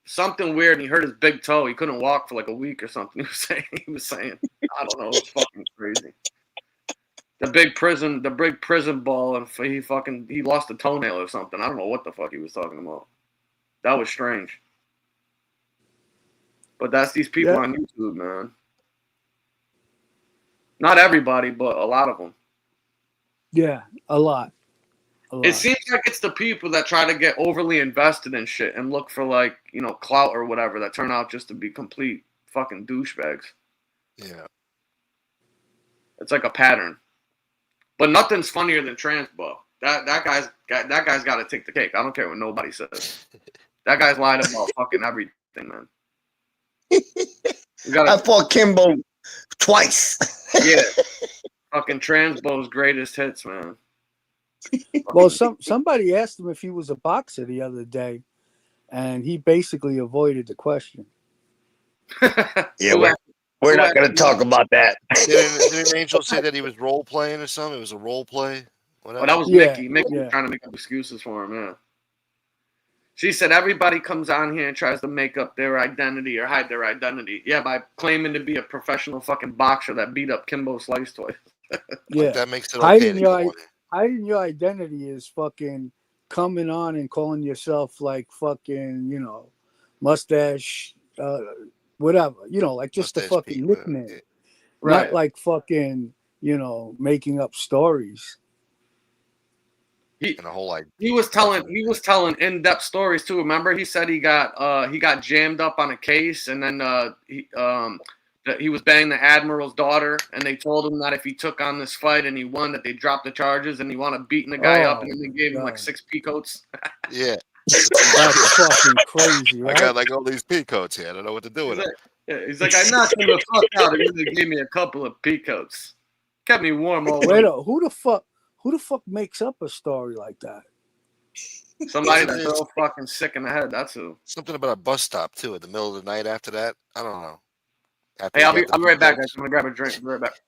Something weird, and he hurt his big toe. He couldn't walk for a week or something. He was saying. I don't know. It was fucking crazy. The big prison ball, and he lost a toenail or something. I don't know what the fuck he was talking about. That was strange. But that's these people on YouTube, man. Not everybody, but a lot of them. Yeah, a lot. It seems like it's the people that try to get overly invested in shit and look for clout or whatever that turn out just to be complete fucking douchebags. Yeah. It's like a pattern. But nothing's funnier than Transbo. That guy's got to take the cake. I don't care what nobody says. That guy's lied about fucking everything, man. I fought Kimbo twice. Yeah. Fucking Transbo's greatest hits, man. Well, somebody asked him if he was a boxer the other day, and he basically avoided the question. Yeah, Who we're who not going to talk about that. Didn't Angel say that he was role playing or something? It was a role play. Oh, that Whatever. was Yeah, Mickey. Mickey was yeah. trying to make up excuses for him. Yeah. She said everybody comes on here and tries to make up their identity or hide their identity. Yeah, by claiming to be a professional fucking boxer that beat up Kimbo Slice twice. Yeah, Like that makes it okay to come on. hiding your identity is fucking coming on and calling yourself like fucking, mustache, whatever, like just a Mustache Pete, fucking whatever. nickname, Yeah. not Right. like fucking, making up stories. He And the whole like he was telling in-depth stories too. Remember, he said he got jammed up on a case, and then that he was banging the admiral's daughter, and they told him that if he took on this fight and he won, that they dropped the charges, and he wound up beating the guy up, and then they gave him like God. 6 peacoats. yeah. That's fucking crazy, I right? got like all these peacoats here. I don't know what to do with them. He's like, I knocked him the fuck out, and then they gave me a couple of peacoats. Kept me warm all Wait week. up, who the fuck makes up a story like that? Somebody that's real fucking sick in the head. That's who. Something about a bus stop too. At the middle of the night after that, I don't know. After Hey, he I'll be got the right back, peacoats. guys. I'm gonna grab a drink. I'll be right back.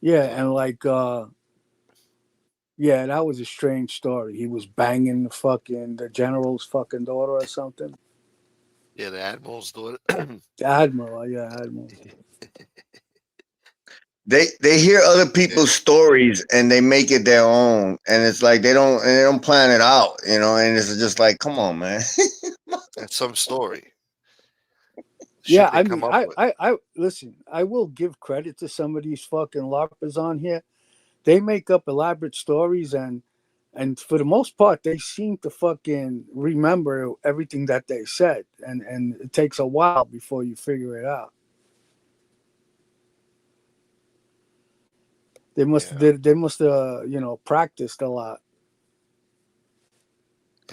Yeah, and like yeah, that was a strange story. He was banging the general's fucking daughter or something. Yeah, the admiral's daughter. The admiral, yeah, admiral. They hear other people's stories and they make it their own, and it's like they don't plan it out, and it's just like, come on, man. That's some story. Yeah, Shit they I come mean, up with. I listen. I will give credit to some of these fucking larpers on here. They make up elaborate stories, and for the most part, they seem to fucking remember everything that they said, and it takes a while before you figure it out. They must practiced a lot.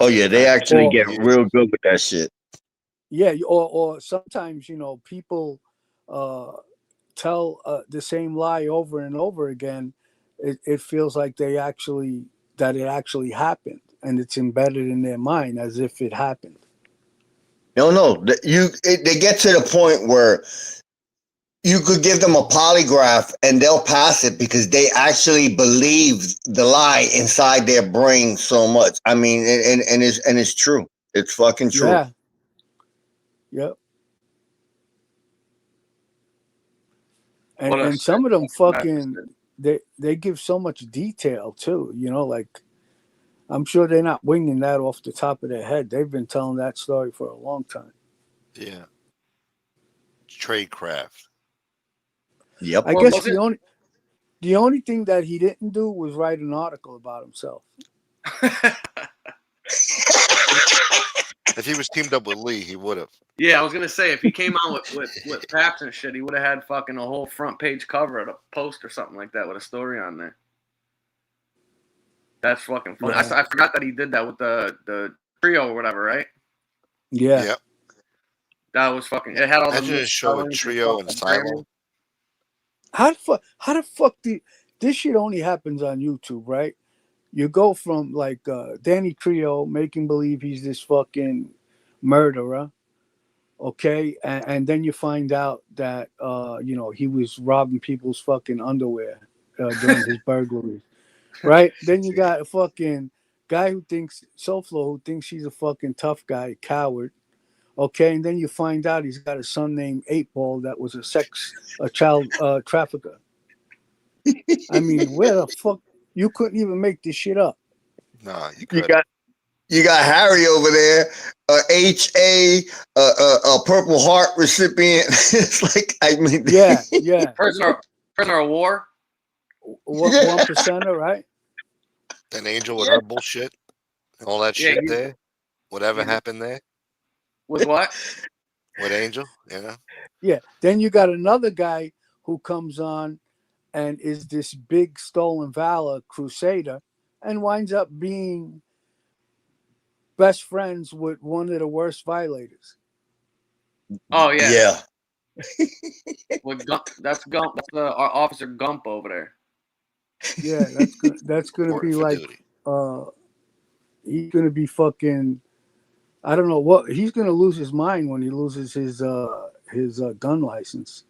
Oh yeah, they Practice actually Or get real good with that shit. yeah, or sometimes people tell the same lie over and over again. It feels like that it actually happened, and it's embedded in their mind as if it happened. No, they get to the point where you could give them a polygraph and they'll pass it because they actually believe the lie inside their brain so much. I mean, and it's true. It's fucking true. Yeah. Yep. And some of them fucking they give so much detail too. Like I'm sure they're not winging that off the top of their head. They've been telling that story for a long time. Yeah. Tradecraft. Yep. I guess the only thing that he didn't do was write an article about himself. If he was teamed up with Lee, he would have. Yeah, I was gonna say if he came out with Paps and shit, he would have had fucking a whole front page cover of a post or something like that with a story on there. That's fucking funny. Yeah. I forgot that he did that with the trio or whatever, right? Yeah. Yep. That was fucking. It had all Imagine the a show with Trio and Silo. How the fuck this shit only happens on YouTube, right? You go from like Danny Trio making believe he's this fucking murderer, okay, and then you find out that he was robbing people's fucking underwear during his burglaries, right? Then you got a fucking guy who thinks Soflo, who thinks he's a fucking tough guy, coward, okay, and then you find out he's got a son named 8 Ball that was a child trafficker. I mean, where the fuck you couldn't even make this shit up? Nah, You got Harry over there, HA, a Purple Heart recipient. It's like, I mean, yeah. Prisoner of war. 1%er, right? An Angel with her bullshit. All that shit there. Whatever happened there. With what? With Angel, Yeah. Then you got another guy who comes on and is this big stolen valor crusader and winds up being best friends with one of the worst violators. Oh yeah. Yeah. With Gump, that's Gump. That's our Officer Gump over there. Yeah, that's gonna be Important for like duty. he's gonna be fucking. I don't know what he's gonna lose his mind when he loses his gun license.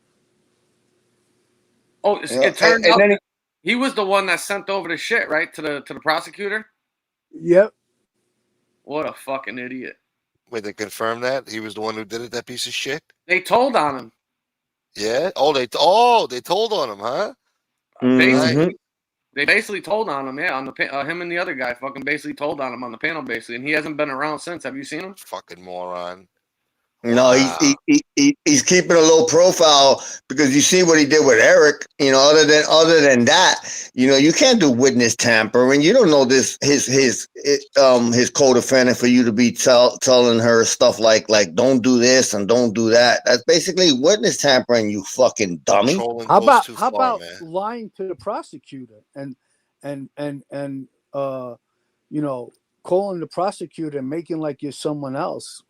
Oh, You know, it turned and out then that he was the one that sent over the shit, right, to the prosecutor. Yep. What a fucking idiot! Wait, they confirmed that he was the one who did it. That piece of shit. They told on him. Yeah. They told on him, huh? Nice. Mhm. They basically told on him. Yeah, on the him and the other guy fucking basically told on him on the panel basically, and he hasn't been around since. Have you seen him? Fucking moron. No, Wow. he's keeping a low profile because you see what he did with Eric. You know, other than that, you know, you can't do witness tampering. You don't know this his co-defendant for you to be telling her stuff like don't do this and don't do that. That's basically witness tampering. You fucking dummy. Trolling How goes about too how far, about man. lying to the prosecutor and you know, calling the prosecutor and making like you're someone else,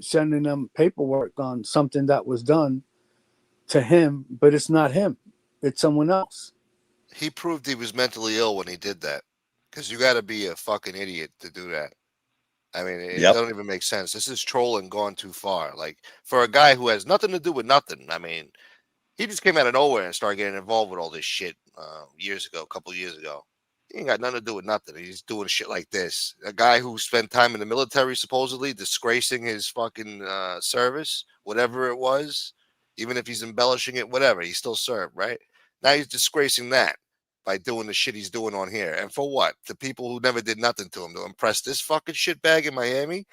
sending them paperwork on something that was done to him, but it's not him, it's someone else. He proved he was mentally ill when he did that. Because you got to be a fucking idiot to do that. I mean, it Yep. doesn't even make sense. This is trolling gone too far. Like for a guy who has nothing to do with nothing. I mean, he just came out of nowhere and started getting involved with all this shit years ago, a couple years ago. He ain't got nothing to do with nothing. He's doing shit like this. A guy who spent time in the military, supposedly disgracing his fucking service, whatever it was, even if he's embellishing it, whatever, he still served, right? Now he's disgracing that by doing the shit he's doing on here. And for what? The people who never did nothing to him to impress this fucking shitbag in Miami?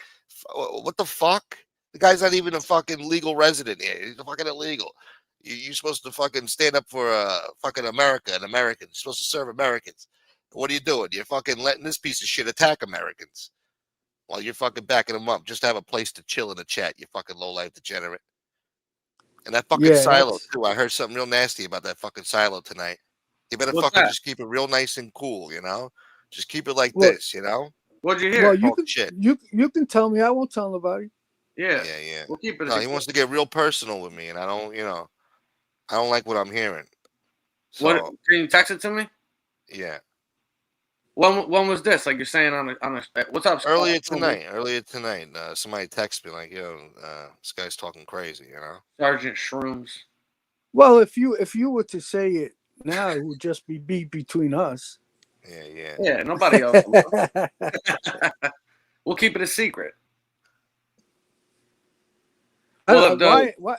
What the fuck? The guy's not even a fucking legal resident here. He's fucking illegal. You're supposed to fucking stand up for fucking America and Americans. You're supposed to serve Americans. What are you doing? You're fucking letting this piece of shit attack Americans while you're fucking backing them up just to have a place to chill in the chat, you fucking low-life degenerate. And that fucking Yeah, silo, that's too. I heard something real nasty about that fucking silo tonight. You better What's fucking that? just keep it real nice and cool, you know? Just keep it like well. this, you know? What'd you Well, hear? you Talk can shit. you can tell me. I won't tell nobody. Yeah, Yeah. we'll keep it. No, he wants to get real personal with me, and I don't, I don't like what I'm hearing. What? So, Can you text it to me? yeah. When was this? Like you're saying on a what's up? Earlier tonight, somebody texted me like, "Yo, this guy's talking crazy," you know. Sergeant Shrooms. Well, if you were to say it now, it would just be between us. Yeah. Yeah, nobody else. We'll keep it a secret. Well, why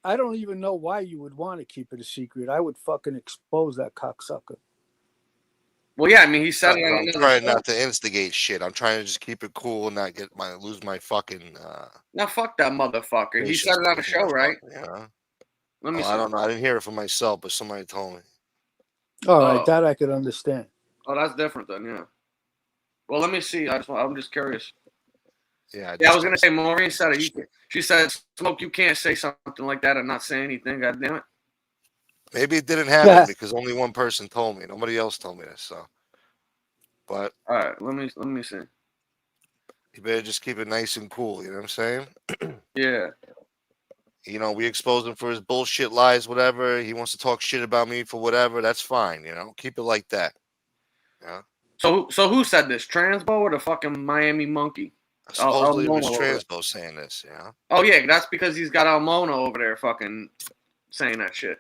I don't even know why you would want to keep it a secret. I would fucking expose that cocksucker. well, yeah. I mean, he said it on I'm another trying show. not to instigate shit. I'm trying to just keep it cool and not lose my fucking Now, fuck that motherfucker. He said patience it with on the this show, right? motherfucker, you know. Let me Oh, see. I don't know. I didn't hear it for myself, but somebody told me. All right, Oh, that I could understand. oh, that's different then. Yeah. Well, let me see. I'm just curious. Yeah, Yeah, I was gonna say Maureen said it. She said, "Smoke, you can't say something like that and not say anything." God damn it. maybe it didn't happen because only one person told me. Nobody else told me this. So, but All right, let me see. you better just keep it nice and cool. You know what I'm saying? Yeah. You know, we expose him for his bullshit lies, whatever. He wants to talk shit about me for whatever. That's fine. You know, keep it like that. Yeah. So who said this? Transbo or the fucking Miami Monkey? Supposedly it was Mono over there. Transpo saying this. Yeah. Oh yeah, that's because he's got Al Mono over there fucking saying that shit.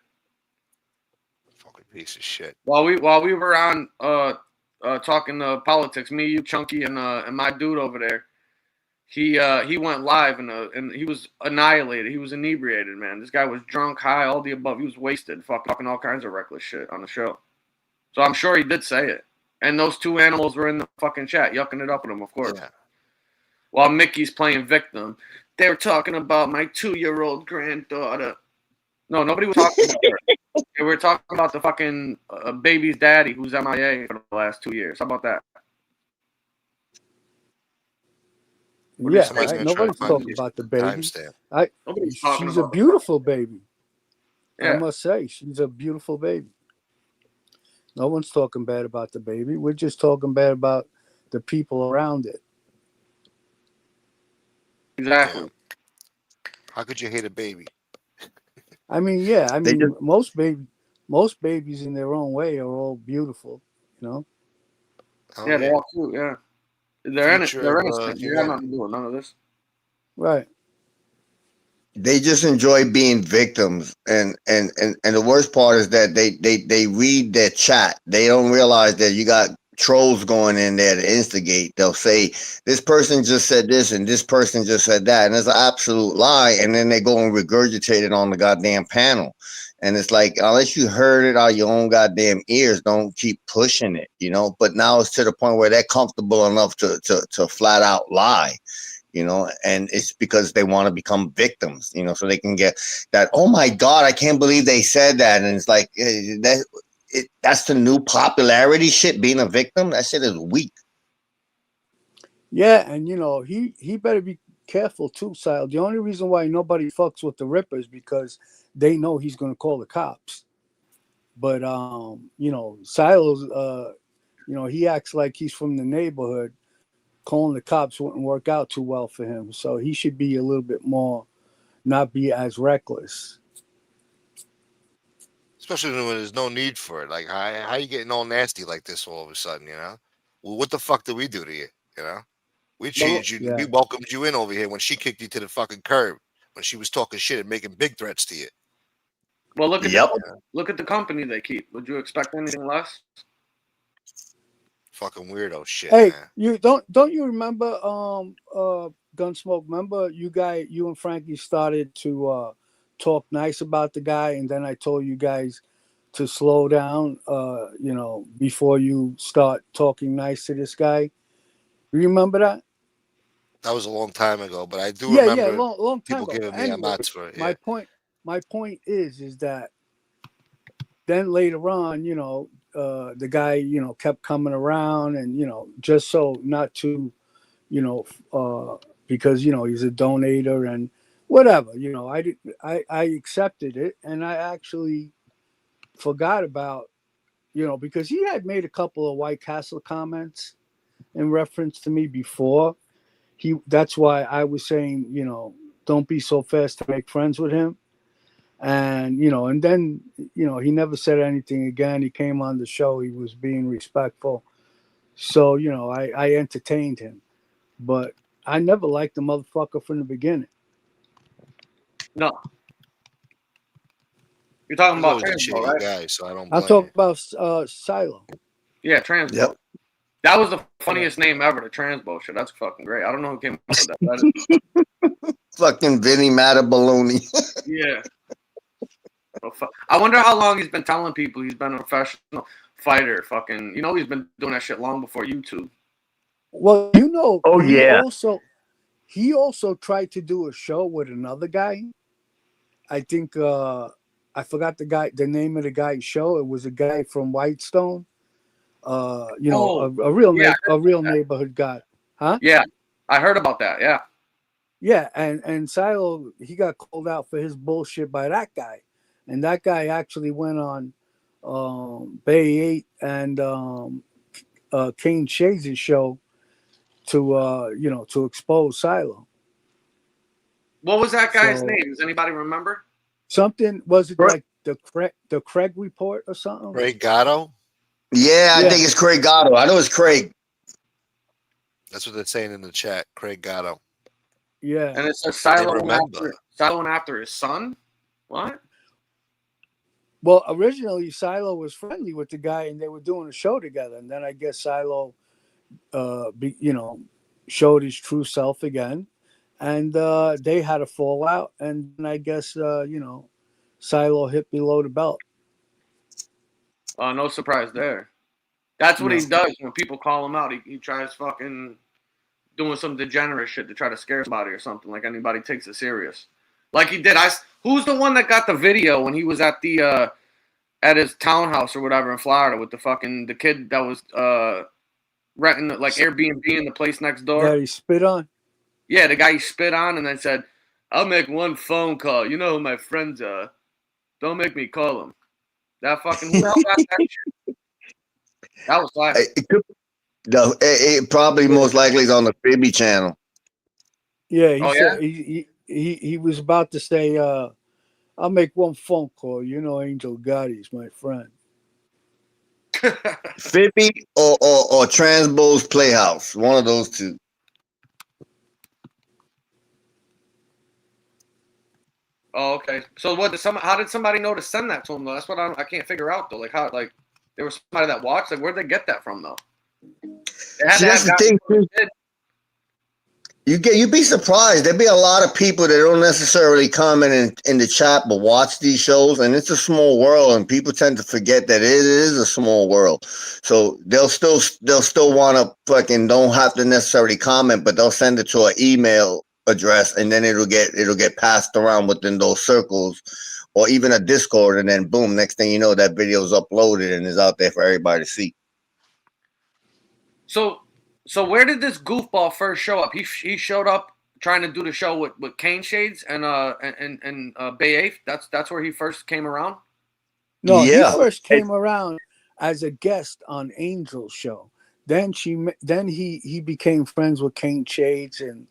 Fucking piece of shit. While we were on talking politics, me, you, Chunky, and my dude over there, he went live and he was annihilated. He was inebriated, man. This guy was drunk, high, all the above. He was wasted, fucking all kinds of reckless shit on the show. So I'm sure he did say it. And those two animals were in the fucking chat, yucking it up with him, of course. Yeah. While Mickey's playing victim, they were talking about my 2-year-old granddaughter. No, nobody was talking about her. They were talking about the fucking baby's daddy who's MIA for the last 2 years. How about that? Yeah, Somebody's right. gonna try to Nobody's find talking the about the baby. timestamp. Nobody's talking She's a about beautiful baby. Yeah. I must say, she's a beautiful baby. No one's talking bad about the baby. We're just talking bad about the people around it. Exactly. Yeah. How could you hate a baby? I mean, yeah. I They mean, just most babies in their own way are all beautiful, you know. Oh, Yeah, they're yeah. all cute. Yeah, they're in it. Future They're of innocent. You got nothing humanity. to do with none of this. Right. They just enjoy being victims, and the worst part is that they read their chat. They don't realize that you got trolls going in there to instigate. They'll say this person just said this and this person just said that, and it's an absolute lie, and then they go and regurgitate it on the goddamn panel. And it's like, unless you heard it out your own goddamn ears, don't keep pushing it, you know. But now it's to the point where they're comfortable enough to flat out lie, you know, and it's because they want to become victims, you know, so they can get that, oh my God, I can't believe they said that. And it's like, that's the new popularity shit, being a victim. That shit is weak. Yeah, and you know, he better be careful too, Sile. The only reason why nobody fucks with the Ripper is because they know he's gonna call the cops. But you know, Silo's you know, he acts like he's from the neighborhood. Calling the cops wouldn't work out too well for him. So he should be a little bit more, not be as reckless. Especially when there's no need for it. Like, how you getting all nasty like this all of a sudden, you know? Well, what the fuck did we do to you, you know? We Well, treated you, we Yeah. welcomed you in over here when she kicked you to the fucking curb, when she was talking shit and making big threats to you. well, Yep. look at the company they keep. Would you expect anything less? Fucking weirdo shit, Hey, man. you don't you remember Gunsmoke? Remember you and Frankie started to talk nice about the guy, and then I told you guys to slow down, you know, before you start talking nice to this guy. You remember that? That was a long time ago, but I do Yeah, remember long time people ago. giving me a Anyway, mats for it. my Yeah. point is that then later on, you know, the guy, you know, kept coming around, and you know, just so not to, you know, because you know he's a donator and whatever, you know, I accepted it, and I actually forgot about, you know, because he had made a couple of White Castle comments in reference to me before. That's why I was saying, you know, don't be so fast to make friends with him. And you know, and then you know, he never said anything again. He came on the show, he was being respectful, so you know, I entertained him, but I never liked the motherfucker from the beginning. No. You're talking He's about always a Transbo, shady right? guy, so I don't I'm blame talking you. about Silo. Yeah, Transbo. Yep. That was the Yeah. funniest name ever, the Transbo shit. That's fucking great. I don't know who came up with that. Fucking Vinny Mattabaloni. Yeah. I wonder how long he's been telling people he's been a professional fighter. Fucking, you know, he's been doing that shit long before YouTube. Well, you know, Oh yeah. he also tried to do a show with another guy. I think I forgot the name of the guy's show. It was a guy from Whitestone. You know, Oh, a real yeah, a real neighborhood guy. Huh? yeah. I heard about that. Yeah. Yeah, and Silo, he got called out for his bullshit by that guy. And that guy actually went on Bay 8 and Kane Shays' show to you know, to expose Silo. What was that guy's So name? Does anybody remember? something, was it Right. like the Craig report or something? Ray Gatto? Yeah, I Yeah, think it's Craig Gatto. I know it's Craig. That's what they're saying in the chat. Craig Gatto. yeah. And it says But they Silo remember. after his son. What? Well, originally Silo was friendly with the guy, and they were doing a show together. And then I guess Silo, you know, showed his true self again, and they had a fallout. And then I guess you know, Silo hit below the belt. No surprise there. That's what he No, does when people call him out. He tries fucking doing some degenerate shit to try to scare somebody or something. Like anybody takes it serious. Like he did. Who's the one that got the video when he was at the at his townhouse or whatever in Florida with the kid that was renting like Airbnb in the place next door? that he spit on. Yeah, the guy he spit on and then said, "I'll make one phone call. You know who my friends are. Don't make me call them." That fucking who the hell got that shit? That was classic. It could, no, it probably most likely is on the Phoebe channel. Yeah, he Oh said yeah. he was about to say, I'll make one phone call. You know, Angel Gotti's my friend. Fippy or Transbo's Playhouse. One of those two. Oh, okay. So what? How did somebody know to send that to him though? That's what I can't figure out though. Like how? Like there was somebody that watched. Like where'd they get that from though? They had See, to that's have the thing. guys who did. You'd be surprised. There'd be a lot of people that don't necessarily comment in the chat, but watch these shows, and it's a small world, and people tend to forget that it is a small world. So they'll still want to fucking don't have to necessarily comment, but they'll send it to an email address, and then it'll get passed around within those circles, or even a Discord, and then boom, next thing you know, that video is uploaded and is out there for everybody to see. So where did this goofball first show up? He showed up trying to do the show with Cane Shades and Bay Eighth. That's where he first came around. No, Yeah. he first came around as a guest on Angel's show. Then he became friends with Cane Shades, and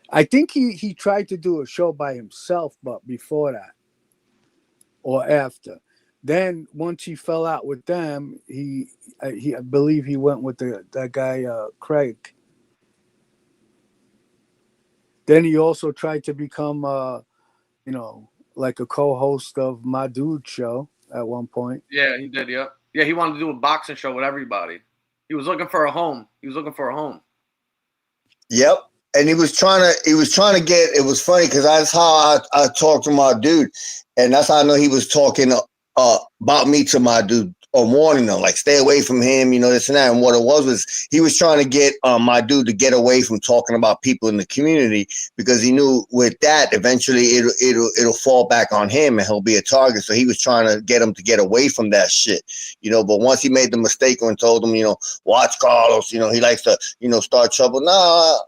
I think he tried to do a show by himself, but before that or after. Then once he fell out with them, I believe he went with that guy Craig. Then he also tried to become like a co-host of My Dude show at one point. Yeah, he did. Yeah, he wanted to do a boxing show with everybody. He was looking for a home. Yep. And he was trying to get. It was funny because that's how I talked to My Dude, and that's how I know he was talking about me to My Dude, or warning them, like, stay away from him, this and that. And what it was he was trying to get My Dude to get away from talking about people in the community, because he knew with that eventually it'll fall back on him and he'll be a target. So he was trying to get him to get away from that shit, But once he made the mistake and told him, watch Carlos, he likes to, start trouble. No,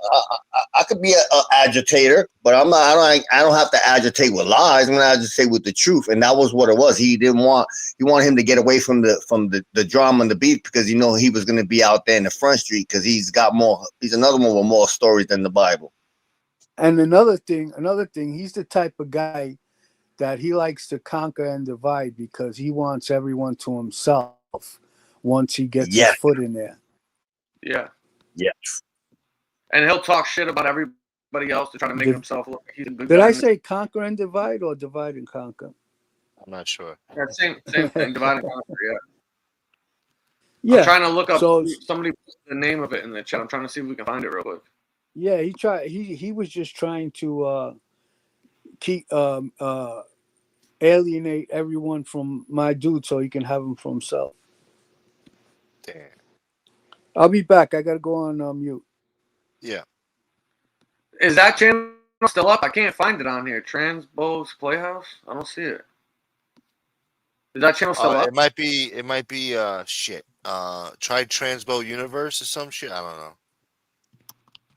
I could be an agitator, but I'm not. I don't have to agitate with lies. I'm gonna agitate with the truth, and that was what it was. He wanted him to get away from the drama and the beef, because he was going to be out there in the front street, because he's another one with more stories than the Bible. And another thing, he's the type of guy that he likes to conquer and divide, because he wants everyone to himself once he gets his foot in there. Yeah. Yes. And he'll talk shit about everybody else to try to make himself look like he's a good guy. Did I say conquer and divide or divide and conquer? I'm not sure. Yeah, same thing. Divide and conquer. Yeah. Yeah. I'm trying to look up. Somebody put the name of it in the chat. I'm trying to see if we can find it real quick. Yeah, he was just trying to keep alienate everyone from My Dude so he can have them for himself. Damn. I'll be back. I gotta go on mute. Yeah. Is that channel still up? I can't find it on here. Transbo's Playhouse? I don't see it. Is that channel still up? It might be shit. Try Transbo Universe or some shit. I don't know.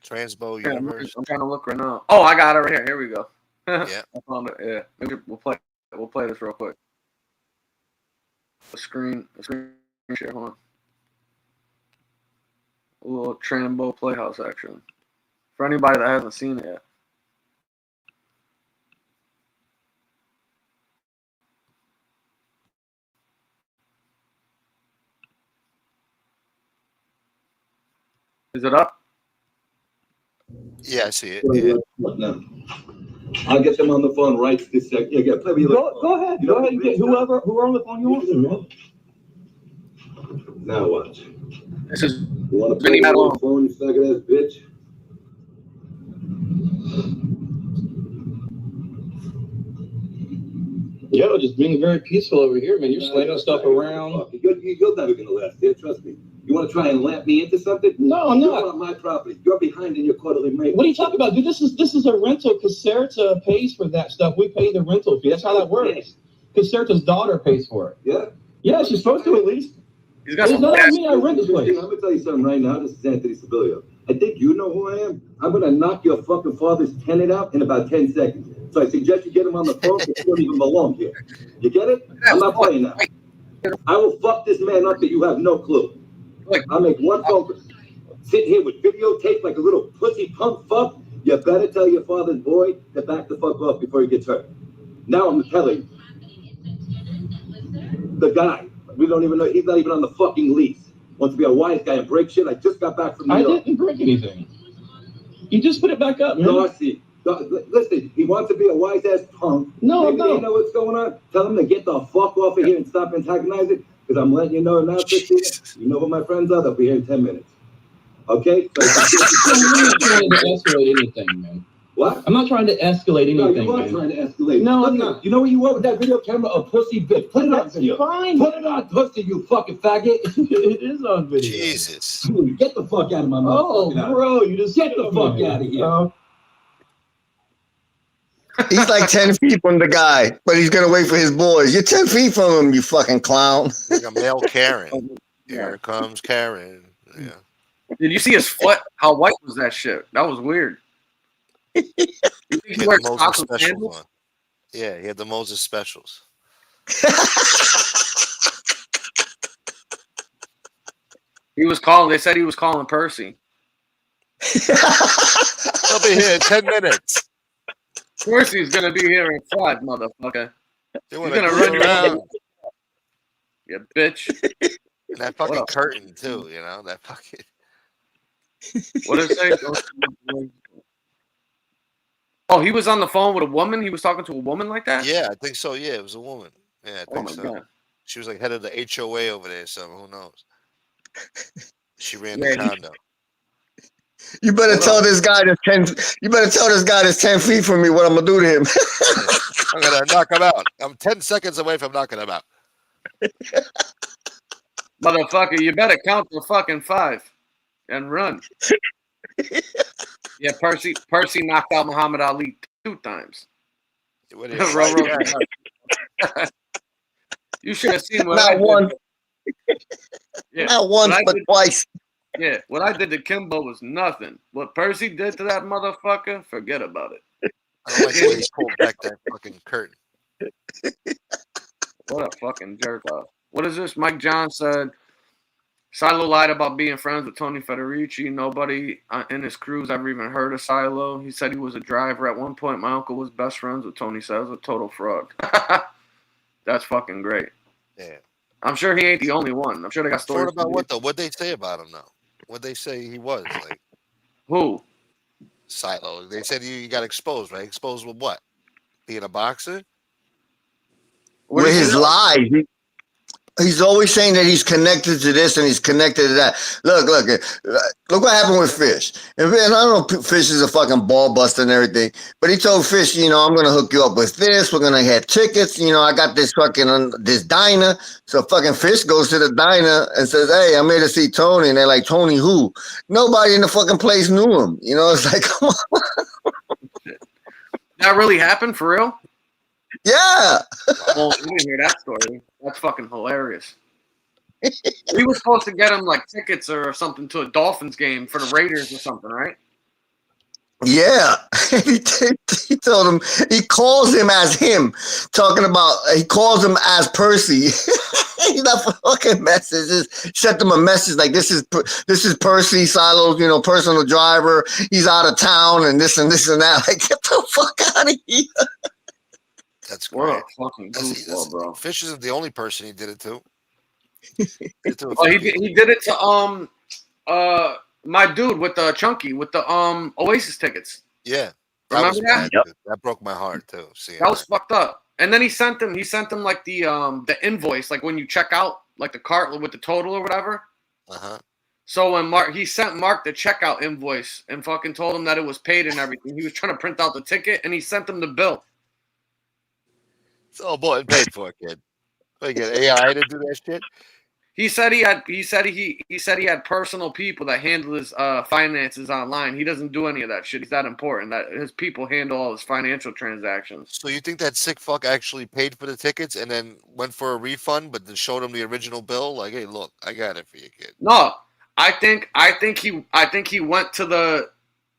Transbo Universe. I'm trying to look right now. Oh, I got it right here. Here we go. Yeah. I found it. Yeah. Maybe we'll play this real quick. The screen share. Hold on. A little Transbo Playhouse action. For anybody that hasn't seen it yet. Is it up? Yeah, I see it. Yeah. I'll get them on the phone right this second. Yeah, go ahead. Go ahead. Get who on the phone you want. Now watch. This is you want to play me on the phone, you faggot ass bitch? Yo, just being very peaceful over here, man. You're slinging stuff around. You're never gonna last here, trust me. You want to try and lamp me into something? No, I'm not. You're on my property. You're behind in your quarterly maintenance. What are you talking about, dude? This is a rental. Caserta pays for that stuff. We pay the rental fee. That's how that works. Caserta's daughter pays for it. Yeah? Yeah, she's supposed to at least. He's got it's not on me. I rent this place. I'm gonna tell you something right now. This is Anthony Sibilio. I think you know who I am. I'm gonna knock your fucking father's tenant out in about 10 seconds. So I suggest you get him on the phone because you don't even belong here. You get it? I'm not playing now. I will fuck this man up that you have no clue. I'll make one phone call. Sit here with videotape like a little pussy punk fuck. You better tell your father's boy to back the fuck off before he gets hurt. Now I'm telling you, the guy, we don't even know, he's not even on the fucking lease. Wants to be a wise guy and break shit. I just got back from New York. I didn't break anything. You just put it back up, man. Darcy, listen, he wants to be a wise ass punk. No, Maybe they know what's going on. Tell him to get the fuck off of here and stop antagonizing. Because I'm letting you know now, Christina, you know who my friends are. They'll be here in 10 minutes. Okay? So I'm not trying to escalate anything, man. what? I'm not trying to escalate anything. No, you are man. trying to escalate. No, Look I'm at not. it. You know what you want with that video camera? A pussy bitch. Put it on That's video. fine. Put it on pussy, you fucking faggot. It is on video. Jesus. Dude, get the fuck out of my mouth. Oh, bro, you just Get the fuck out of here. He's like 10 feet from the guy, but he's gonna wait for his boys. You're 10 feet from him, you fucking clown. Like a male Karen. Here comes Karen. Yeah. Did you see his foot? How white was that shit? That was weird. You think He he had wears the Moses socks with specials sandals? on. Yeah, he had the Moses specials. He was calling. They said he was calling Percy. He'll be here in 10 minutes. Percy's gonna be here in 5, motherfucker. You He's want gonna to run run around? You bitch. And that fucking What curtain too, you know, that fucking. What did it say? Oh, he was on the phone with a woman. He was talking to a woman like that. Yeah, I think so. Yeah, it was a woman. Yeah, I Oh think my so. god. She was like head of the HOA over there, or something. Who knows? She ran Yeah, the condo. You better Hold tell on. this guy that's 10. You better tell this guy that's 10 feet from me what I'm gonna do to him. I'm gonna knock him out. I'm 10 seconds away from knocking him out. Motherfucker, you better count to fucking 5 and run. Yeah, Percy knocked out Muhammad Ali 2 times. What is Row, row, it? row. You should have seen what Not I did. once. Yeah, Not once, what I but did- twice. Yeah, what I did to Kimbo was nothing. What Percy did to that motherfucker, forget about it. I don't like the way he pulled back that fucking curtain. What a fucking jerk off. What is this? Mike John said, Silo lied about being friends with Tony Federici. Nobody in his crews ever even heard of Silo. He said he was a driver. At one point, my uncle was best friends with Tony. Said it was a total fraud. That's fucking great. Yeah. I'm sure he ain't the only one. I'm sure they got stories. Fraud about what though? What'd they say about him though? What'd they say he was like? Who? Silo. They said he got exposed, right? Exposed with what? Being a boxer? What With did he his say? lies. He's always saying that he's connected to this and he's connected to that. Look what happened with Fish. And I don't know, Fish is a fucking ball buster and everything, but he told Fish, I'm going to hook you up with this. We're going to have tickets. I got this fucking, this diner. So fucking Fish goes to the diner and says, hey, I'm here to see Tony. And they're like, Tony who? Nobody in the fucking place knew him. It's like, come on. That really happened for real? Yeah. Well, we didn't hear that story. That's fucking hilarious. We were supposed to get him like tickets or something to a Dolphins game for the Raiders or something, right? Yeah, he told him, he calls him as him, he calls him as Percy. He left a fucking message, sent them a message like, this is Percy, Silo's, personal driver. He's out of town and this and that. Like, get the fuck out of here. That's What great. a fucking goofball, bro. Fish isn't the only person he did it to. Oh, he did it to my dude with the Chunky with the Oasis tickets. Yeah. Remember that? Bad, that broke my heart too. That was fucked up. And then he sent them like the invoice, like when you check out, like the cart with the total or whatever. Uh-huh. So when he sent Mark the checkout invoice and fucking told him that it was paid and everything. He was trying to print out the ticket and he sent them the bill. It's all bought and paid for, kid. What, you get AI to do that shit? He said he had personal people that handle his finances online. He doesn't do any of that shit. He's that important that his people handle all his financial transactions. So you think that sick fuck actually paid for the tickets and then went for a refund, but then showed him the original bill? Like, hey, look, I got it for you, kid. No, I think he went to the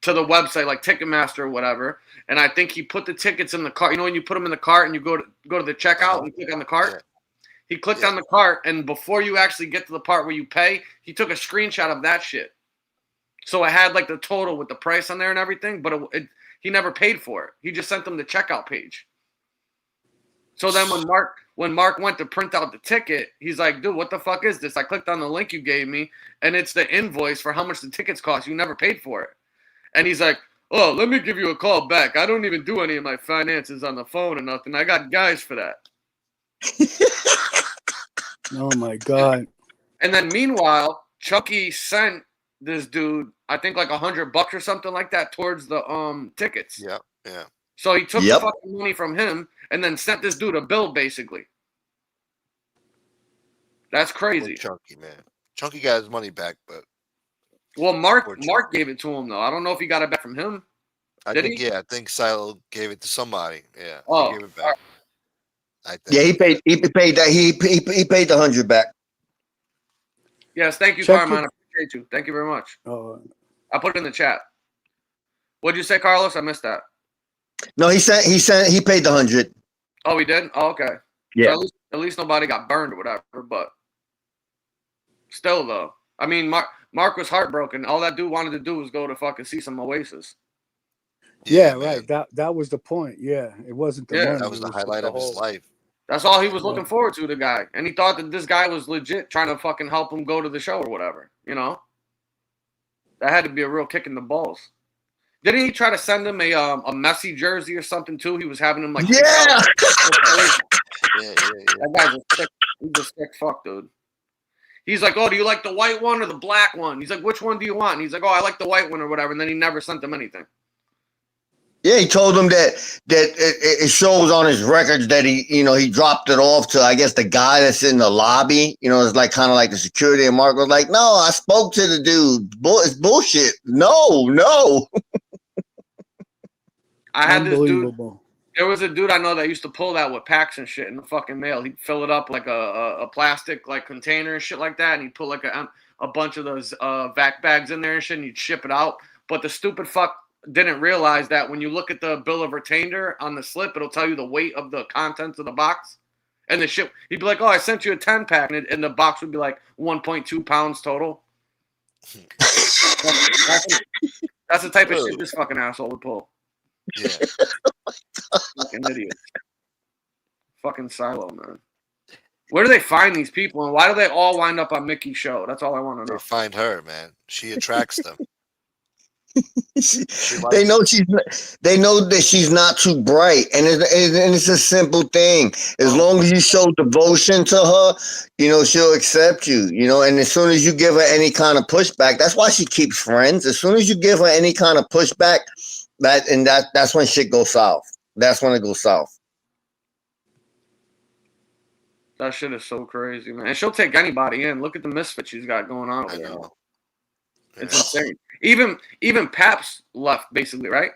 website like Ticketmaster or whatever, and I think he put the tickets in the cart. You know when you put them in the cart and you go to the checkout and click on the cart. Yeah. He clicked on the cart, and before you actually get to the part where you pay, he took a screenshot of that shit. So it had like the total with the price on there and everything, but he never paid for it. He just sent them the checkout page. So then when Mark went to print out the ticket, he's like, dude, what the fuck is this? I clicked on the link you gave me, and it's the invoice for how much the tickets cost. You never paid for it. And he's like, oh, let me give you a call back. I don't even do any of my finances on the phone or nothing. I got guys for that. Oh my God. And then meanwhile, Chucky sent this dude, I think like $100 or something like that towards the tickets. Yeah, yeah. So he took the fucking money from him and then sent this dude a bill, basically. That's crazy. Chunky, man. Chunky got his money back, but well, Mark gave it to him though. I don't know if he got it back from him. I think Silo gave it to somebody. Yeah. Oh, he gave it back. I think. Yeah, he paid that. He paid the $100 back. Yes, thank you, Carmine. I appreciate you. Thank you very much. I put it in the chat. What'd you say, Carlos? I missed that. No, he paid the 100. Oh, he did? Oh, okay. Yeah. So at least nobody got burned or whatever, but still though. I mean, Mark was heartbroken. All that dude wanted to do was go to fucking see some Oasis. Yeah, right. That was the point. Yeah. It wasn't the money. That was the highlight of his life. That's all he was looking forward to, the guy. And he thought that this guy was legit trying to fucking help him go to the show or whatever, you know? That had to be a real kick in the balls. Didn't he try to send him a messy jersey or something too? He was having him like yeah. That guy's he's a sick fuck, dude. He's like, oh, do you like the white one or the black one? He's like, which one do you want? And he's like, oh, I like the white one or whatever. And then he never sent him anything. Yeah, he told him that it shows on his records that he dropped it off to, I guess, the guy that's in the lobby. It's like kind of like the security. And Mark was like, no, I spoke to the dude. It's bullshit. No. I had this dude. There was a dude I know that used to pull that with packs and shit in the fucking mail. He'd fill it up like a plastic like container and shit like that, and he'd put like a bunch of those vac bags in there and shit, and he'd ship it out. But the stupid fuck didn't realize that when you look at the bill of retainder on the slip, it'll tell you the weight of the contents of the box. And the shit, he'd be like, oh, I sent you a 10-pack, and the box would be like 1.2 pounds total. That's the type of shit this fucking asshole would pull. Yeah. Fucking idiot. Fucking Silo, man. Where do they find these people, and why do they all wind up on Mickey's show? That's all I want to know. They find her, man. She attracts them. They know that she's not too bright, and it's a simple thing. As long as you show devotion to her, she'll accept you. And as soon as you give her any kind of pushback, that's why she keeps friends. As soon as you give her any kind of pushback, that's when shit goes south. That's when it goes south. That shit is so crazy, man. And she'll take anybody in. Look at the misfit she's got going on over there. It's insane. Even Paps left, basically, right?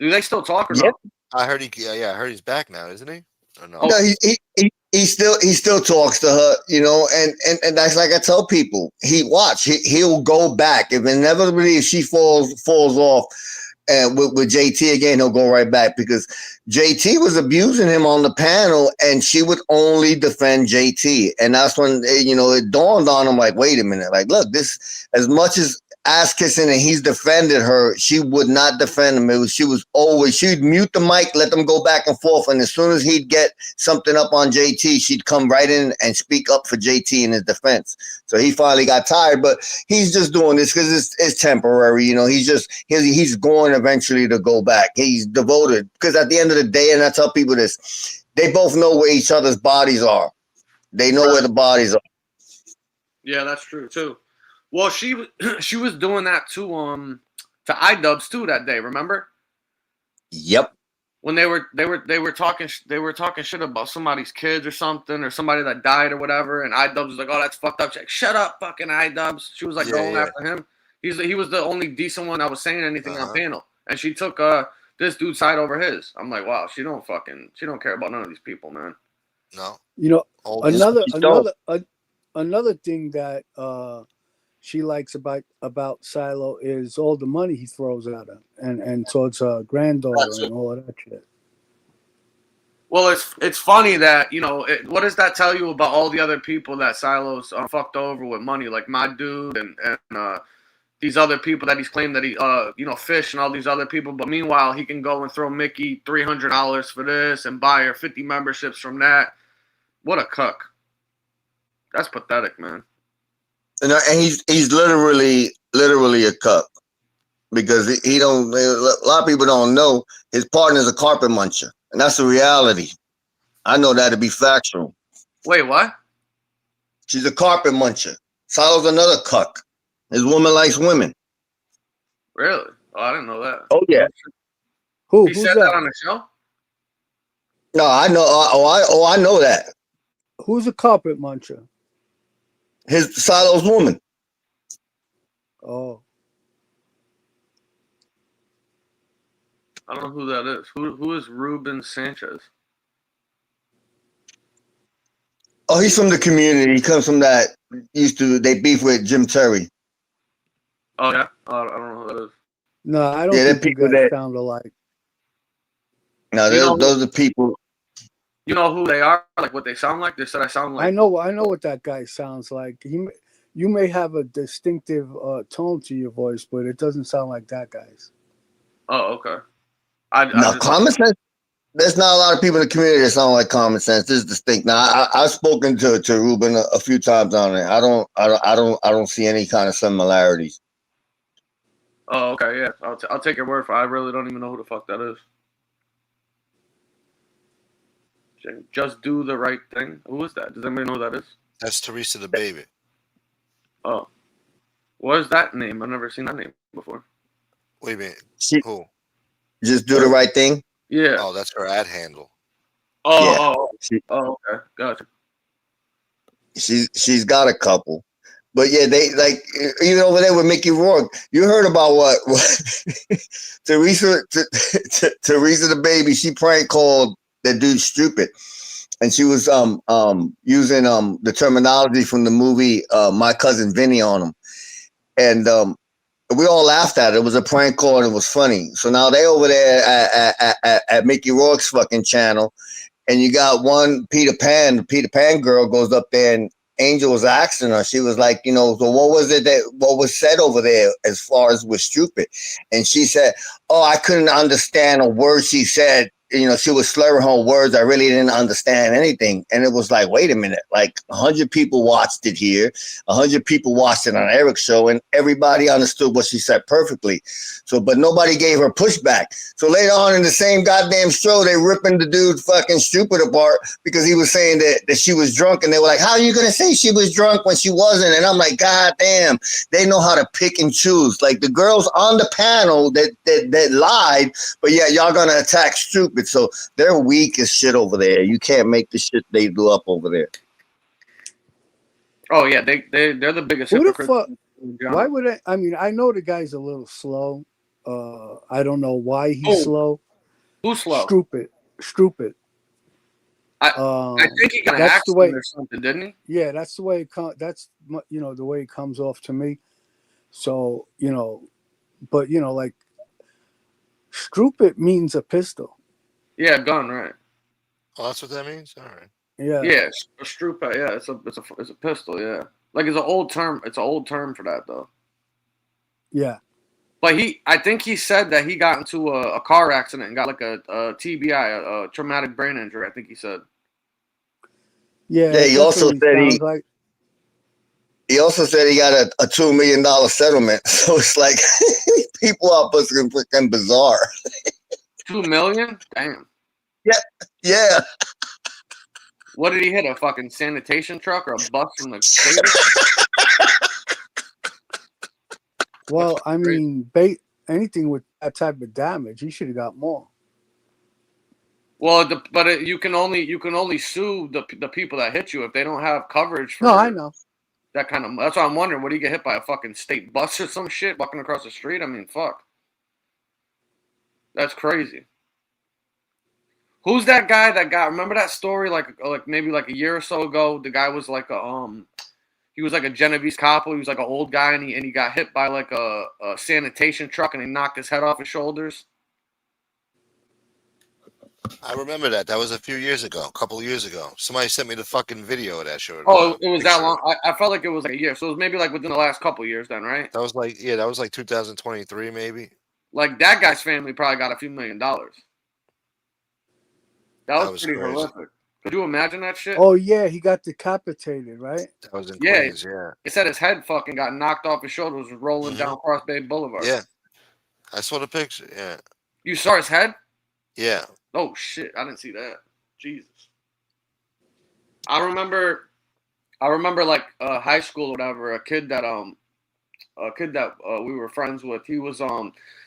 Do they still talk or no? I heard I heard he's back now, isn't he? Or no? No, he still talks to her, and that's like I tell people. He'll go back if inevitably if she falls off. And with JT again, he'll go right back because JT was abusing him on the panel, and she would only defend JT. And that's when it dawned on him, like, wait a minute, like, look, this as much as ass kissing and he's defended her, she would not defend him. She'd mute the mic, let them go back and forth, and as soon as he'd get something up on JT, she'd come right in and speak up for JT in his defense. So he finally got tired, but he's just doing this because it's temporary. He's going eventually to go back. He's devoted because at the end of the day, and I tell people this, they both know where each other's bodies are. They know where the bodies are. Yeah, that's true too. Well, she was doing that to iDubbbz too that day. Remember? Yep. When they were talking shit about somebody's kids or something, or somebody that died or whatever, and iDubbbz was like, "Oh, that's fucked up." She's like, "Shut up, fucking iDubbbz." She was like going after him. He was the only decent one that was saying anything on panel, and she took this dude's side over his. I'm like, wow, she don't care about none of these people, man. No. Another thing that she likes about Silo is all the money he throws at her and towards her granddaughter and all of that shit. Well, it's funny that what does that tell you about all the other people that Silo's fucked over with money, like my dude and these other people that he's claimed that he Fish and all these other people, but meanwhile he can go and throw Mickey $300 for this and buy her 50 memberships from that. What a cuck. That's pathetic, man. And he's literally a cuck, because he don't. A lot of people don't know his partner's a carpet muncher, and that's the reality. I know that to be factual. Wait, what? She's a carpet muncher. Solo's another cuck. His woman likes women. Really? Oh, I didn't know that. Oh yeah. He said that on the show? No, I know. I know that. Who's a carpet muncher? His Solo's woman. Oh. I don't know who that is. Who is Ruben Sanchez? Oh, he's from the community. He comes from that. They beef with Jim Terry. Oh yeah, I don't know who that is. No, I don't think you guys sound alike. No, those are people. You know who they are? Like what they sound like? They said I sound like. I know what that guy sounds like. You may have a distinctive tone to your voice, but it doesn't sound like that guy's. Oh, okay. Common Sense. There's not a lot of people in the community that sound like Common Sense. This is distinct. Now, I've spoken to Ruben a few times on it. I don't see any kind of similarities. Oh, okay, yeah. I'll take your word for it. I really don't even know who the fuck that is. Just Do the Right Thing. Who is that? Does anybody know who that is? That's Teresa the Baby. Oh. What is that name? I've never seen that name before. Wait a minute. Who? Just Do the Right Thing? Yeah. Oh, that's her ad handle. Oh, okay. Gotcha. She's got a couple. But yeah, they like even over there with Mickey Rourke. You heard about what Teresa the Baby, she prank called that dude stupid. And she was using the terminology from the movie My Cousin Vinny on him. And we all laughed at it. It was a prank call and it was funny. So now they over there at Mickey Rourke's fucking channel, and you got one Peter Pan. The Peter Pan girl goes up there, and Angel was asking her. She was like, so what was said over there as far as was stupid? And she said, oh, I couldn't understand a word she said. She was slurring her words. I really didn't understand anything. And it was like, wait a minute, like 100 people watched it here. 100 people watched it on Eric's show, and everybody understood what she said perfectly. So, but nobody gave her pushback. So later on in the same goddamn show, they ripping the dude fucking stupid apart because he was saying that she was drunk. And they were like, how are you going to say she was drunk when she wasn't? And I'm like, God damn, they know how to pick and choose. Like the girls on the panel that lied, but yeah, y'all going to attack stupid. So they're weak as shit over there. You can't make the shit they do up over there. Oh yeah, they're the biggest Who the hypocrites. fuck? Why would I? I mean, I know the guy's a little slow. I don't know why he's slow. Who's slow? Stupid. I think he got an accident or something, didn't he? Yeah, that's the way it comes. That's the way it comes off to me. So but like stupid means a pistol. Yeah, gun, right? Oh, that's what that means. All right. Yeah. Yeah, a strupa. Yeah, it's a pistol. Yeah, like it's an old term. It's an old term for that though. Yeah. But I think he said that he got into a car accident and got like a TBI, a traumatic brain injury. I think he said. Yeah. He also said he also said he got a $2 million settlement. So it's like people are fucking bizarre. 2 million? Damn. Yeah. What did he hit? A fucking sanitation truck or a bus from the state? Well, I mean, anything with that type of damage, he should have got more. Well, you can only sue the people that hit you if they don't have coverage for. No, I know. That kind of. That's why I'm wondering. Would he get hit by a fucking state bus or some shit walking across the street? I mean, fuck. That's crazy. Who's that guy that got? Remember that story? Like maybe like a year or so ago, the guy was like he was like a Genovese couple. He was like an old guy, and he got hit by like a sanitation truck, and he knocked his head off his shoulders. I remember that. That was a few years ago, a couple of years ago. Somebody sent me the fucking video of that shit. Oh, it was that Picture. long. I felt like it was like a year. So it was maybe like within the last couple of years then, right? That was like, yeah, that was like 2023 maybe. Like that guy's family probably got a few $1 million. That was pretty crazy. horrific. Could you imagine that shit? Oh yeah, he got decapitated, right? That was in Yeah. Queens, yeah. It said his head fucking got knocked off his shoulders, was rolling down Cross Bay Boulevard. Yeah. I saw the picture, yeah. You saw his head? Yeah. Oh shit, I didn't see that. Jesus. I remember like high school or whatever, a kid that we were friends with. He was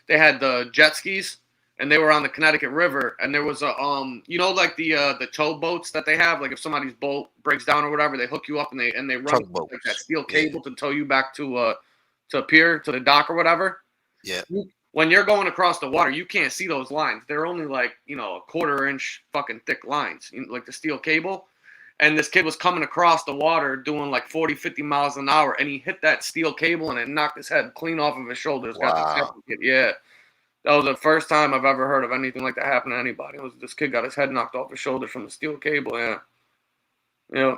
they had the jet skis and they were on the Connecticut River, and there was a like the tow boats that they have, like if somebody's boat breaks down or whatever, they hook you up and they run like that steel cable to tow you back to a pier, to the dock or whatever. Yeah. When you're going across the water, you can't see those lines. They're only like, a 1/4 inch fucking thick lines, like the steel cable. And this kid was coming across the water doing like 40, 50 miles an hour, and he hit that steel cable and it knocked his head clean off of his shoulders. Wow. Yeah. That was the first time I've ever heard of anything like that happen to anybody. It was this kid got his head knocked off his shoulders from the steel cable, yeah.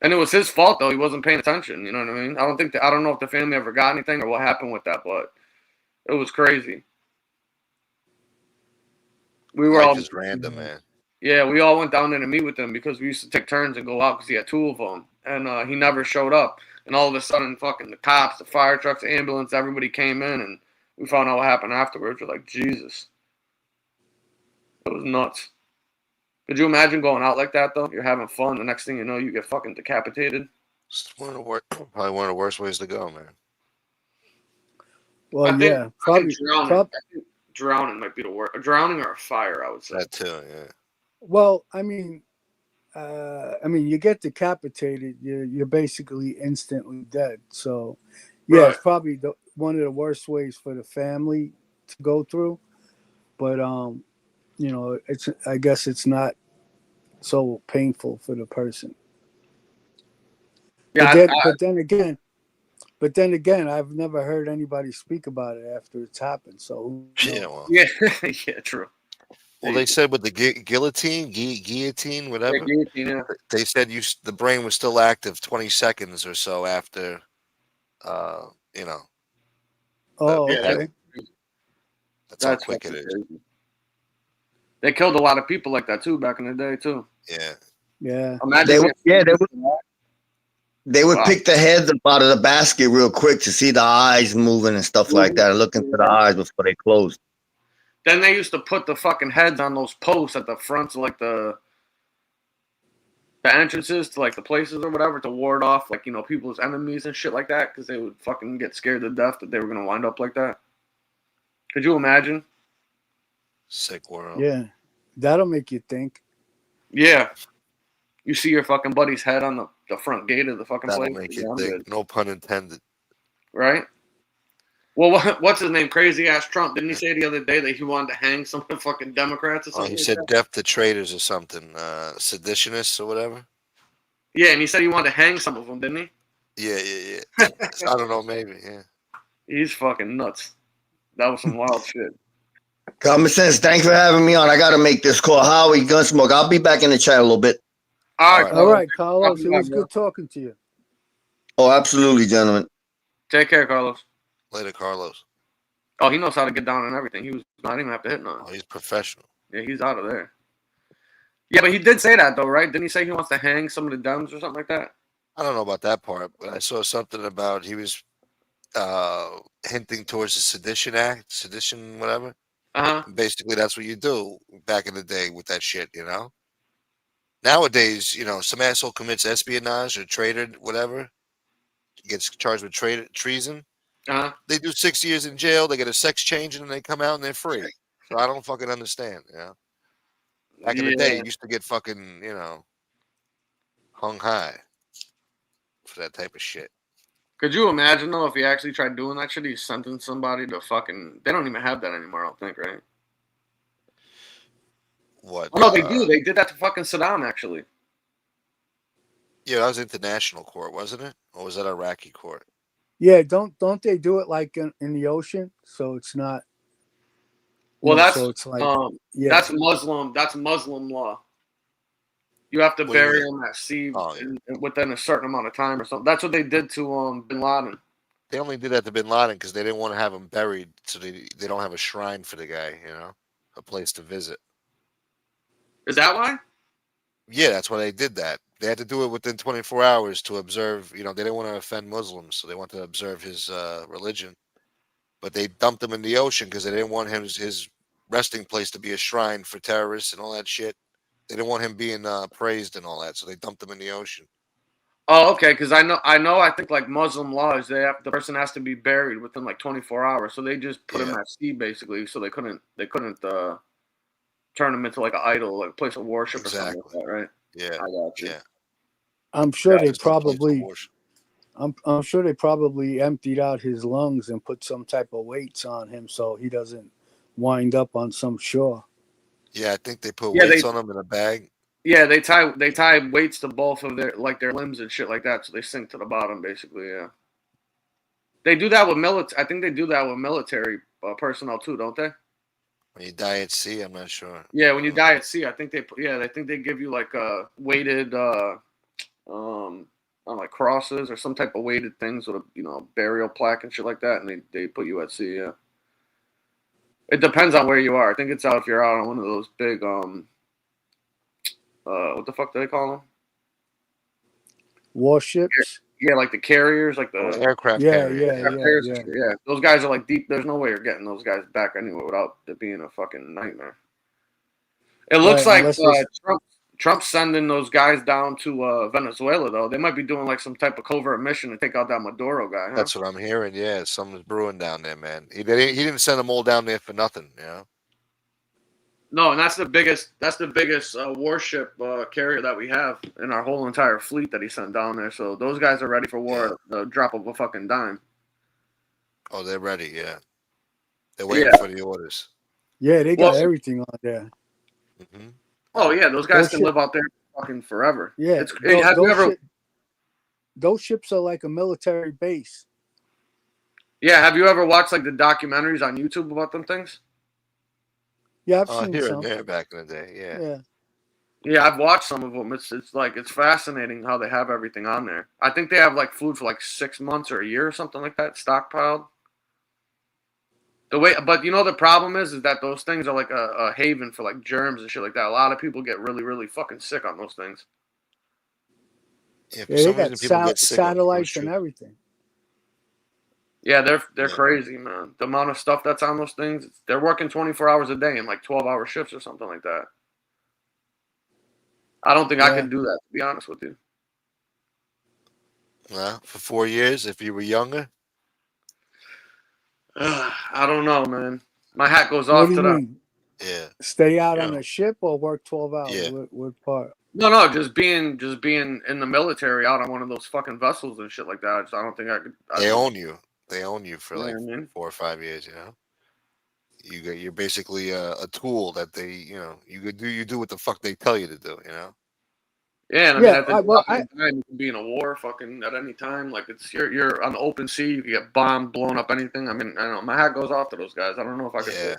And it was his fault though. He wasn't paying attention, you know what I mean? I don't know if the family ever got anything or what happened with that, but it was crazy. We were all just random, man. Yeah, we all went down there to meet with him because we used to take turns and go out because he had 2 of them. And he never showed up. And all of a sudden, fucking the cops, the fire trucks, the ambulance, everybody came in, and we found out what happened afterwards. We're like, Jesus. It was nuts. Could you imagine going out like that, though? You're having fun. The next thing you know, you get fucking decapitated. It's probably one of the worst ways to go, man. Well, yeah. Probably drowning might be the worst. Drowning or a fire, I would say. That too, yeah. Well, I mean, you get decapitated, you're basically instantly dead. So, yeah, It's probably one of the worst ways for the family to go through. But I guess it's not so painful for the person. Yeah, but then again, I've never heard anybody speak about it after it's happened. So yeah, true. Well, they said with the guillotine, whatever. Yeah, guillotine, yeah. They said the brain was still active 20 seconds or so after. Oh, okay. That's how quick it is. Crazy. They killed a lot of people like that too back in the day too. Yeah. Yeah. They would pick the heads up out of the basket real quick to see the eyes moving and stuff like that, looking for the eyes before they closed. Then they used to put the fucking heads on those posts at the fronts of like the entrances to like the places or whatever to ward off like, people's enemies and shit like that, because they would fucking get scared to death that they were going to wind up like that. Could you imagine? Sick world. Yeah. That'll make you think. Yeah. You see your fucking buddy's head on the front gate of the fucking place. That'll make you think. No pun intended. Right? Well, what's his name? Crazy ass Trump. Didn't he say the other day that he wanted to hang some of the fucking Democrats or something? He said death to traitors or something. Seditionists or whatever. Yeah, and he said he wanted to hang some of them, didn't he? Yeah. I don't know, maybe, yeah. He's fucking nuts. That was some wild shit. Common sense. Thanks for having me on. I got to make this call. Howie, Gunsmoke. I'll be back in the chat a little bit. All right, Carlos. It was good talking to you. Oh, absolutely, gentlemen. Take care, Carlos. Later, Carlos. Oh, he knows how to get down and everything. He was not even have to hit none. Oh, he's professional. Yeah, he's out of there. Yeah, but he did say that though, right? Didn't he say he wants to hang some of the Dems or something like that? I don't know about that part, but I saw something about he was hinting towards the sedition, whatever. Basically, that's what you do back in the day with that shit, Nowadays, some asshole commits espionage or traitor, whatever, gets charged with treason. They do 6 years in jail, they get a sex change, and then they come out and they're free. So I don't fucking understand, Back in the day, you used to get fucking, hung high for that type of shit. Could you imagine, though, if he actually tried doing that shit, he sentenced somebody to fucking... They don't even have that anymore, I don't think, right? What? Oh, no, they do. They did that to fucking Saddam, actually. Yeah, that was international court, wasn't it? Or was that Iraqi court? Yeah, don't they do it like in the ocean? So it's not... Well, that's so it's like, yeah, that's Muslim. That's Muslim law. You have to What do you bury mean? him at sea Oh, yeah. within a certain amount of time or something. That's what they did to Bin Laden. They only did that to Bin Laden because they didn't want to have him buried, so they don't have a shrine for the guy, a place to visit. Is that why? Yeah, that's why they did that. They had to do it within 24 hours to observe. They didn't want to offend Muslims, so they wanted to observe his religion. But they dumped him in the ocean because they didn't want his resting place to be a shrine for terrorists and all that shit. They didn't want him being praised and all that, so they dumped him in the ocean. Oh, okay. Because I think like Muslim laws, the person has to be buried within like 24 hours. So they just put him Yeah. at sea basically, so they couldn't turn him into like an idol, like a place of worship or something like Exactly. that, right? Yeah. I got you. Yeah. I'm sure they Just no place to probably, worship. I'm sure they probably emptied out his lungs and put some type of weights on him so he doesn't wind up on some shore. Yeah, I think they put Yeah, weights on him in a bag. Yeah, they tie weights to both of their limbs and shit like that, so they sink to the bottom basically. Yeah, they do that with military. I think they do that with military personnel too, don't they? When you die at sea, I'm not sure. Yeah, when you die at sea, I think they give you like weighted like crosses or some type of weighted things with a burial plaque and shit like that, and they put you at sea. Yeah, it depends on where you are. I think it's out if you're out on one of those big what the fuck do they call them? Warships. Yeah, like the carriers, like the aircraft carriers. Yeah. Those guys are like deep. There's no way you're getting those guys back anyway without it being a fucking nightmare. It looks like Trump's sending those guys down to Venezuela though. They might be doing like some type of covert mission to take out that Maduro guy. Huh? That's what I'm hearing. Yeah, something's brewing down there, man. He didn't send them all down there for nothing. No, and that's the biggest warship carrier that we have in our whole entire fleet that he sent down there. So those guys are ready for war at the drop of a fucking dime. Oh, they're ready. Yeah, they're waiting for the orders. Yeah, they got everything on there. Mm-hmm. Oh yeah, those guys can live out there fucking forever. Yeah, those ships are like a military base. Yeah, have you ever watched like the documentaries on YouTube about them things? Yeah, I've seen here some. and there back in the day. Yeah, I've watched some of them. It's fascinating how they have everything on there. I think they have like food for like 6 months or a year or something like that stockpiled. But the problem is that those things are like a haven for like germs and shit like that. A lot of people get really, really fucking sick on those things. Yeah, they got satellites and everything. Yeah, they're crazy, man. The amount of stuff that's on those things, they're working 24 hours a day in like 12-hour shifts or something like that. I don't think I could do that, to be honest with you. Well, for 4 years, if you were younger? I don't know, man. My hat goes off to them. Yeah. Stay out on a ship or work 12 hours? Yeah. What part? No, just being in the military out on one of those fucking vessels and shit like that. I don't think I could. They own you. They own you for 4 or 5 years. You're basically a tool that they you do what the fuck they tell you to do. Yeah, and I mean at the time you can be in a war fucking at any time. Like you're on the open sea, you can get bombed, blown up, anything. I mean, I don't know. My hat goes off to those guys. I don't know if I could. Yeah.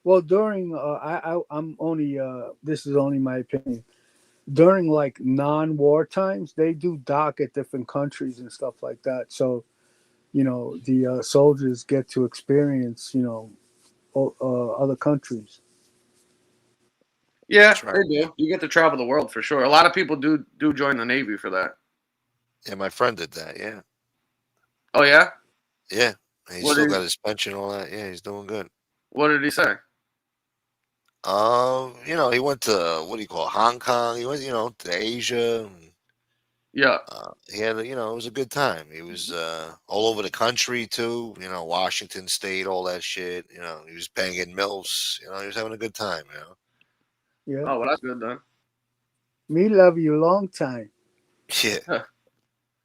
Well, during I'm only this is only my opinion. During like non-war times, they do dock at different countries and stuff like that. So, the soldiers get to experience, other countries. Yeah, they do. You get to travel the world for sure. A lot of people do join the Navy for that. Yeah, my friend did that. Yeah. Oh yeah. Yeah, he still got his pension and all that. Yeah, he's doing good. What did he say? He went to Hong Kong. He went, to Asia. Yeah. He had, it was a good time. He was all over the country too. Washington State, all that shit. He was banging MILFs. He was having a good time. Yeah. Oh, well, that's good then. Me love you long time. Yeah.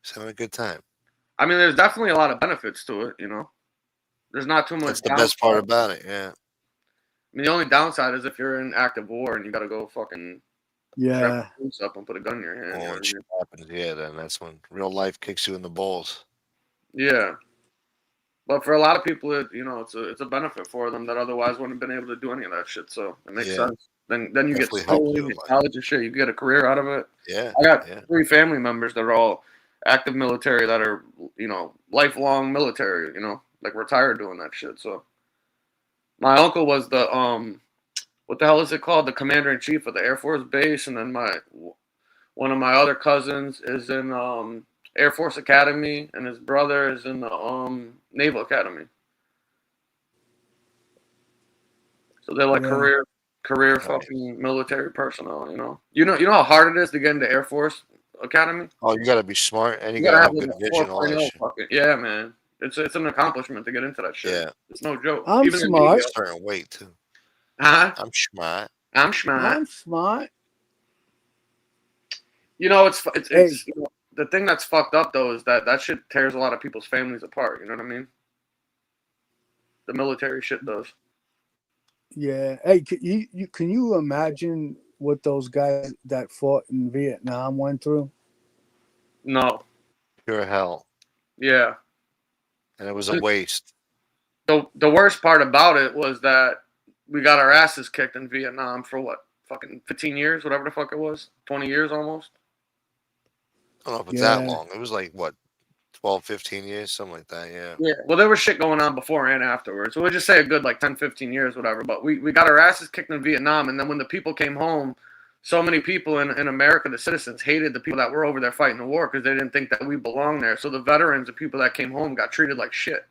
He's having a good time. I mean, there's definitely a lot of benefits to it. There's not too much. That's the best part about it. Yeah. I mean, the only downside is if you're in active war and you got to go fucking up and put a gun in your hand. Oh, shit happens. Yeah, then that's when real life kicks you in the balls. Yeah. But for a lot of people, it's a benefit for them that otherwise wouldn't have been able to do any of that shit. So it makes sense. Then you get Definitely helps schooling, you you in get life. college and shit. You get a career out of it. Yeah, I got yeah. 3 family members that are all active military that are lifelong military. Like retired doing that shit. So my uncle was the what the hell is it called? The commander in chief of the Air Force base, and then one of my other cousins is in Air Force Academy, and his brother is in the Naval Academy. So they're like Yeah. career Nice. fucking military personnel. You know how hard it is to get into Air Force Academy. Oh, you gotta be smart and you You gotta gotta have have like good a vision, all that 4.0 shit. fucking yeah, man. It's an accomplishment to get into that shit. Yeah. It's no joke. I'm Even in smart. Navy, A certain weight too. huh? I'm smart. I'm smart. I'm smart. It's Hey, the thing that's fucked up though is that shit tears a lot of people's families apart. You know what I mean? The military shit does. yeah. Hey, can you imagine what those guys that fought in Vietnam went through? No. Pure hell. Yeah. And it was a waste. The worst part about it was that we got our asses kicked in Vietnam for what? Fucking 15 years, whatever the fuck it was. 20 years almost. I don't know if it's that Yeah. long. It was like what, 12, 15 years, something like that, yeah. Yeah. Well, there was shit going on before and afterwards. So we'll just say a good like 10, 15 years, whatever. But we got our asses kicked in Vietnam, and then when the people came home, so many people in America, the citizens, hated the people that were over there fighting the war because they didn't think that we belonged there. So the veterans, the people that came home, got treated like shit.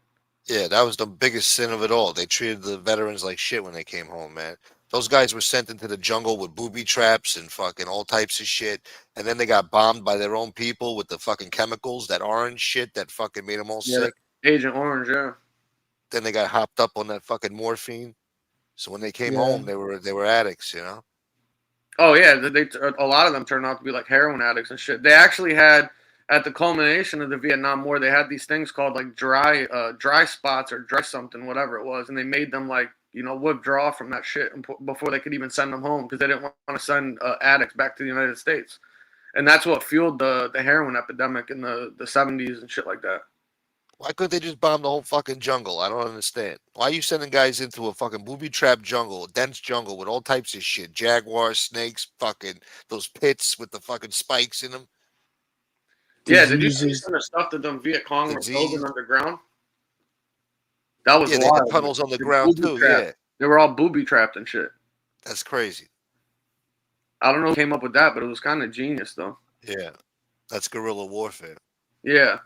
Yeah, that was the biggest sin of it all. They treated the veterans like shit when they came home, man. Those guys were sent into the jungle with booby traps and fucking all types of shit. And then they got bombed by their own people with the fucking chemicals, that orange shit that fucking made them all Yeah. sick. Agent Orange, yeah. Then they got hopped up on that fucking morphine. So when they came Yeah. home, they were addicts, you know? Oh yeah, a lot of them turned out to be like heroin addicts and shit. They actually had at the culmination of the Vietnam War, they had these things called like dry spots or dry something, whatever it was, and they made them like withdraw from that shit before they could even send them home because they didn't want to send addicts back to the United States, and that's what fueled the heroin epidemic in the 70s and shit like that. Why couldn't they just bomb the whole fucking jungle? I don't understand. Why are you sending guys into a fucking booby trap jungle, a dense jungle with all types of shit? Jaguars, snakes, fucking those pits with the fucking spikes in them. Yeah, did you see Diseases. some of the stuff that them Viet Cong were Disease. building underground? That was Yeah, they had wild. tunnels on the They ground booby too. trapped. Yeah, They were all booby trapped and shit. that's crazy. I don't know who came up with that, but it was kind of genius though. Yeah, that's guerrilla warfare. Yeah.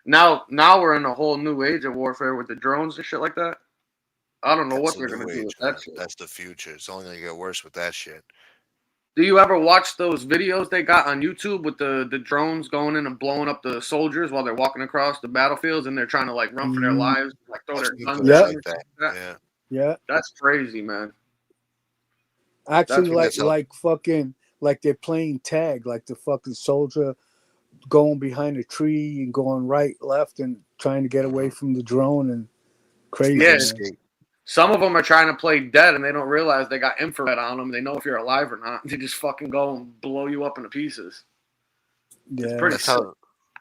Now we're in a whole new age of warfare with the drones and shit like that. I don't know That's what the they're new gonna do age, with man. that shit. That's the future. It's only gonna get worse with that shit. Do you ever watch those videos they got on YouTube with the drones going in and blowing up the soldiers while they're walking across the battlefields and they're trying to like run for their lives, like throw I've their seen guns some Yeah. at shit them? like that. Yeah, Yeah. That's crazy, man. Actually, That's like fucking like they're playing tag, like the fucking soldier going behind a tree and going right, left, and trying to get away from the drone and crazy, Yeah. man. escape. Some of them are trying to play dead and they don't realize they got infrared on them. They know if you're alive or not. They just fucking go and blow you up into pieces. It's Yeah. pretty That's sick.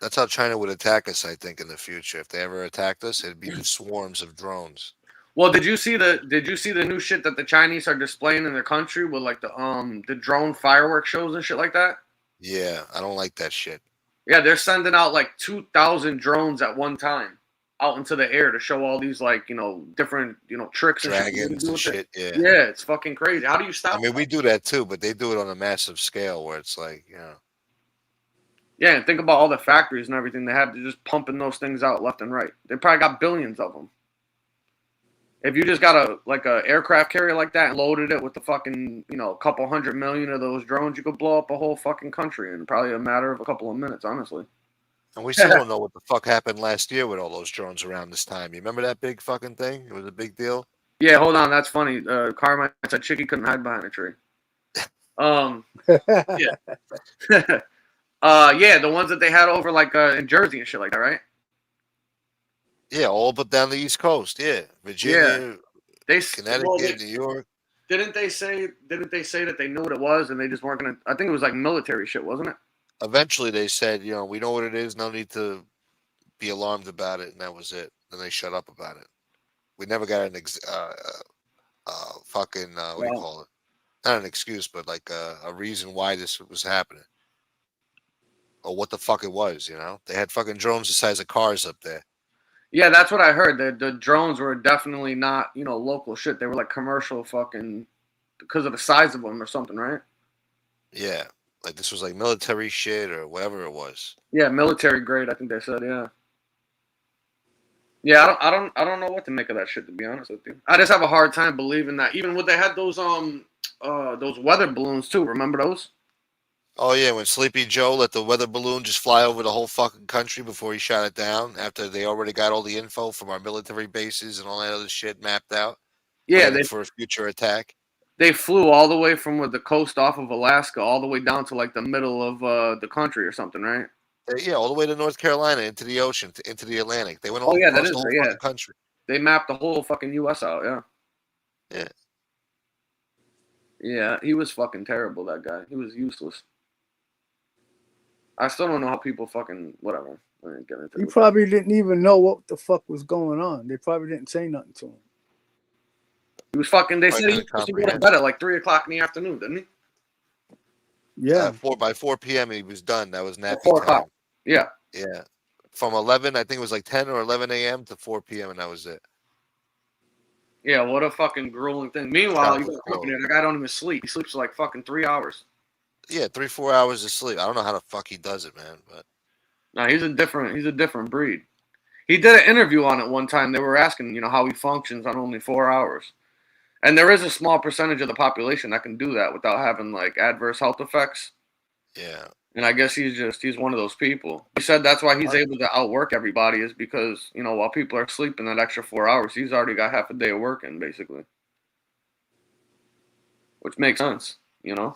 that's how China would attack us. I think in the future, if they ever attacked us, it'd be the swarms of drones. Well, did you see the new shit that the Chinese are displaying in their country with like the drone fireworks shows and shit like that? Yeah, I don't like that shit. Yeah, they're sending out like 2,000 drones at one time out into the air to show all these like different tricks and shit you can Dragons do and with it. shit. Yeah. Yeah, it's fucking crazy. How do you I stop mean, that? we do that too, but they do it on a massive scale where it's like, Yeah, and think about all the factories and everything they have. They're just pumping those things out left and right. They probably got billions of them. If you just got a aircraft carrier like that and loaded it with the fucking a couple 100 million of those drones, you could blow up a whole fucking country in probably a matter of a couple of minutes, honestly. and we still don't know what the fuck happened last year with all those drones around this time. You remember that big fucking thing? It was a big deal. Yeah, hold on, that's funny. Carmine said Chicky couldn't hide behind a tree. Yeah. Yeah, the ones that they had over like in Jersey and shit like that, right? Yeah, all but down the East Coast. Yeah, Virginia, They Connecticut, New York. didn't they say that they knew what it was and they just weren't gonna? I think it was like military shit, wasn't it? Eventually, they said, we know what it is. No need to be alarmed about it, and that was it. Then they shut up about it. We never got an fucking what do you Wow. call it? Not an excuse, but like a reason why this was happening, or what the fuck it was. You know, they had fucking drones the size of cars up there. Yeah, that's what I heard. The drones were definitely not, local shit. They were like commercial fucking because of the size of them or something, right? Yeah, like this was like military shit or whatever it was. Yeah, military grade, I think they said, yeah. Yeah, I don't know what to make of that shit, to be honest with you. I just have a hard time believing that. Even when they had those weather balloons too, remember those? Oh yeah, when Sleepy Joe let the weather balloon just fly over the whole fucking country before he shot it down, after they already got all the info from our military bases and all that other shit mapped out, Yeah, planning for a future attack. they flew all the way from the coast off of Alaska all the way down to like the middle of the country or something, right? Yeah, all the way to North Carolina, into the ocean, into the Atlantic. They went Oh all yeah, that across is the whole yeah. fucking country. They mapped the whole fucking U.S. out, yeah. Yeah. Yeah, he was fucking terrible, that guy. He was useless. I still don't know how people fucking whatever. I didn't get into He it. probably didn't even know what the fuck was going on. They probably didn't say nothing to him. He was fucking. They Quite said he was supposed to go to incomprehensible. bed at like 3 o'clock in the afternoon, didn't he? Yeah. By 4 p.m. he was done. That was nappy 4 time. o'clock. Yeah. Yeah. From 11, I think it was like 10 or 11 a.m. to 4 p.m. and that was it. Yeah, what a fucking grueling thing. Meanwhile, you got Chocolate company. clothes. The guy don't even sleep. He sleeps for like fucking 3 hours. Yeah, 3-4 hours of sleep. I don't know how the fuck he does it, man. But No, he's a different breed. He did an interview on it one time. They were asking, how he functions on only 4 hours. And there is a small percentage of the population that can do that without having like adverse health effects. yeah, And I guess he's one of those people. He said that's why he's able to outwork everybody is because, while people are sleeping that extra 4 hours, he's already got half a day of working, basically. Which makes sense, yeah.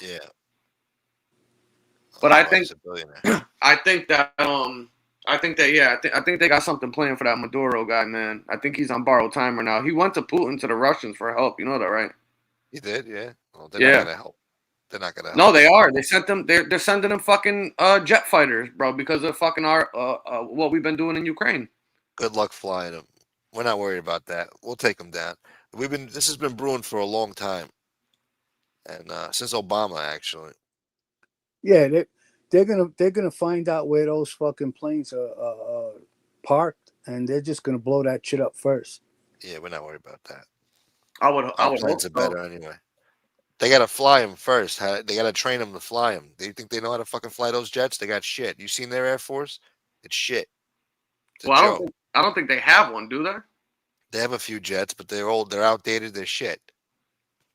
But I think He's a billionaire. I think that I think they got something planned for that Maduro guy, man. I think he's on borrowed time right now. He went to Putin to the Russians for help. You know that, right? He did, yeah. Well, they're Yeah. not gonna help. They're not gonna help. No, they are. They sent them. They're sending them fucking jet fighters, bro, because of fucking our what we've been doing in Ukraine. Good luck flying them. We're not worried about that. We'll take them down. This has been brewing for a long time, and since Obama actually. Yeah, they're gonna find out where those fucking planes are parked, and they're just gonna blow that shit up first. Yeah, we're not worried about that. I would Our hope planes are so. better anyway. They gotta fly them first. They gotta train them to fly them. They think they know how to fucking fly those jets? They got shit. You seen their Air Force? It's shit. It's a Well, joke. I don't think they have one, do they? They have a few jets, but they're old. They're outdated. They're shit.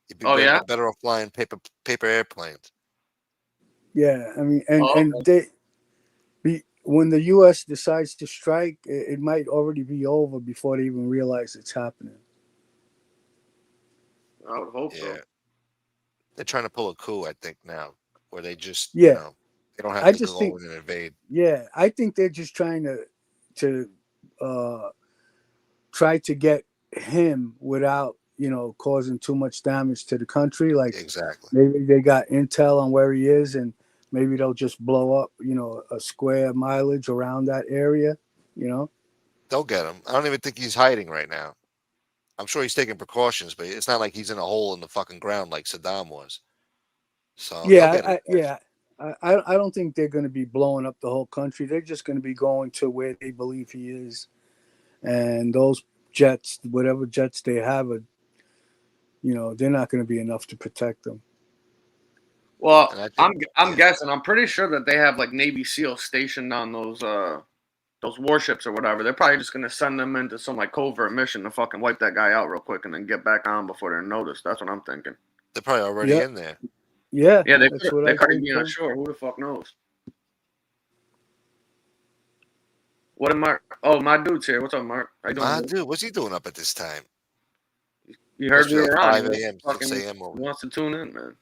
You'd be Oh, yeah? better off flying paper airplanes. Yeah, I mean, and okay. when the U.S. decides to strike, it might already be over before they even realize it's happening. I would hope so. Yeah. They're trying to pull a coup, I think, now, where they just, Yeah. they don't have I to just go think, in and invade. yeah, I think they're just trying to try to get him without causing too much damage to the country. Like Exactly. maybe they got intel on where he is, and maybe they'll just blow up a square mileage around that area. They'll get him. I don't even think he's hiding right now. I'm sure he's taking precautions, but it's not like he's in a hole in the fucking ground like Saddam was. So they'll get him. I don't think they're going to be blowing up the whole country. They're just going to be going to where they believe he is, and those jets, whatever jets they have, they're not going to be enough to protect them. Well, I'm guessing. I'm pretty sure that they have like Navy SEALs stationed on those warships or whatever. They're probably just gonna send them into some like covert mission to fucking wipe that guy out real quick and then get back on before they're noticed. That's what I'm thinking. They're probably already in there. Yeah, yeah, they that's could what I think. be on shore. Who the fuck knows? What am I? Oh, my dude's here. What's up, Mark? How you doing? Dude, what's he doing up at this time? You heard Must be me like around. 5 a.m., 6 a.m. He over. wants to tune in, man.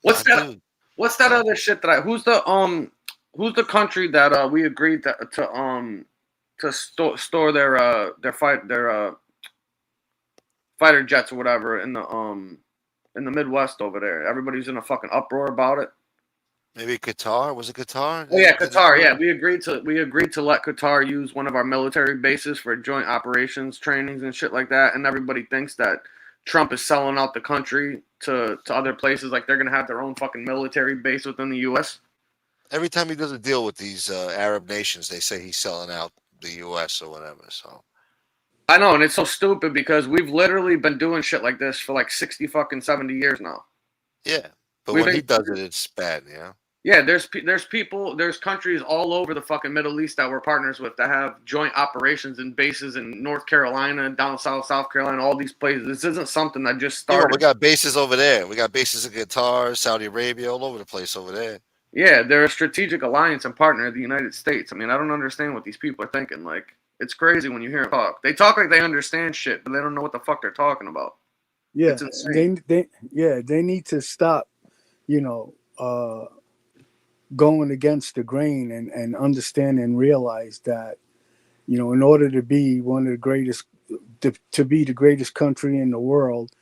What's that? Dude. What's that other shit that who's the country that we agreed to store their fighter jets or whatever in the Midwest over there? Everybody's in a fucking uproar about it. Maybe Qatar. Was it Qatar? Oh yeah, Didn't Qatar. Yeah, we agreed to let Qatar use one of our military bases for joint operations trainings and shit like that. And everybody thinks that Trump is selling out the country to other places, like they're gonna have their own fucking military base within the U.S. Every time he does a deal with these Arab nations, they say he's selling out the U.S. or whatever. So I know, and it's so stupid because we've literally been doing shit like this for like 60 fucking 70 years now. yeah, but We've when he been, does it, it's bad. You know. yeah, there's people, there's countries all over the fucking Middle East that we're partners with that have joint operations and bases in North Carolina, down South Carolina, all these places. This isn't something that just Yeah, well, started. we got bases over there. We got bases in Qatar, Saudi Arabia, all over the place over there. Yeah, they're a strategic alliance and partner of the United States. I mean, I don't understand what these people are thinking. Like, it's crazy when you hear them talk. They talk like they understand shit, but they don't know what the fuck they're talking about. Yeah, It's insane. they need to stop, going against the grain and understand and realize that, in order to be one of the greatest, to be the greatest country in the world,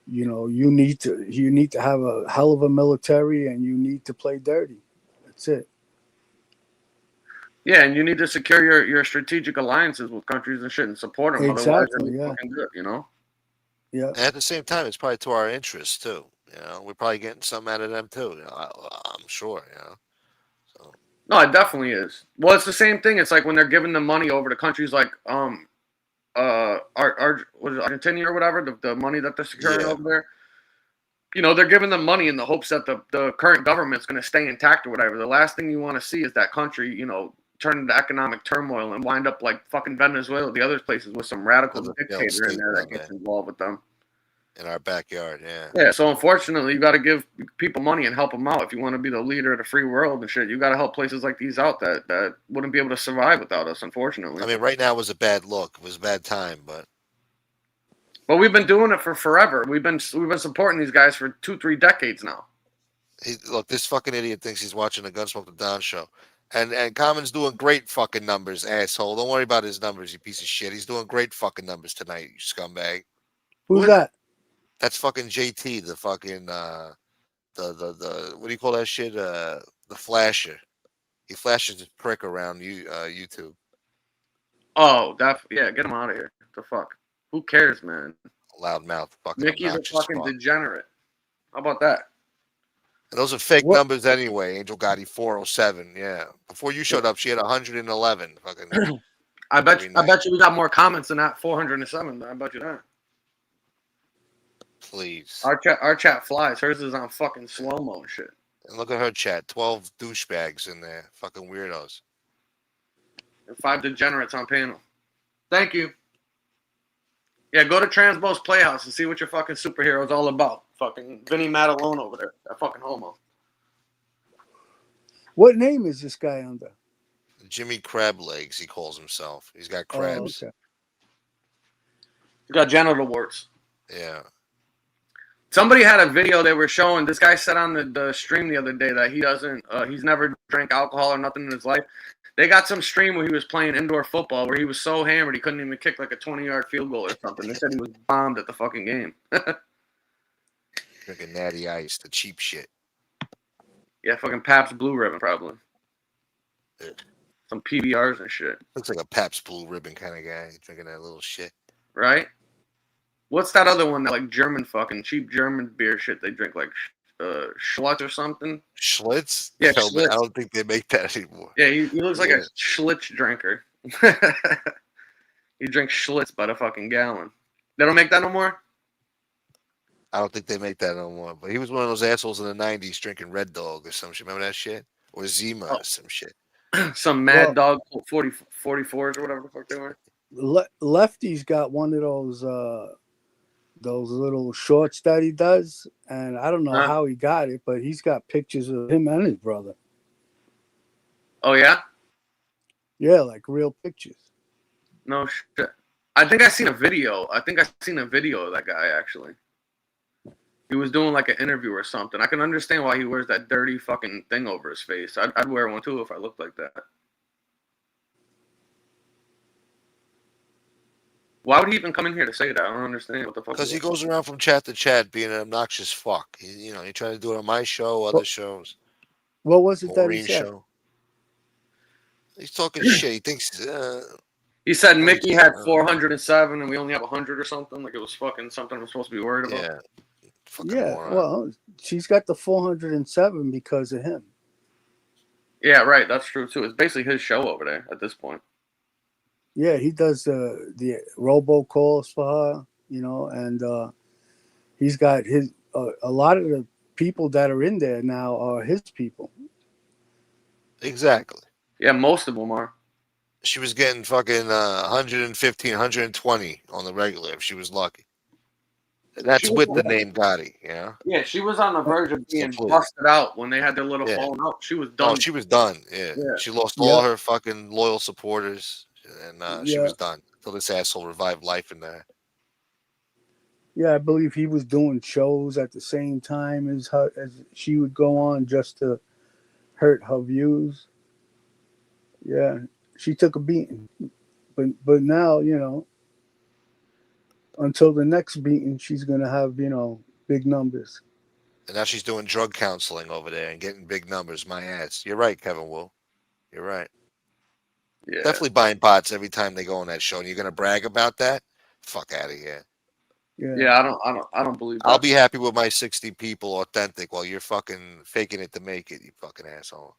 you need to have a hell of a military, and you need to play dirty. That's it. Yeah, and you need to secure your strategic alliances with countries and shit and support them. Otherwise, Exactly. they're Yeah. fucking good, you know? Yeah. And at the same time, it's probably to our interests too. You know, we're probably getting something out of them too. You know, I'm sure. You know, so No, it definitely is. Well, it's the same thing. It's like when they're giving the money over to countries like was it Argentina or whatever, the money that they're securing yeah, over there. They're giving them money in the hopes that the current government's going to stay intact or whatever. The last thing you want to see is that country, turn into economic turmoil and wind up like fucking Venezuela, the other places with some radical another failed dictator in state there that down gets there involved with them. in our backyard. Yeah, Yeah, so unfortunately, you got to give people money and help them out if you want to be the leader of the free world and shit. You got to help places like these out that wouldn't be able to survive without us, unfortunately. I mean, right now was a bad look. It was a bad time, but We've been doing it for forever. We've been supporting these guys for 2-3 decades now. look, this fucking idiot thinks he's watching the Gunsmoke the Down show. And Common's doing great fucking numbers, asshole. Don't worry about his numbers, you piece of shit. He's doing great fucking numbers tonight, you scumbag. Who's that? That's fucking JT, the fucking the what do you call that shit? The flasher. He flashes his prick around YouTube. Oh, yeah, get him out of here. The fuck? Who cares, man? Loudmouth, fucking Mickey's a obnoxious fucking fuck. degenerate. How about that? And those are fake What? numbers anyway. Angel Gotti 407. Yeah. Before you showed up, she had 111. Fucking. I bet night. you we got more comments than that 407. I bet you that. Please. Our chat flies. Hers is on fucking slow mo and shit. And look at her chat. 12 douchebags in there. Fucking weirdos. And 5 degenerates on panel. Thank you. Yeah, go to Transbo's Playhouse and see what your fucking superhero is all about. Fucking Vinny Matalone over there. That fucking homo. What name is this guy under? Jimmy Crab Legs, he calls himself. He's got Oh, crabs. okay. He's got genital warts. Yeah. Somebody had a video they were showing. This guy said on the stream the other day that he's never drank alcohol or nothing in his life. They got some stream where he was playing indoor football where he was so hammered he couldn't even kick like a 20-yard field goal or something. They said he was bombed at the fucking game. Drinking Natty Ice, the cheap shit. Yeah, fucking Pabst Blue Ribbon probably. Ugh. Some PBRs and shit. Looks like a Pabst Blue Ribbon kind of guy drinking that little shit. Right? What's that other one that like German fucking cheap German beer shit they drink like Schlitz or something? Schlitz? Yeah, No, Schlitz. I don't think they make that anymore. Yeah, he looks like a Schlitz drinker. He drinks Schlitz by the fucking gallon. They don't make that no more? I don't think they make that no more. But he was one of those assholes in the 90s drinking Red Dog or some shit. Remember that shit? Or Zima or some shit. Some Mad Dog 44s or whatever the fuck they were. Lefty's got one of those little shorts that he does, and I don't know how he got it, but he's got pictures of him and his brother. Oh yeah? Yeah, like real pictures. No shit. I think I seen a video. of that guy actually. He was doing like an interview or something. I can understand why he wears that dirty fucking thing over his face. I'd wear one too if I looked like that. Why would he even come in here to say that? I don't understand what the fuck. Because he goes around from chat to chat being an obnoxious fuck. He tried to do it on my show, other shows. What was it that he Maureen said? show. He's talking shit. He thinks He said what Mickey he- had 407 and we only have 100 or something. Like it was fucking something I'm supposed to be worried about. yeah, fucking Yeah, moron. well, she's got the 407 because of him. Yeah, right. That's true too. It's basically his show over there at this point. Yeah, he does the robocalls for her, and he's got his a lot of the people that are in there now are his people. Exactly. Yeah, most of them are. She was getting fucking 115, 120 on the regular if she was lucky. And that's She was with the name Gotti, Yeah, she was on the verge of being Complete. busted out when they had their little Yeah. falling out. She was No, done. she was done. Yeah. Yeah. She lost Yep. all her fucking loyal supporters, and she Yeah. was done until this asshole revived life in there. Yeah, I believe he was doing shows at the same time as her, as she would go on just to hurt her views. Yeah, she took a beating, but now until the next beating, she's gonna have big numbers. And now she's doing drug counseling over there and getting big numbers. My ass. You're right, Kevin Will. You're right. Yeah. Definitely buying pots every time they go on that show. And you're gonna brag about that? Fuck out of here. Yeah, I don't believe that. I'll be happy with my 60 people authentic while you're fucking faking it to make it, you fucking asshole.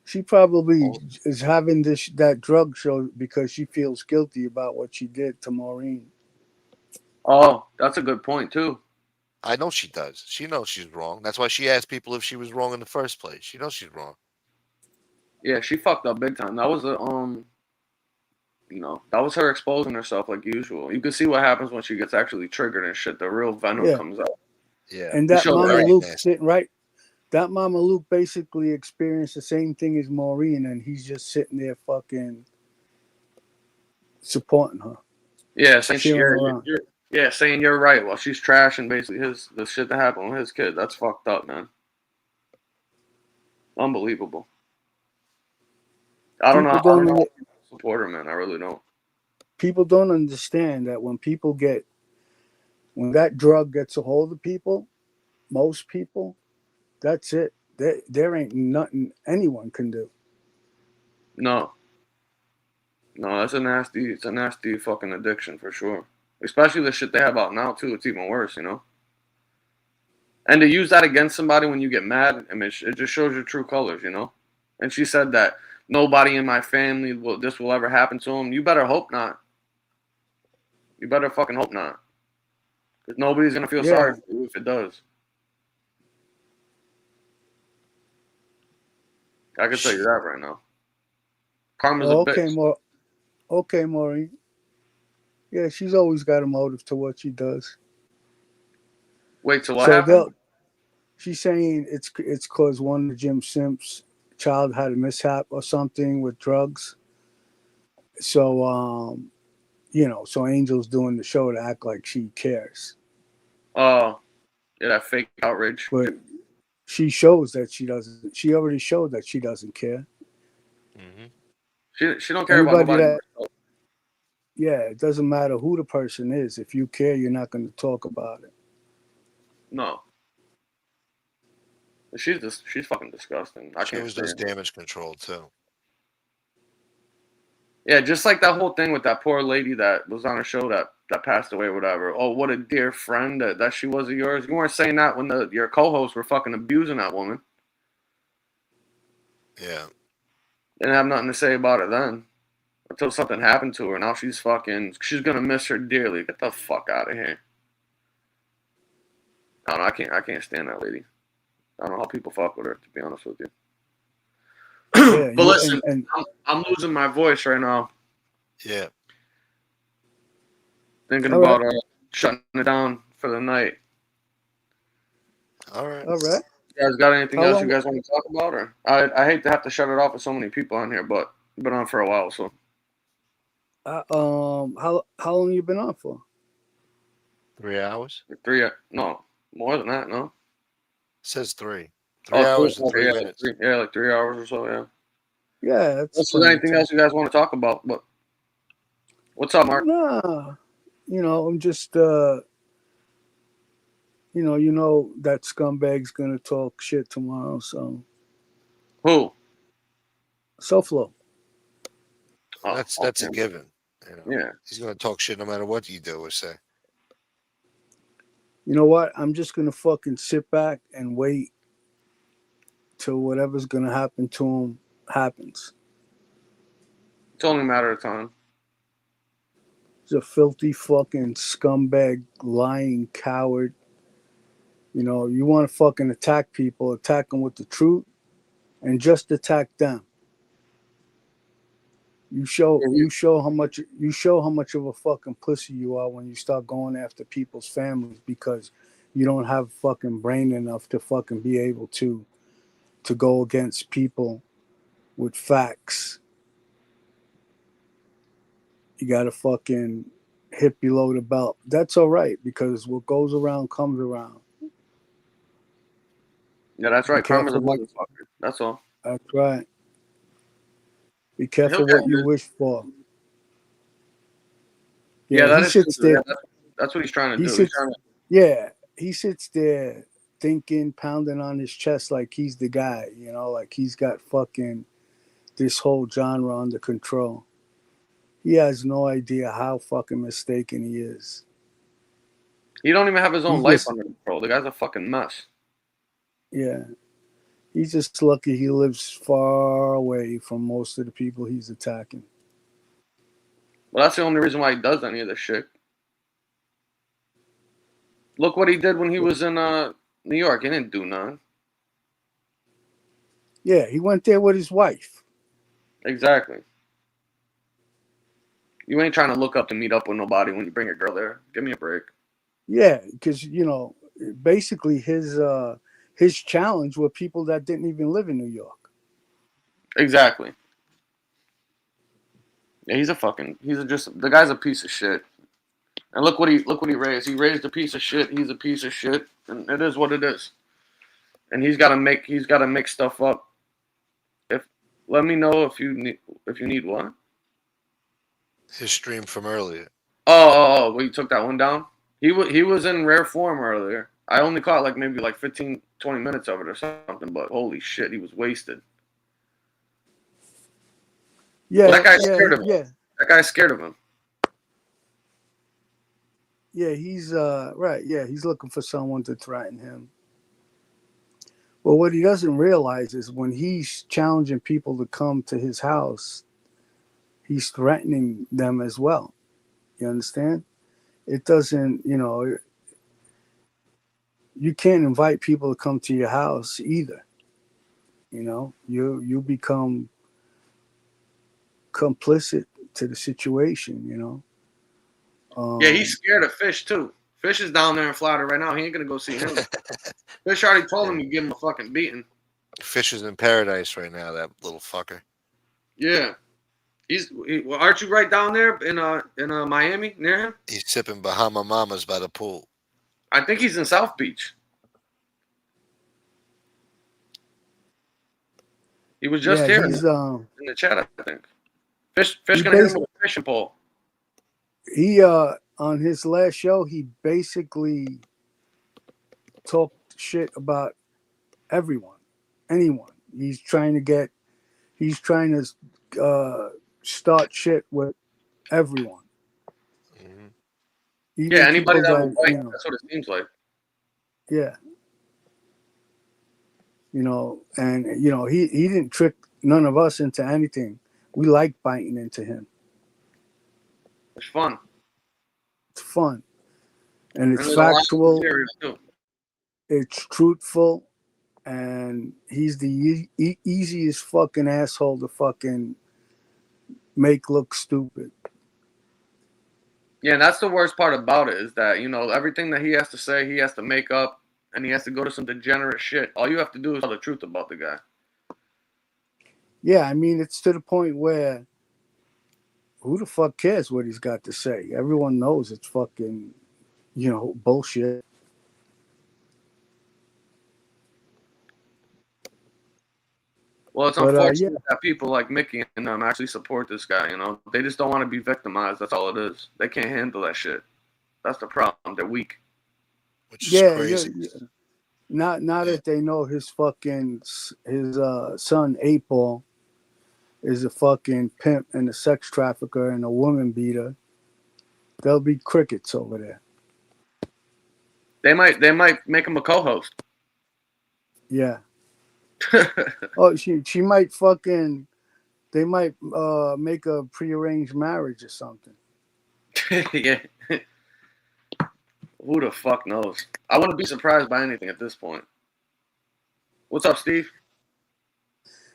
She probably is having that drug show because she feels guilty about what she did to Maureen. Oh, that's a good point too. I know she does. She knows she's wrong. That's why she asked people if she was wrong in the first place. She knows she's wrong. Yeah, she fucked up big time. That was that was her exposing herself like usual. You can see what happens when she gets actually triggered and shit. The real venom comes out. Yeah. And that Mama Luke sitting right. That Mama Luke basically experienced the same thing as Maureen, and he's just sitting there fucking supporting her. Yeah, saying cheering saying you're right while she's trashing basically the shit that happened with his kid. That's fucked up, man. Unbelievable. I don't know how to support her, man. I really don't. People don't understand that when that drug gets a hold of people, most people, that's it. There ain't nothing anyone can do. No, it's a nasty fucking addiction for sure. Especially the shit they have out now too. It's even worse, And to use that against somebody when you get mad, I mean, it just shows your true colors, And she said that nobody in my family this will ever happen to him. You better hope not. You better fucking hope not. Because nobody's gonna feel sorry for you if it does. I can tell you that right now. Karma's a bitch. Okay, Maureen. Yeah, she's always got a motive to what she does. Wait, so what happened? She's saying it's because one of Jim Simp's child had a mishap or something with drugs. So so Angel's doing the show to act like she cares. Oh, yeah, that fake outrage. But she shows that she doesn't. She already showed that she doesn't care. Mm-hmm. She don't care about nobody. Yeah, it doesn't matter who the person is. If you care, you're not going to talk about it. No. She's fucking disgusting. She always does damage control too. Yeah, just like that whole thing with that poor lady that was on a show that passed away or whatever. Oh, what a dear friend that she was of yours. You weren't saying that when your co-hosts were fucking abusing that woman. Yeah. Didn't have nothing to say about her then. Until something happened to her. Now she's gonna miss her dearly. Get the fuck out of here. No, I can't stand that lady. I don't know how people fuck with her, to be honest with you. Yeah, but listen, I'm losing my voice right now. Yeah. Thinking about shutting it down for the night. All right. You guys got anything else you guys want to talk about? Or I hate to have to shut it off with so many people on here, but I've been on for a while, so. How long you been on for? 3 hours? No, more than that, no? It says 3. 3 hours and 3 minutes. Like 3 hours or so, yeah. Yeah. That's anything else you guys want to talk about? But what's up, Mark? Nah, I'm just you know that scumbag's gonna talk shit tomorrow, so Who? SoFlo. Oh, That's a okay. given. You know, Yeah. he's gonna talk shit no matter what you do or say. You know what? I'm just gonna fucking sit back and wait till whatever's gonna happen to him happens. It's only a matter of time. He's a filthy fucking scumbag, lying coward. You know, you want to fucking attack people, attack them with the truth, and just attack them. You show how much of a fucking pussy you are when you start going after people's families because you don't have fucking brain enough to fucking be able to go against people with facts. You gotta fucking hit below the belt. That's all right because what goes around comes around. Yeah, that's Be right. Karma's a careful what. motherfucker. That's all. That's right. Be He'll careful get what you his. wish for. Yeah, Yeah, that he is true. sits there. Yeah, that's what he's trying to He do. He's sits. trying to. Yeah, he sits there thinking, pounding on his chest like he's the guy. You know, like he's got fucking this whole genre under control. He has no idea how fucking mistaken he is. He don't even have his own He's life just, under control. The guy's a fucking mess. yeah, he's just lucky he lives far away from most of the people he's attacking. Well, that's the only reason why he does any of this shit. Look what he did when he was in New York. He didn't do nothing. Yeah, he went there with his wife. Exactly. You ain't trying to look up to meet up with nobody when you bring a girl there. Give me a break. Yeah, because you know, basically his challenge were people that didn't even live in New York. Exactly. Yeah, just the guy's a piece of shit. And look what he raised. He raised a piece of shit. He's a piece of shit, and it is what it is. And he's got to make stuff up. If let me know if you need what. His stream from earlier. Well, you took that one down. He was in rare form earlier. I only caught like maybe like 15, 20 minutes of it or something. But holy shit, he was wasted. Yeah, Well, that guy's scared of him. yeah. That guy's scared of him. Yeah, he's right. Yeah, he's looking for someone to threaten him. Well, what he doesn't realize is when he's challenging people to come to his house, he's threatening them as well. You understand? It doesn't, you know, you can't invite people to come to your house either. You know, you become complicit to the situation, you know. Yeah, he's scared of Fish too. Fish is down there in Florida right now. He ain't gonna go see him. Fish already told him to give him a fucking beating. Fish is in paradise right now. That little fucker. Yeah, well, aren't you right down there in Miami near him? He's sipping Bahama Mamas by the pool. I think he's in South Beach. He was just here in the chat, I think. Fish gonna hit him with a fishing pole. He on his last show, he basically talked shit about everyone, anyone. He's trying to start shit with everyone. Mm-hmm. Yeah, anybody that will fight. That's what it seems like. Yeah. You know, and you know, he didn't trick none of us into anything. We like biting into him. It's fun. It's fun. And it's factual. It's truthful. And he's the easiest fucking asshole to fucking make look stupid. Yeah, and that's the worst part about it is that, you know, everything that he has to say, he has to make up, and he has to go to some degenerate shit. All you have to do is tell the truth about the guy. Yeah, I mean, it's to the point where who the fuck cares what he's got to say? Everyone knows it's fucking, you know, bullshit. Well, it's unfortunate that people like Mickey and them actually support this guy, you know. They just don't want to be victimized. That's all it is. They can't handle that shit. That's the problem. They're weak. Which is crazy. Now that they know his son 8-Ball is a fucking pimp and a sex trafficker and a woman beater, there'll be crickets over there. They might make him a co-host. Yeah. Oh, she might fucking. They might make a prearranged marriage or something. Yeah. Who the fuck knows? I wouldn't be surprised by anything at this point. What's up, Steve?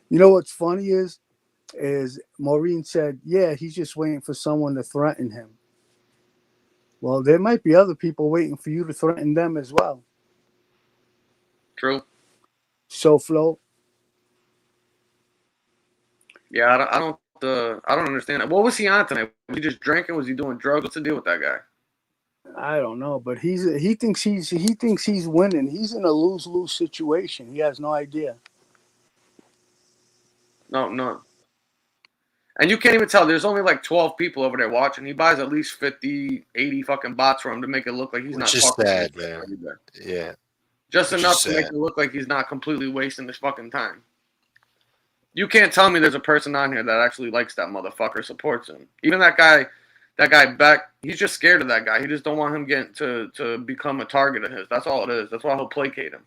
You know what's funny is Maureen said, yeah, he's just waiting for someone to threaten him. Well, there might be other people waiting for you to threaten them as well. True. So, Flo. Yeah, I don't understand that. What was he on tonight? Was he just drinking? Was he doing drugs? What's the deal with that guy? I don't know, but he thinks he's winning. He's in a lose-lose situation. He has no idea. No. And you can't even tell. There's only like 12 people over there watching. He buys at least 50, 80 fucking bots for him to make it look like he's not Which is talking. sad, man. Yeah. Just Which enough is to make sad. it look like he's not completely wasting his fucking time. You can't tell me there's a person on here that actually likes that motherfucker, supports him. Even that guy Beck, he's just scared of that guy. He just don't want him getting to become a target of his. That's all it is. That's why he'll placate him.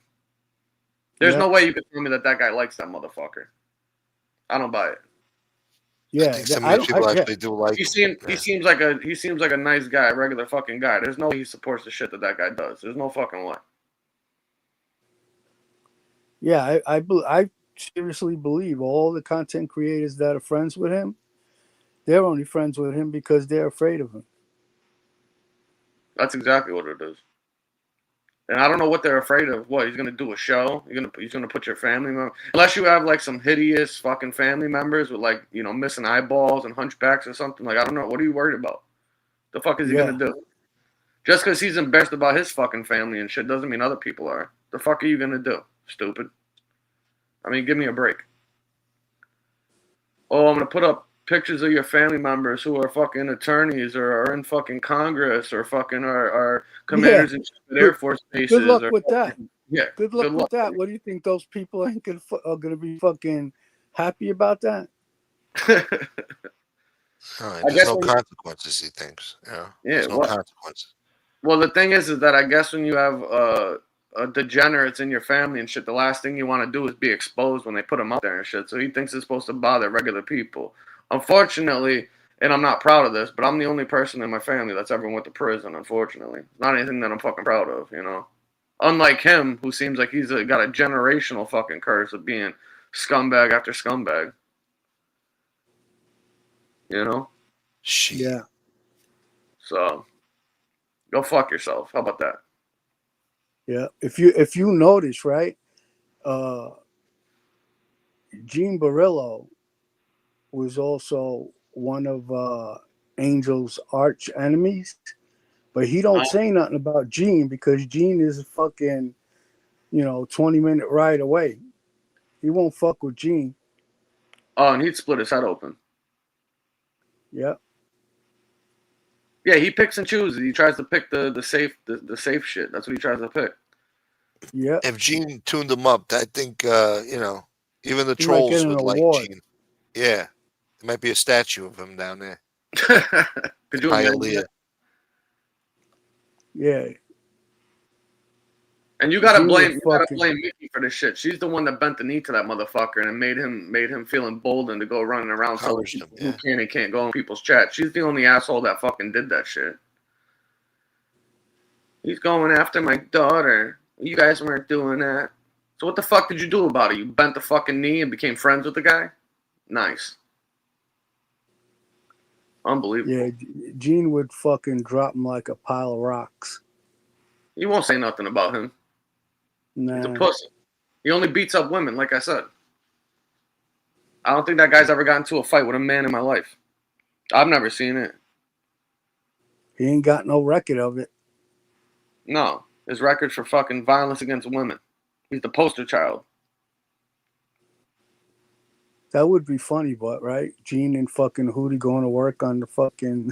There's no way you can tell me that guy likes that motherfucker. I don't buy it. Yeah, I think some of these people actually do like him. He seems like a nice guy, a regular fucking guy. There's no way he supports the shit that guy does. There's no fucking way. Yeah, I seriously believe all the content creators that are friends with him, they're only friends with him because they're afraid of him. That's exactly what it is. And I don't know what they're afraid of. What, he's gonna do a show? He's gonna put your family member, unless you have like some hideous fucking family members with like, you know, missing eyeballs and hunchbacks or something. Like, I don't know. What are you worried about? The fuck is he gonna do? Just because he's embarrassed about his fucking family and shit doesn't mean other people are. The fuck are you gonna do? Stupid. I mean, give me a break. Oh, I'm gonna put up pictures of your family members who are fucking attorneys or are in fucking Congress or fucking are commanders in Air Force bases. Good luck with that. Yeah. Good luck with that. What do you think those people ain't are gonna be fucking happy about that? There's no consequences, he thinks. Yeah. There's no consequences. Well, the thing is that I guess when you have degenerates in your family and shit, the last thing you want to do is be exposed when they put them out there and shit. So he thinks it's supposed to bother regular people. Unfortunately, and I'm not proud of this, but I'm the only person in my family that's ever went to prison, unfortunately. It's not anything that I'm fucking proud of, you know? Unlike him, who seems like he's got a generational fucking curse of being scumbag after scumbag. You know? Shit. Yeah. So, go fuck yourself. How about that? Yeah. If you notice, right, Gene Barillo was also one of Angel's arch enemies, but he don't say nothing about Gene because Gene is a fucking, 20-minute ride away. He won't fuck with Gene. Oh, and he'd split his head open. Yeah. Yeah, he picks and chooses. He tries to pick the safe shit. That's what he tries to pick. Yeah. If Gene tuned him up, I think even the trolls would like Gene. Yeah. There might be a statue of him down there. Could you imagine? Yeah. And you gotta blame Mickey for this shit. She's the one that bent the knee to that motherfucker and made him feel emboldened to go running around telling people who can and can't go in people's chat. She's the only asshole that fucking did that shit. He's going after my daughter. You guys weren't doing that. So what the fuck did you do about it? You bent the fucking knee and became friends with the guy? Nice. Unbelievable. Yeah, Gene would fucking drop him like a pile of rocks. You won't say nothing about him. Nah. He's a pussy. He only beats up women, like I said. I don't think that guy's ever gotten into a fight with a man in my life. I've never seen it. He ain't got no record of it. No. His record's for fucking violence against women. He's the poster child. That would be funny, but right? Gene and fucking Hootie going to work on the fucking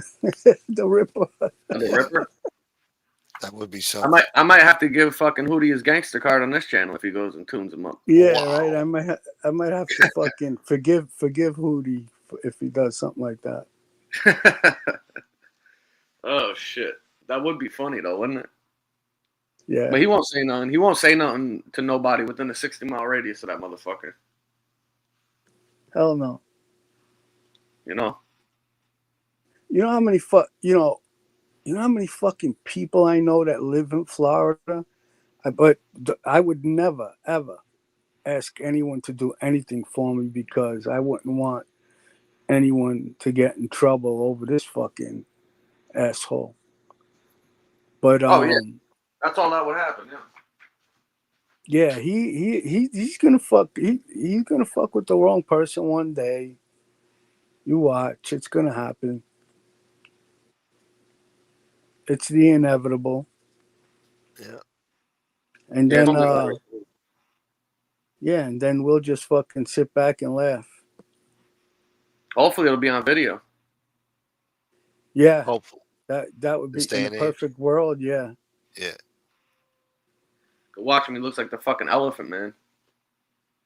the Ripper. The Ripper? That would be I something. might have to give fucking Hootie his gangster card on this channel if he goes and tunes him up. Yeah, Wow. right. I might have to fucking forgive Hootie if he does something like that. Oh shit, that would be funny though, wouldn't it? Yeah. But he won't say nothing. He won't say nothing to nobody within a 60-mile radius of that motherfucker. Hell no. You know. You know how many you know how many fucking people I know that live in Florida? But I would never ever ask anyone to do anything for me because I wouldn't want anyone to get in trouble over this fucking asshole. But Oh yeah, that's all that would happen. Yeah. yeah, he's gonna fuck. He's gonna fuck with the wrong person one day. You watch, it's gonna happen. It's the inevitable. Yeah. And Yeah, then totally. yeah, and then we'll just fucking sit back and laugh. Hopefully it'll be on video. Yeah, Hopeful. that would be This day in a and age. perfect world. Yeah, Yeah. Watch him. He looks like the fucking elephant man,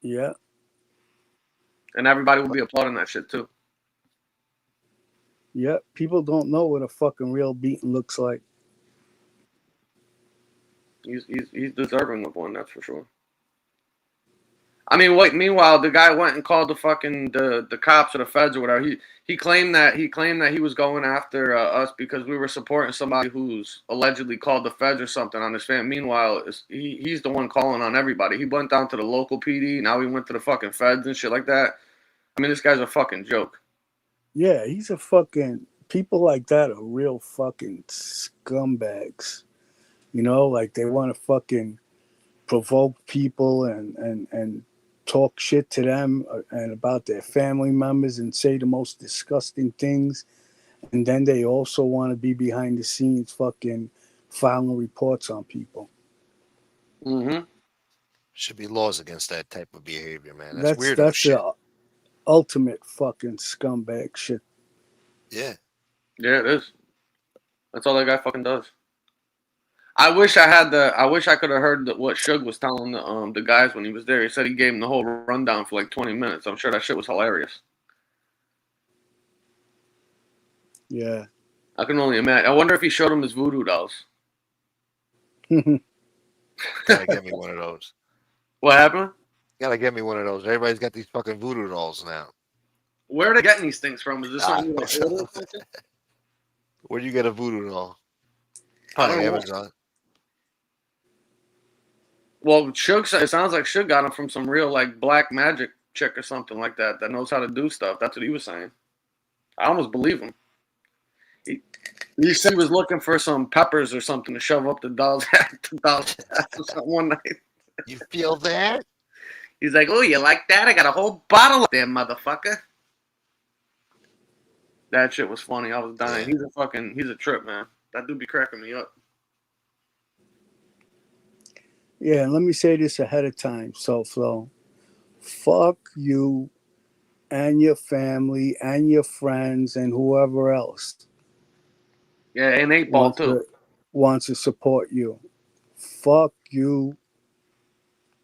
yeah, and everybody will be applauding that shit too. yeah. People don't know what a fucking real beating looks like. He's deserving of one, that's for sure. I mean, wait. Meanwhile, the guy went and called the fucking the cops or the feds or whatever. He claimed that he was going after us because we were supporting somebody who's allegedly called the feds or something on his family. Meanwhile, he's the one calling on everybody. He went down to the local PD. Now he went to the fucking feds and shit like that. I mean, this guy's a fucking joke. Yeah, he's a fucking. People like that are real fucking scumbags. You know, like they want to fucking provoke people and talk shit to them and about their family members and say the most disgusting things. And then they also want to be behind the scenes fucking filing reports on people. Mm-hmm. Should be laws against that type of behavior, man. That's weirdo That's shit. the ultimate fucking scumbag shit. Yeah. Yeah, it is. That's all that guy fucking does. I wish I could have heard what Suge was telling the guys when he was there. He said he gave him the whole rundown for like 20 minutes. I'm sure that shit was hilarious. Yeah. I can only imagine. I wonder if he showed him his voodoo dolls. Gotta get me one of those. What happened? Gotta get me one of those. Everybody's got these fucking voodoo dolls now. Where are they getting these things from? Is this something you like order or something? Where do you get a voodoo doll? I don't Probably know. Amazon. Well, Suge, it sounds like Suge got them from some real like black magic chick or something like that knows how to do stuff. That's what he was saying. I almost believe him. He said he was looking for some peppers or something to shove up the doll's ass one night. You feel that? He's like, "Oh, you like that? I got a whole bottle up there, motherfucker." That shit was funny. I was dying. Yeah. He's a trip, man. That dude be cracking me up. Yeah, and let me say this ahead of time, Flo. Fuck you and your family and your friends and whoever else Yeah, and 8 Ball too. wants to support you. Fuck you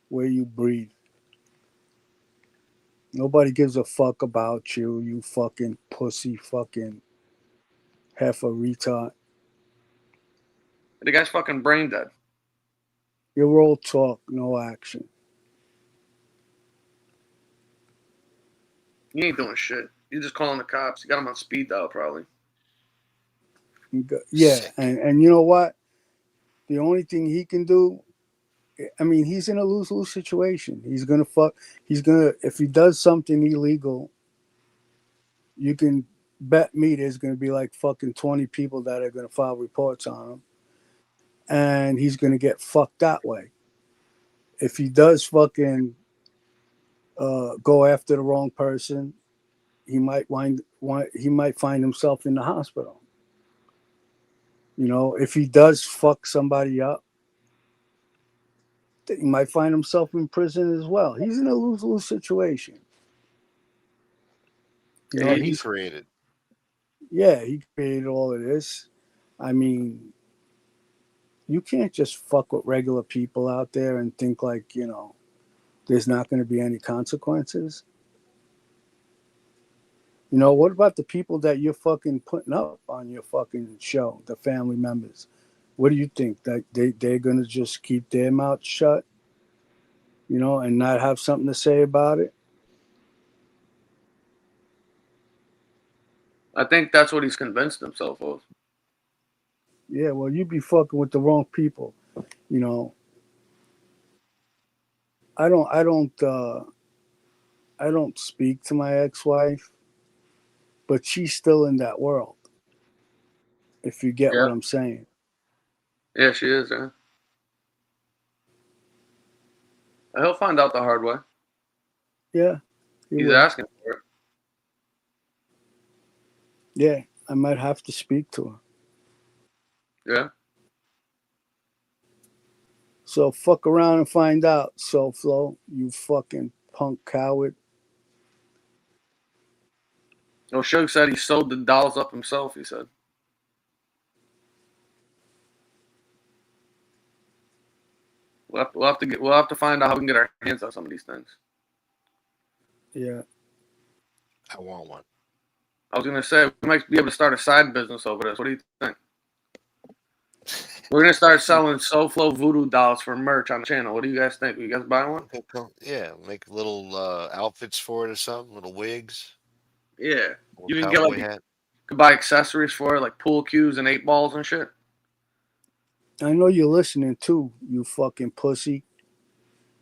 where you breathe. Nobody gives a fuck about you, you fucking pussy fucking half a retard. The guy's fucking brain dead. You're all talk, no action. You ain't doing shit. You're just calling the cops. You got him on speed dial, probably. Yeah, Sick. and you know what? The only thing he can do, I mean, he's in a lose-lose situation. He's gonna if he does something illegal, you can bet me there's gonna be like fucking 20 people that are gonna file reports on him. And he's gonna get fucked that way. If he does fucking go after the wrong person, he might find himself in the hospital. You know, if he does fuck somebody up, he might find himself in prison as well. He's in a lose-lose situation. You know, He created. Yeah, he created all of this. I mean, you can't just fuck with regular people out there and think like, there's not going to be any consequences. What about the people that you're fucking putting up on your fucking show, the family members? What do you think? That they're going to just keep their mouth shut, and not have something to say about it? I think that's what he's convinced himself of. Yeah, well, you be fucking with the wrong people. You know, I don't speak to my ex-wife, but she's still in that world. If you get Yeah. what I'm saying. Yeah, she is, yeah. He'll find out the hard way. Yeah, he He's will. asking for it. Yeah, I might have to speak to her. Yeah. So fuck around and find out, SoFlo, you fucking punk coward. Well, Suge said he sewed the dolls up himself, he said. We'll have to find out how we can get our hands on some of these things. Yeah. I want one. I was gonna say we might be able to start a side business over this. What do you think? We're gonna start selling SoFlo voodoo dolls for merch on the channel. What do you guys think? You guys buy one? Yeah, make little outfits for it or something, little wigs. Yeah. Little You can get cowboy like hat. could buy accessories for it, like pool cues and 8 balls and shit. I know you're listening too, you fucking pussy.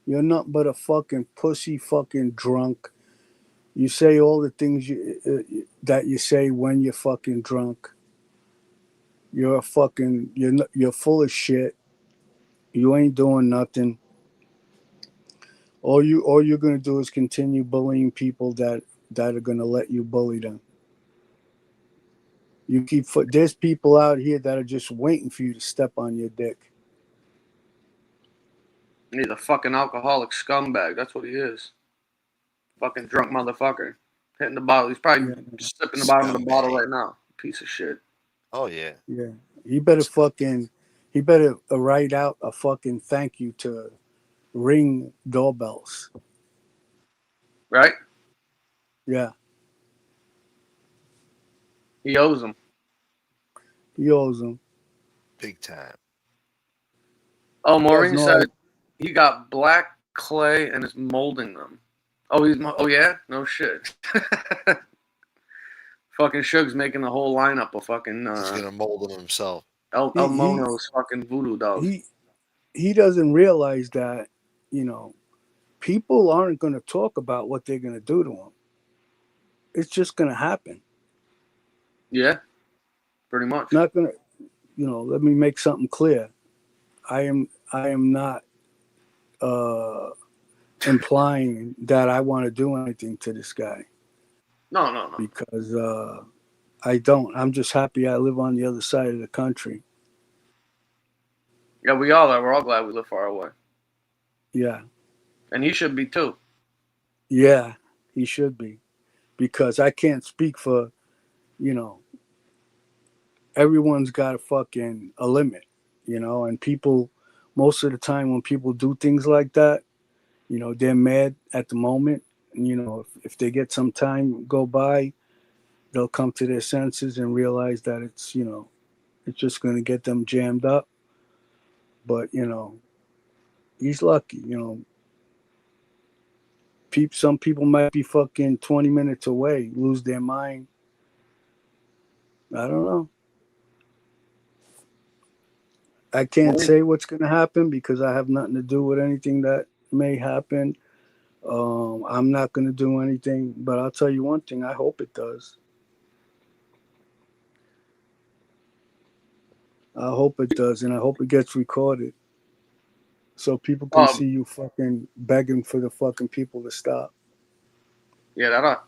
You're nothing but a fucking pussy fucking drunk. You say all the things that you say when you're fucking drunk. You're a fucking you're full of shit. You ain't doing nothing. All you're gonna do is continue bullying people that are gonna let you bully them. There's people out here that are just waiting for you to step on your dick. He's a fucking alcoholic scumbag. That's what he is. Fucking drunk motherfucker. Hitting the bottle. He's probably Yeah, sipping the bottom of the bottle Scumbag. right now. Piece of shit. Oh yeah. yeah. He better write out a fucking thank you to Ring doorbells. Right? Yeah, He owes them. he owes them. Big time. Oh, You guys Maureen know said he got black clay and is molding them. Oh yeah? No shit. Fucking Suge's making a whole lineup of fucking He's gonna mold them himself. El he Mono's fucking voodoo dolls. he doesn't realize that people aren't going to talk about what they're going to do to him. It's just going to happen. Yeah, pretty much. Not going to, let me make something clear. I am not implying that I want to do anything to this guy No. because I don't. I'm just happy I live on the other side of the country. Yeah, we all are. We're all glad we live far away. Yeah. And he should be too. Yeah, he should be. Because I can't speak for, everyone's got a limit, and people, most of the time when people do things like that, they're mad at the moment. And, if they get some time go by, they'll come to their senses and realize that it's just going to get them jammed up. But, he's lucky, some people might be fucking 20 minutes away, lose their mind. I don't know. I can't say what's going to happen because I have nothing to do with anything that may happen. I'm not going to do anything, but I'll tell you one thing. I hope it does. I hope it does, and I hope it gets recorded so people can see you fucking begging for the fucking people to stop. Yeah,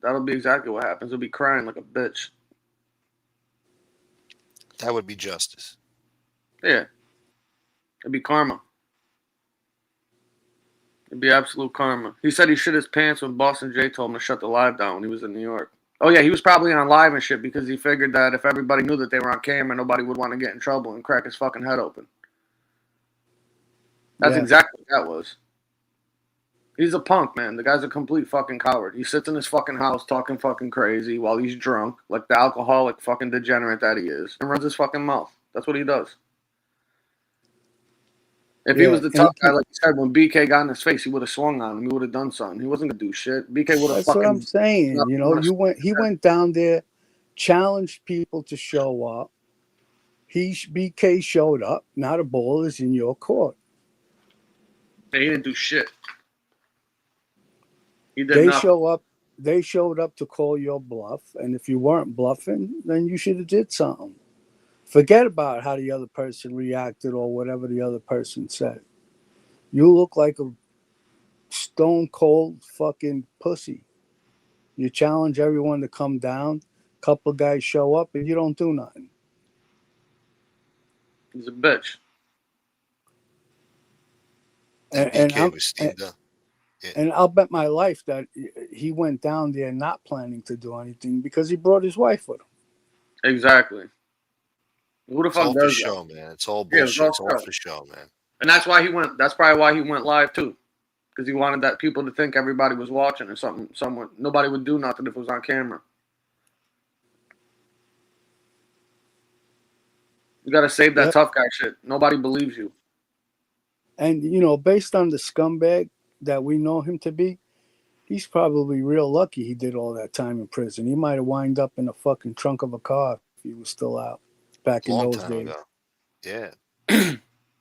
that'll be exactly what happens. He'll be crying like a bitch. That would be justice. Yeah. It'd be karma. It'd be absolute karma. He said he shit his pants when Boston J told him to shut the live down when he was in New York. Oh yeah, he was probably on live and shit because he figured that if everybody knew that they were on camera, nobody would want to get in trouble and crack his fucking head open. That's Yeah. exactly what that was. He's a punk, man. The guy's a complete fucking coward. He sits in his fucking house talking fucking crazy while he's drunk, like the alcoholic fucking degenerate that he is, and runs his fucking mouth. That's what he does. If he Yeah, was the tough guy, like you said, when BK got in his face, he would have swung on him. He would have done something. He wasn't gonna do shit. BK would have that's what I'm fucking. saying. You know, he went down there, challenged people to show up. BK showed up. Now the ball is in your court. He didn't do shit. He did nothing. They showed up to call your bluff, and if you weren't bluffing, then you should have did something. Forget about how the other person reacted or whatever the other person said. You look like a stone cold fucking pussy. You challenge everyone to come down. Couple guys show up, and you don't do nothing. He's a bitch. And BK was steamed up. Yeah. And I'll bet my life that he went down there not planning to do anything because he brought his wife with him. Exactly. Who the It's fuck all for does show, that? man. It's all Yeah, bullshit. It's all for show, man. And that's why he went. That's probably why he went live too, because he wanted that people to think everybody was watching or something. Someone, nobody would do nothing if it was on camera. You got to save that tough guy shit. Nobody believes you. And, you know, based on the scumbag that we know him to be, he's probably real lucky he did all that time in prison. He might have wound up in the fucking trunk of a car if he was still out back in those days. Ago. Yeah.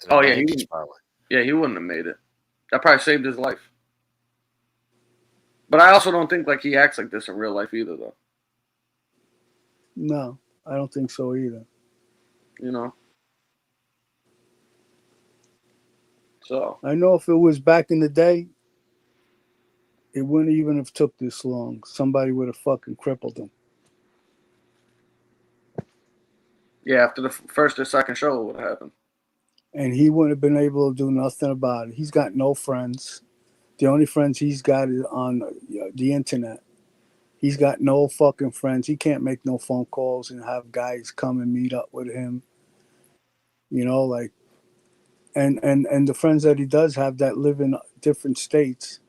Oh, yeah. He wouldn't have made it. That probably saved his life. But I also don't think like he acts like this in real life either, though. No, I don't think so either. You know? So I know if it was back in the day, it wouldn't even have took this long. Somebody would have fucking crippled him. yeah, after the first or second show, what happened? And he wouldn't have been able to do nothing about it. He's got no friends. The only friends he's got is on the internet. He's got no fucking friends. He can't make no phone calls and have guys come and meet up with him. You know, like, and the friends that he does have that live in different states,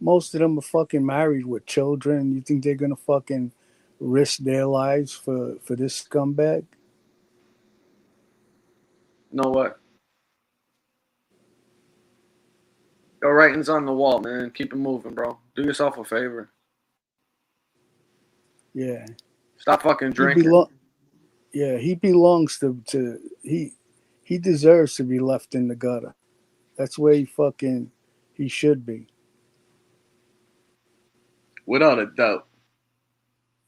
most of them are fucking married with children. You think they're gonna fucking risk their lives for this scumbag? No way. Your writing's on the wall, man. Keep it moving, bro. Do yourself a favor. Yeah. Stop fucking drinking. He belongs to he deserves to be left in the gutter. That's where he should be. Without a doubt.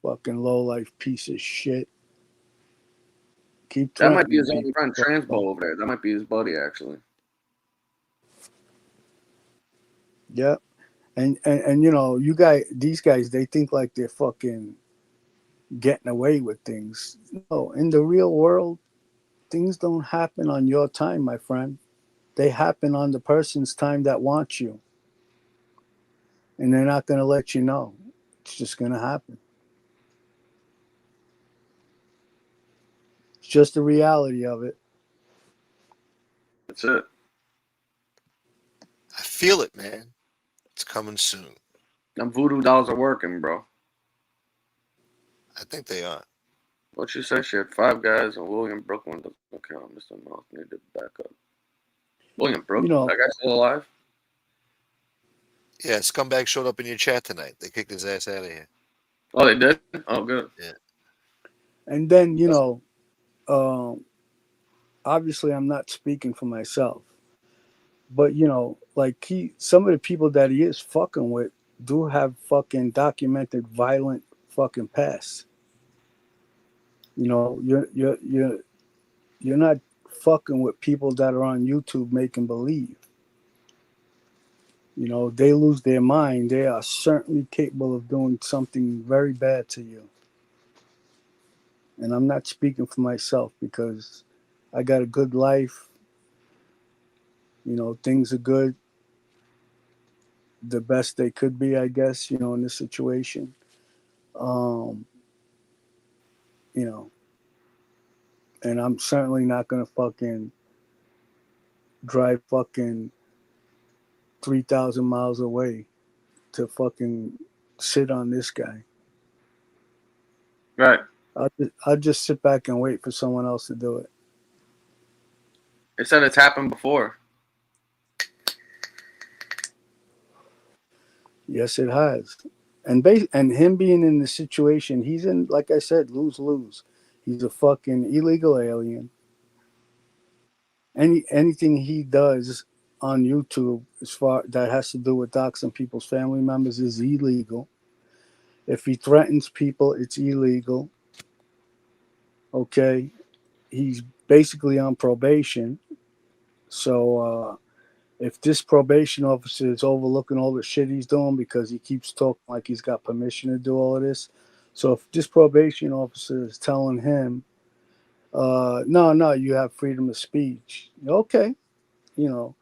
Fucking low life piece of shit. That might be his only friend, Transpo over there. That might be his buddy, actually. Yeah. And you know, these guys, they think like they're fucking getting away with things. No, in the real world, things don't happen on your time, my friend. They happen on the person's time that wants you. And they're not going to let you know. It's just going to happen. It's just the reality of it. That's it. I feel it, man. It's coming soon. Them voodoo dolls are working, bro. I think they are. What you say? She had 5 guys, and William Brooklyn doesn't count. Mr. Mouse needed to back up. William Brooklyn, that guy's still alive? Yeah, scumbag showed up in your chat tonight. They kicked his ass out of here. Oh, they did? Oh, good. Yeah. And then, you know, obviously I'm not speaking for myself, but, you know, like some of the people that he is fucking with do have fucking documented violent fucking past. You know, you're not fucking with people that are on YouTube making believe. You know, they lose their mind. They are certainly capable of doing something very bad to you. And I'm not speaking for myself because I got a good life. You know, things are good. The best they could be, I guess, you know, in this situation. You know, and I'm certainly not gonna fucking drive fucking 3,000 miles away to fucking sit on this guy. Right. I'll just sit back and wait for someone else to do it. It said it's happened before. Yes, it has. And him being in the situation he's in, like I said, lose. He's a fucking illegal alien. Anything he does on YouTube as far that has to do with doxing people's family members is illegal. If he threatens people, it's illegal. Okay, he's basically on probation. So if this probation officer is overlooking all the shit he's doing because he keeps talking like he's got permission to do all of this, so if this probation officer is telling him, no, you have freedom of speech, okay, you know,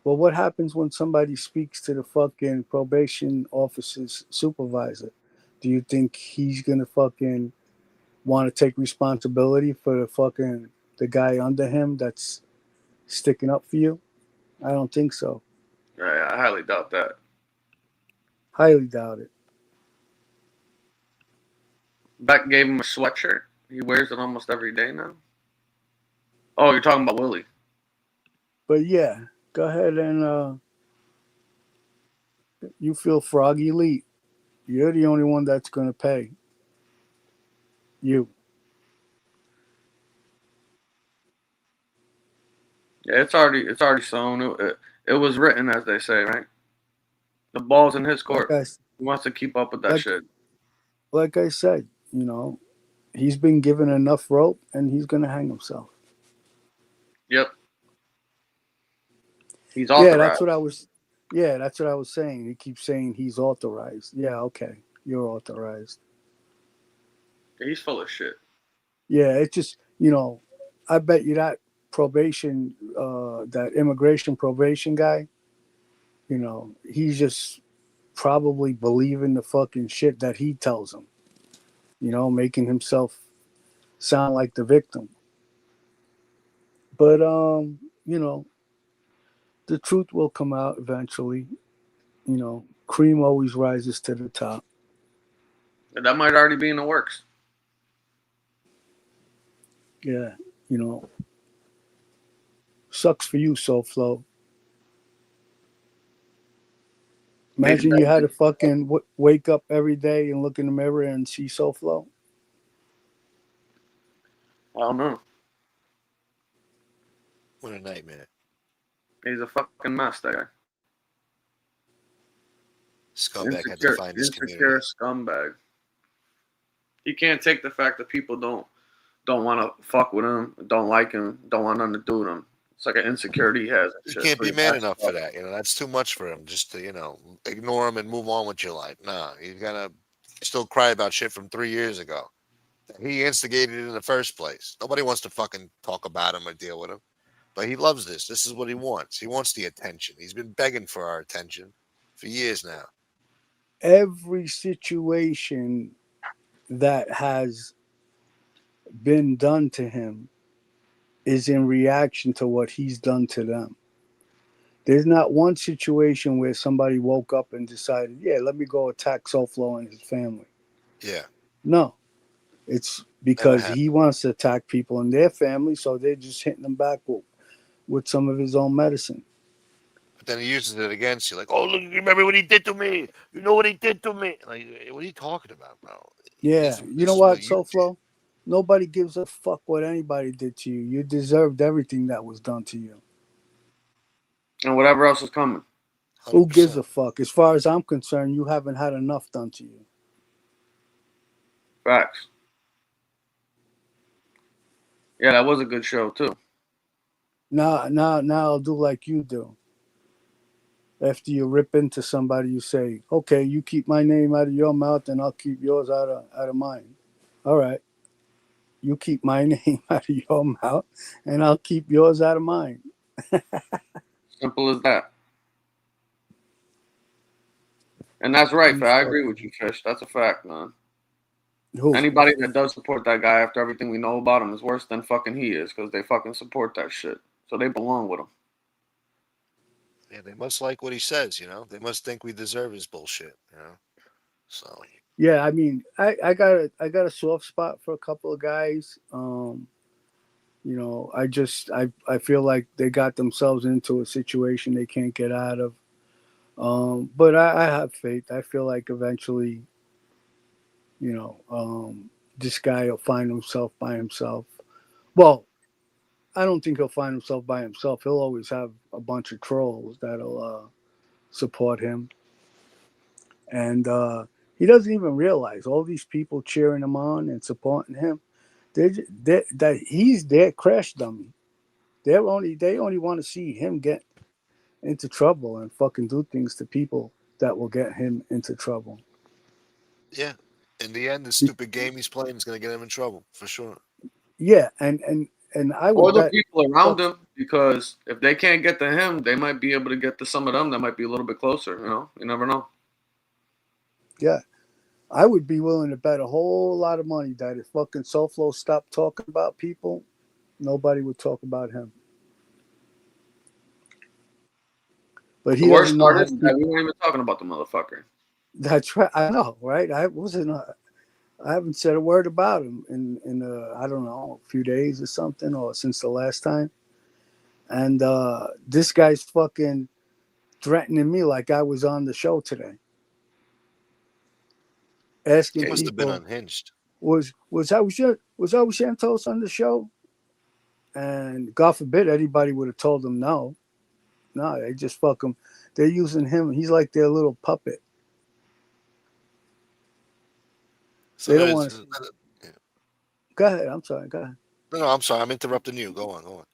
well, what happens when somebody speaks to the fucking probation officer's supervisor? Do you think he's gonna fucking want to take responsibility for the guy under him that's sticking up for you? I don't think so. Right. I highly doubt that. Highly doubt it. Beck gave him a sweatshirt. He wears it almost every day now. Oh, you're talking about Willie. But yeah, go ahead and you feel froggy elite. You're the only one that's gonna pay. You. Yeah, it's already sewn. It was written, as they say, right? The ball's in his Like court. I He wants to keep up with that shit. like I said, you know, he's been given enough rope and he's gonna hang himself. Yep. He's Yeah, authorized. that's what I was saying. He keeps saying he's authorized. Yeah, okay. You're authorized. He's full of shit. Yeah, it's just, you know, I bet you that probation, that immigration probation guy, you know, he's just probably believing the fucking shit that he tells him, you know, making himself sound like the victim. But, you know, the truth will come out eventually. You know, cream always rises to the top. And that might already be in the works. Yeah, you know, sucks for you, SoFlo. Imagine you had to fucking wake up every day and look in the mirror and see SoFlo. I don't know. What a nightmare. He's a fucking mess, that guy. Scumbag had to find his community. Insecure scumbag. He can't take the fact that people don't want to fuck with him, don't like him, don't want nothing to do with him. It's like an insecurity he has. You can't be man enough for that. You know, that's too much for him. Just to, you know, ignore him and move on with your life. Nah, you gotta still cry about shit from 3 years ago. He instigated it in the first place. Nobody wants to fucking talk about him or deal with him. But he loves this. This is what he wants. He wants the attention. He's been begging for our attention for years now. Every situation that has been done to him is in reaction to what he's done to them. There's not one situation where somebody woke up and decided, yeah, let me go attack SoFlo and his family. Yeah. No. It's because he wants to attack people in their family, so they're just hitting them back with some of his own medicine. But then he uses it against you, like, "Oh, look, remember what he did to me? You know what he did to me?" Like, what are you talking about, bro? Yeah, you know what, SoFlo? Nobody gives a fuck what anybody did to you. You deserved everything that was done to you. And whatever else is coming. 100%. Who gives a fuck? As far as I'm concerned, you haven't had enough done to you. Facts. Yeah, that was a good show too. Now I'll do like you do. After you rip into somebody, you say, "Okay, you keep my name out of your mouth, and I'll keep yours out of mine." All right, you keep my name out of your mouth, and I'll keep yours out of mine. Simple as that. And that's right, I agree with you, Fish. That's a fact, man. Who? Anybody that does support that guy after everything we know about him is worse than fucking he is because they fucking support that shit. So they belong with him. Yeah, they must like what he says, you know. They must think we deserve his bullshit, you know. So Yeah, I mean, I got a soft spot for a couple of guys. I feel like they got themselves into a situation they can't get out of. But I have faith. I feel like eventually, this guy will find himself by himself. Well, I don't think he'll find himself by himself. He'll always have a bunch of trolls that'll support him, and he doesn't even realize all these people cheering him on and supporting him. That he's their crash dummy. They only want to see him get into trouble and fucking do things to people that will get him into trouble. yeah, in the end, the stupid game he's playing is going to get him in trouble for sure. Yeah, and I Or would the bet. people around him, because if they can't get to him, they might be able to get to some of them that might be a little bit closer. You know, you never know. Yeah, I would be willing to bet a whole lot of money that if fucking SoFlo stopped talking about people, nobody would talk about him. But The he worst doesn't know part how is to that keep. we weren't even talking about the motherfucker. That's right. I know, right? I haven't said a word about him in I don't know, a few days or something, or since the last time. And this guy's fucking threatening me like I was on the show today, He asking must have been people, unhinged. was Santos on the show? And God forbid anybody would have told him no. No, they just fuck him. They're using him. He's like their little puppet. So They don't there's want to. Go ahead. I'm sorry. Go ahead. no, I'm sorry, I'm interrupting you. Go on, go on.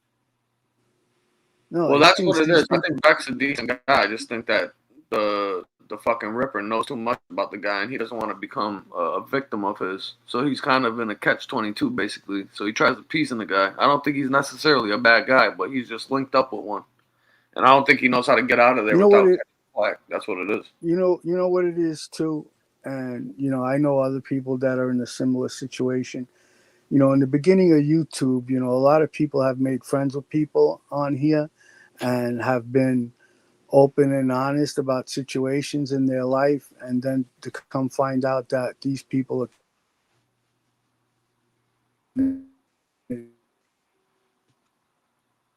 No, Well, he that's what thinks it these is. I people. think Beck's a decent guy. I just think that the fucking Ripper knows too much about the guy, and he doesn't want to become a victim of his. So he's kind of in a catch-22, basically. So he tries to piece in the guy. I don't think he's necessarily a bad guy, but he's just linked up with one, and I don't think he knows how to get out of there You know what without it. catching flack. That's what it is. You know what it is too, and I know other people that are in a similar situation. In the beginning of YouTube, a lot of people have made friends with people on here, and have been open and honest about situations in their life, and then to come find out that these people are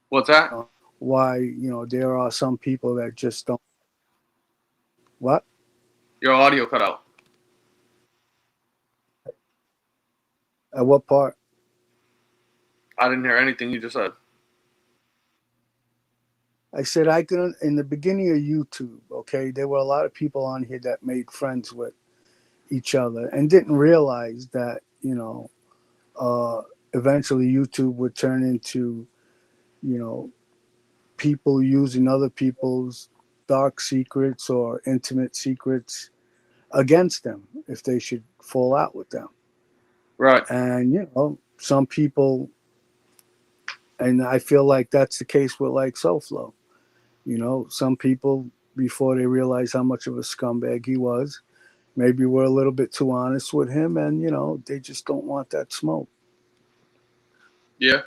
What's that? why there are some people that just don't. What? Your audio cut out. At what part? I didn't hear anything you just said. I said I can. In the beginning of YouTube, okay, there were a lot of people on here that made friends with each other and didn't realize that uh, eventually YouTube would turn into you know people using other people's dark secrets or intimate secrets against them if they should fall out with them. Right. And some people, and I feel like that's the case with like SoFlo. Some people, before they realized how much of a scumbag he was, maybe were a little bit too honest with him, and they just don't want that smoke. Yeah.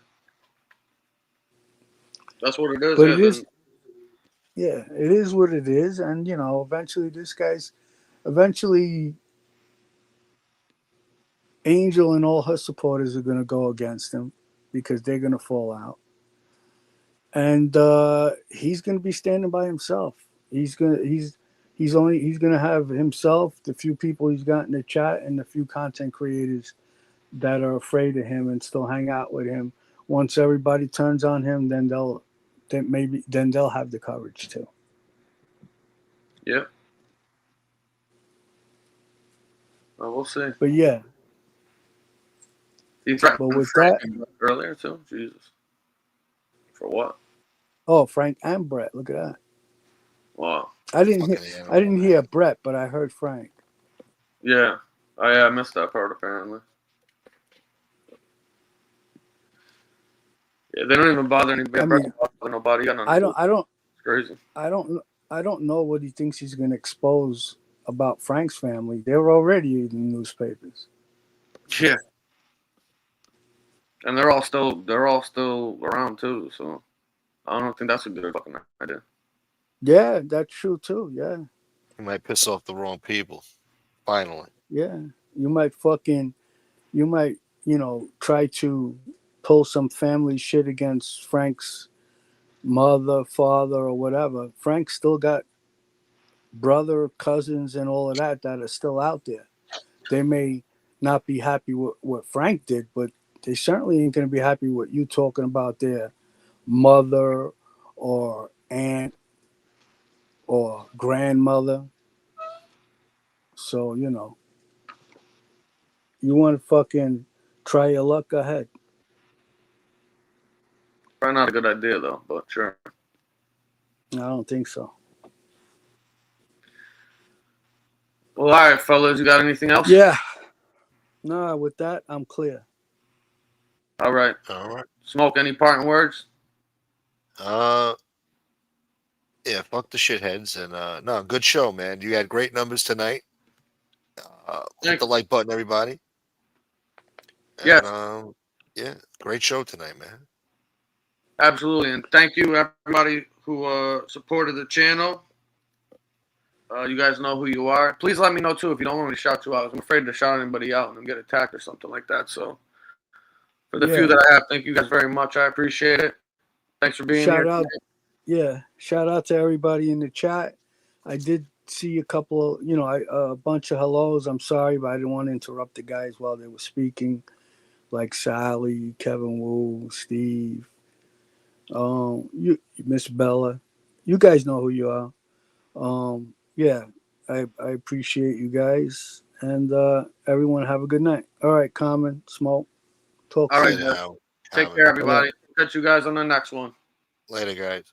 That's what it is. But Yeah. it is, yeah, it is what it is, and eventually eventually Angel and all her supporters are going to go against him because they're going to fall out, and he's going to be standing by himself. He's going to have himself, the few people he's got in the chat, and the few content creators that are afraid of him and still hang out with him. Once everybody turns on him, then they'll have the courage to. Yeah. Well, we'll see. But yeah, He threatened but with Frank that, earlier too. Jesus. For what? oh, Frank and Brett, look at that. Wow. I didn't Fucking hear I animal, didn't man. hear Brett, but I heard Frank. Yeah. Oh yeah, I missed that part apparently. Yeah, they don't even bother anybody. I mean, Nobody got nothing I to don't do. I don't It's crazy. I don't know what he thinks he's going to expose about Frank's family. They were already in the newspapers. Yeah. And they're all still around too. So I don't think that's a good fucking idea. Yeah, that's true too. Yeah, You might piss off the wrong people. Finally. yeah. You might fucking, you might, try to pull some family shit against Frank's mother, father, or whatever. Frank still got brother, cousins, and all of that are still out there. They may not be happy with what Frank did, but they certainly ain't going to be happy with you talking about their mother or aunt or grandmother. So, you want to fucking try your luck, go ahead. Probably not a good idea though, but sure. I don't think so. Well, all right, fellas. You got anything else? Yeah. Nah, with that, I'm clear. All right. All right. Smoke. Any parting words? Yeah, fuck the shitheads. And no, good show, man. You had great numbers tonight. Hit the like button, everybody. And, Yes. yeah, great show tonight, man. Absolutely, and thank you everybody who supported the channel. You guys know who you are. Please let me know too if you don't want me to shout you out. I'm afraid to shout anybody out and get attacked or something like that. So for the few that I have, thank you guys very much. I appreciate it. Thanks for being here. Shout out to everybody in the chat. I did see a couple of, a bunch of hellos. I'm sorry, but I didn't want to interrupt the guys while they were speaking, like Sally, Kevin Wu, Steve, you, Miss Bella. You guys know who you are. Yeah, I appreciate you guys, and everyone have a good night. All right, Common, Smoke, talk All to right, you. take care, everybody. Catch you guys on the next one. Later, guys.